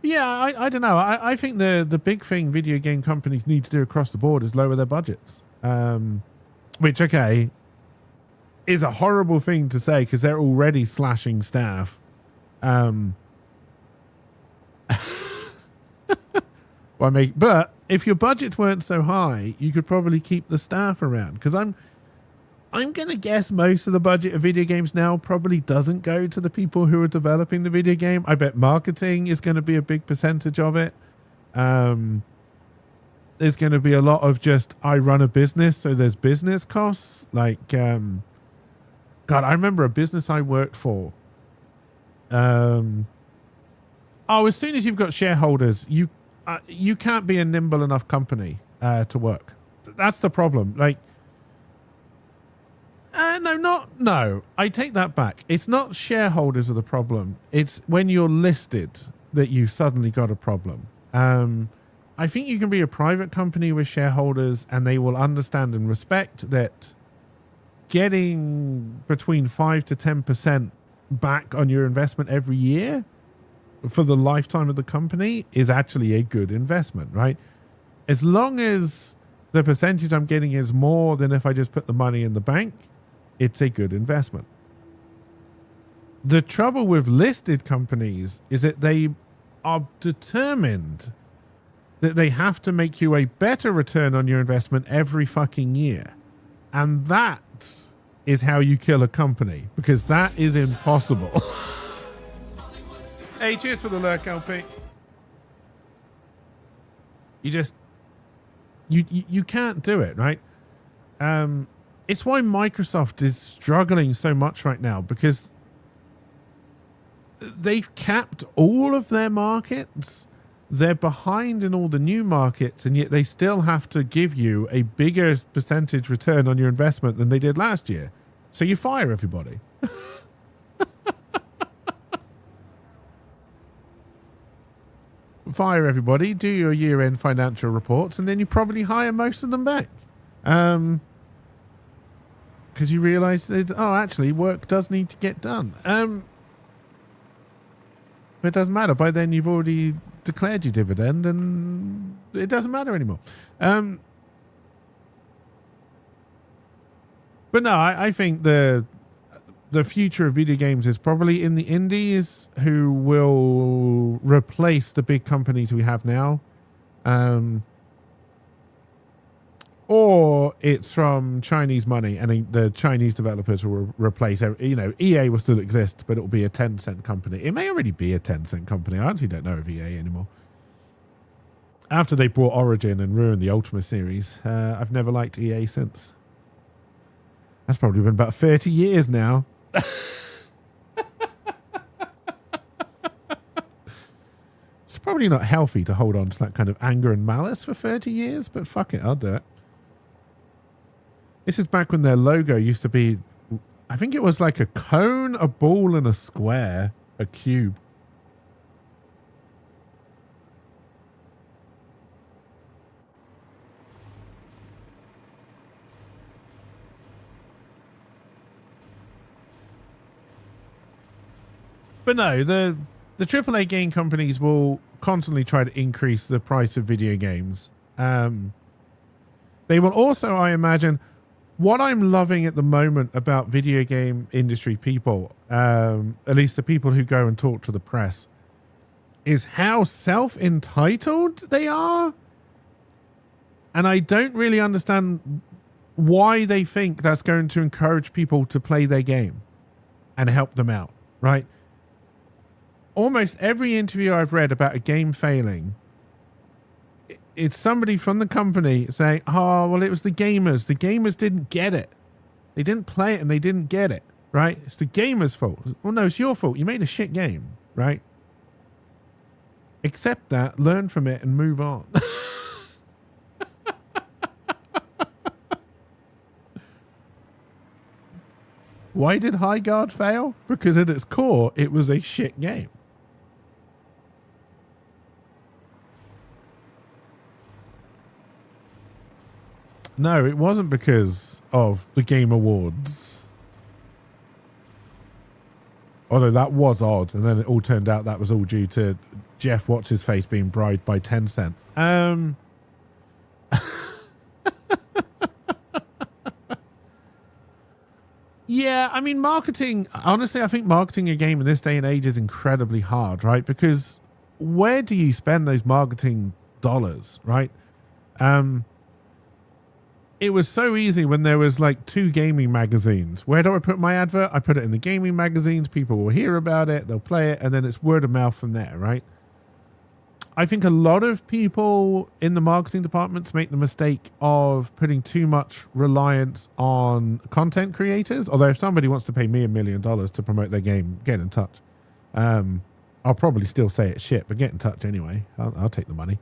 Yeah, I don't know. I think the big thing video game companies need to do across the board is lower their budgets. Which, okay, is a horrible thing to say because they're already slashing staff. But if your budgets weren't so high, you could probably keep the staff around. Because I'm gonna guess most of the budget of video games now probably doesn't go to the people who are developing the video game. I bet marketing is going to be a big percentage of it. There's going to be a lot of just, I run a business, so there's business costs. Like, God, I remember a business I worked for. As soon as you've got shareholders, you can't be a nimble enough company to work. That's the problem. Like, no. I take that back. It's not shareholders are the problem. It's when you're listed that you've suddenly got a problem. I think you can be a private company with shareholders and they will understand and respect that getting between 5 to 10% back on your investment every year for the lifetime of the company is actually a good investment, right? As long as the percentage I'm getting is more than if I just put the money in the bank, it's a good investment. The trouble with listed companies is that they are determined that they have to make you a better return on your investment every fucking year. And that is how you kill a company, because that is impossible. Hey, cheers for the lurk, LP. You can't do it, right? it's why Microsoft is struggling so much right now, because they've capped all of their markets. They're behind in all the new markets, and yet they still have to give you a bigger percentage return on your investment than they did last year. So you fire everybody. Fire everybody, do your year-end financial reports, and then you probably hire most of them back. Because you realize that, oh, actually, work does need to get done. But it doesn't matter. By then, you've already declared your dividend, and it doesn't matter anymore. But no, I think the future of video games is probably in the indies, who will replace the big companies we have now. Or it's from Chinese money, and the Chinese developers will replace, EA will still exist, but it will be a Tencent company. It may already be a Tencent company. I actually don't know of EA anymore. After they bought Origin and ruined the Ultima series, I've never liked EA since. That's probably been about 30 years now. It's probably not healthy to hold on to that kind of anger and malice for 30 years, but fuck it, I'll do it. This is back when their logo used to be, I think it was like a cone, a ball, and a square, a cube. But no, the AAA game companies will constantly try to increase the price of video games. They will also, I imagine, what I'm loving at the moment about video game industry people, at least the people who go and talk to the press, is how self-entitled they are. And I don't really understand why they think that's going to encourage people to play their game and help them out, right? Almost every interview I've read about a game failing, it's somebody from the company saying, oh, well, it was the gamers. The gamers didn't get it. They didn't play it and they didn't get it, right? It's the gamers' fault. Well, no, it's your fault. You made a shit game, right? Accept that, learn from it, and move on. Why did Highguard fail? Because at its core, it was a shit game. No, it wasn't because of the Game Awards. Although that was odd, and then it all turned out that was all due to Jeff What's-His-Face being bribed by Tencent. Yeah, I mean, marketing, honestly, I think marketing a game in this day and age is incredibly hard, right? Because where do you spend those marketing dollars, right? It was so easy when there was like 2 gaming magazines. Where do I put my advert? I put it in the gaming magazines. People will hear about it. They'll play it. And then it's word of mouth from there, right? I think a lot of people in the marketing departments make the mistake of putting too much reliance on content creators. Although if somebody wants to pay me $1 million to promote their game, get in touch. I'll probably still say it's shit, but get in touch anyway. I'll take the money.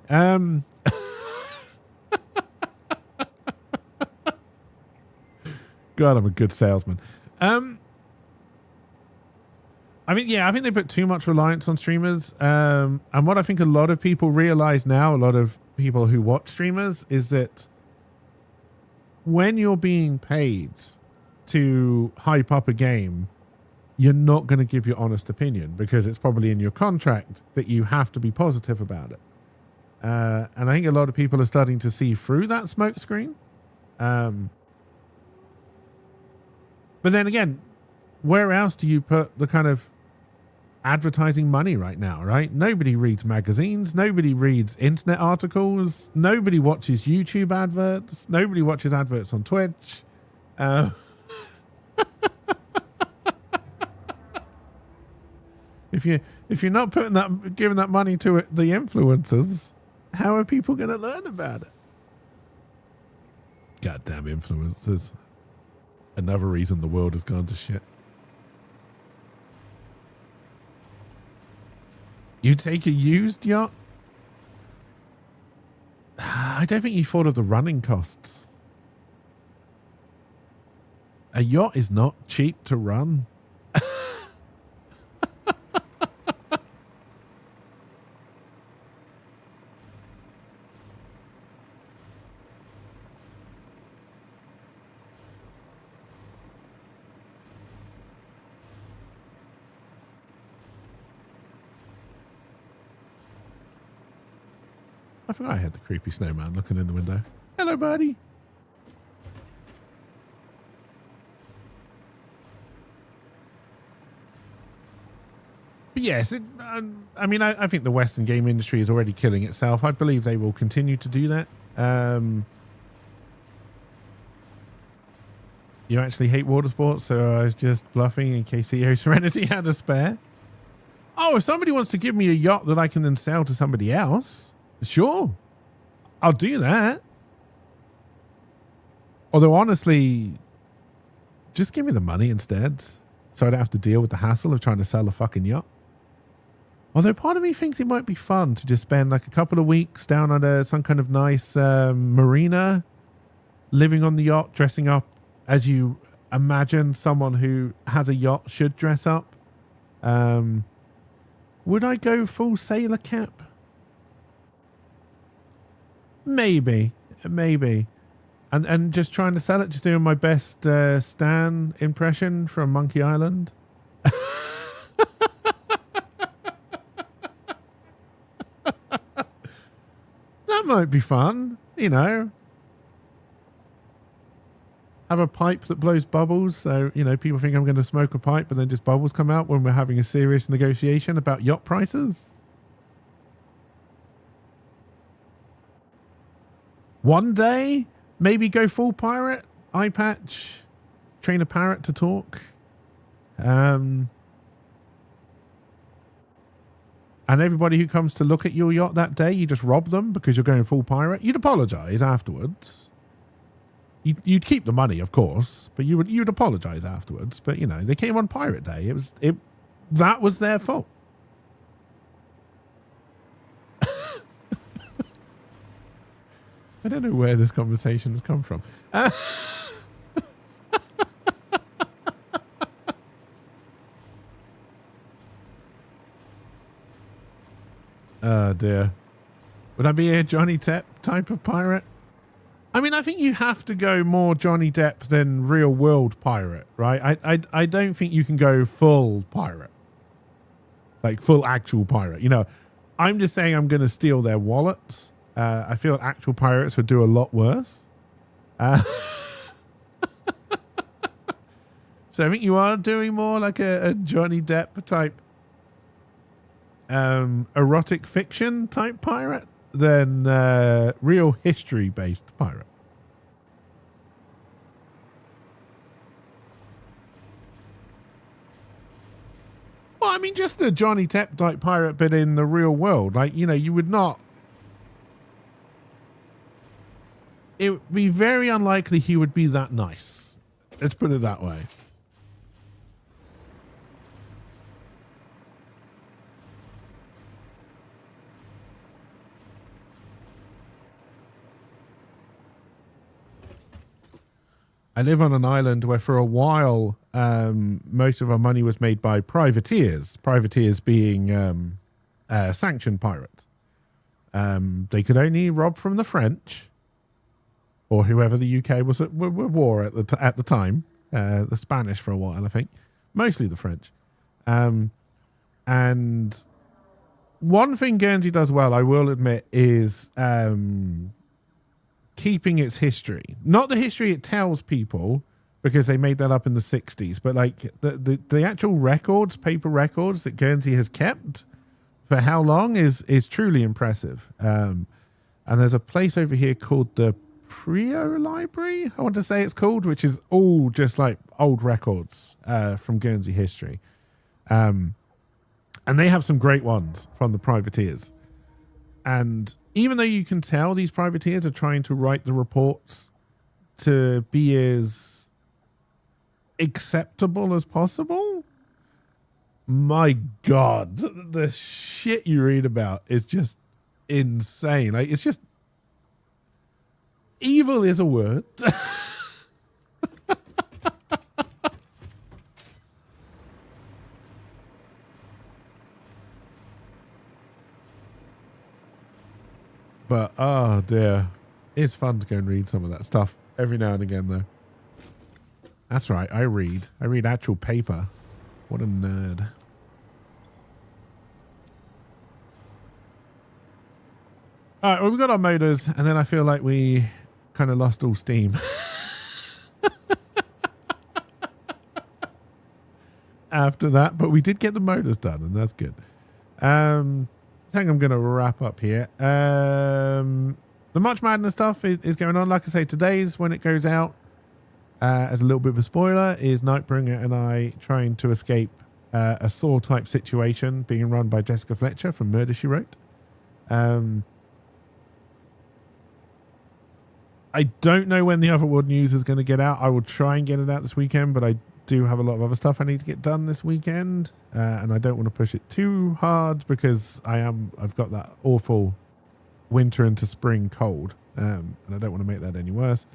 God, I'm a good salesman. I think they put too much reliance on streamers. And what I think a lot of people realize now, a lot of people who watch streamers, is that when you're being paid to hype up a game, you're not going to give your honest opinion because it's probably in your contract that you have to be positive about it. And I think a lot of people are starting to see through that smokescreen. But then again, where else do you put the kind of advertising money right now, right? Nobody reads magazines. Nobody reads internet articles. Nobody watches YouTube adverts. Nobody watches adverts on Twitch. If you're not giving that money to the influencers, how are people going to learn about it? Goddamn influencers. Another reason the world has gone to shit. You take a used yacht? I don't think you thought of the running costs. A yacht is not cheap to run. I forgot I had the creepy snowman looking in the window. Hello, buddy. But yes, I mean, I think the Western game industry is already killing itself. I believe they will continue to do that. You actually hate water sports, so I was just bluffing in case CEO Serenity had a spare. Oh, if somebody wants to give me a yacht that I can then sell to somebody else, sure, I'll do that. Although honestly, just give me the money instead, so I don't have to deal with the hassle of trying to sell a fucking yacht. Although part of me thinks it might be fun to just spend like a couple of weeks down at some kind of nice marina, living on the yacht, dressing up as you imagine someone who has a yacht should dress up. Would I go full sailor cap? Maybe. And just trying to sell it, just doing my best Stan impression from Monkey Island. That might be fun, you know. Have a pipe that blows bubbles, so, you know, people think I'm going to smoke a pipe, but then just bubbles come out when we're having a serious negotiation about yacht prices. One day, maybe go full pirate, eye patch, train a parrot to talk. And everybody who comes to look at your yacht that day, you just rob them because you're going full pirate. You'd apologize afterwards. You'd keep the money, of course, but you'd apologize afterwards. But, you know, they came on Pirate Day. That was their fault. I don't know where this conversation has come from. Oh, dear. Would I be a Johnny Depp type of pirate? I mean, I think you have to go more Johnny Depp than real world pirate, right? I don't think you can go full pirate. Like full actual pirate. You know, I'm just saying I'm going to steal their wallets. I feel actual pirates would do a lot worse. So I think you are doing more like a Johnny Depp type erotic fiction type pirate than real history based pirate. Well, I mean, just the Johnny Depp type pirate, but in the real world. Like, you know, you would not. It would be very unlikely he would be that nice. Let's put it that way. I live on an island where for a while, most of our money was made by privateers. Privateers being sanctioned pirates. They could only rob from the French or whoever the UK was at war at the time. The Spanish for a while, I think. Mostly the French. And one thing Guernsey does well, I will admit, is keeping its history. Not the history it tells people, because they made that up in the 60s, but like the actual records, paper records that Guernsey has kept for how long is truly impressive. And there's a place over here called the Prio Library, I want to say it's called, which is all just like old records from Guernsey history. And they have some great ones from the privateers. And even though you can tell these privateers are trying to write the reports to be as acceptable as possible. My God, the shit you read about is just insane. Like, it's just evil is a word. But oh dear, it's fun to go and read some of that stuff every now and again, though. That's right, I read actual paper. What a nerd. All right, well, we got our motors, and then I feel like we kind of lost all steam. After that, but we did get the motors done, and that's good. I think I'm going to wrap up here. The March Madness stuff is going on. Like I say, today's when it goes out. As a little bit of a spoiler, is Nightbringer and I trying to escape a Saw type situation being run by Jessica Fletcher from Murder, She Wrote. I don't know when the Otherworld news is going to get out. I will try and get it out this weekend, but I do have a lot of other stuff I need to get done this weekend, and I don't want to push it too hard because I've got that awful winter into spring cold, and I don't want to make that any worse.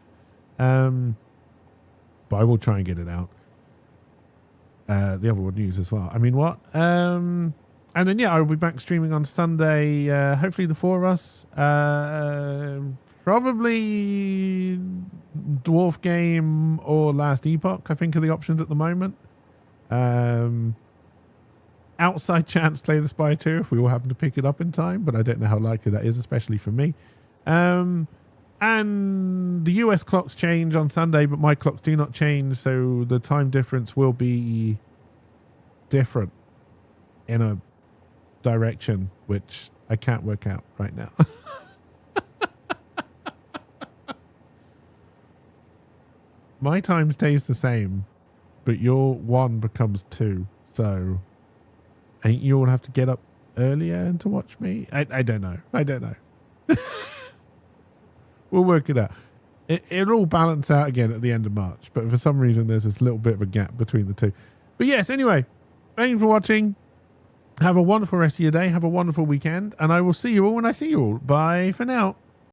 But I will try and get it out. The Otherworld news as well. I mean, what? And then yeah, I'll be back streaming on Sunday. Hopefully the four of us. Probably Dwarf Game or Last Epoch, I think, are the options at the moment. Outside chance Slay the Spire 2 if we all happen to pick it up in time, but I don't know how likely that is, especially for me. And the US clocks change on Sunday, but my clocks do not change, so the time difference will be different in a direction which I can't work out right now. My time stays the same, but your one becomes 2. So, ain't you all have to get up earlier to watch me? I don't know. I don't know. We'll work it out. It'll all balance out again at the end of March, but for some reason there's this little bit of a gap between the two. But yes, anyway, thank you for watching. Have a wonderful rest of your day. Have a wonderful weekend, and I will see you all when I see you all. Bye for now.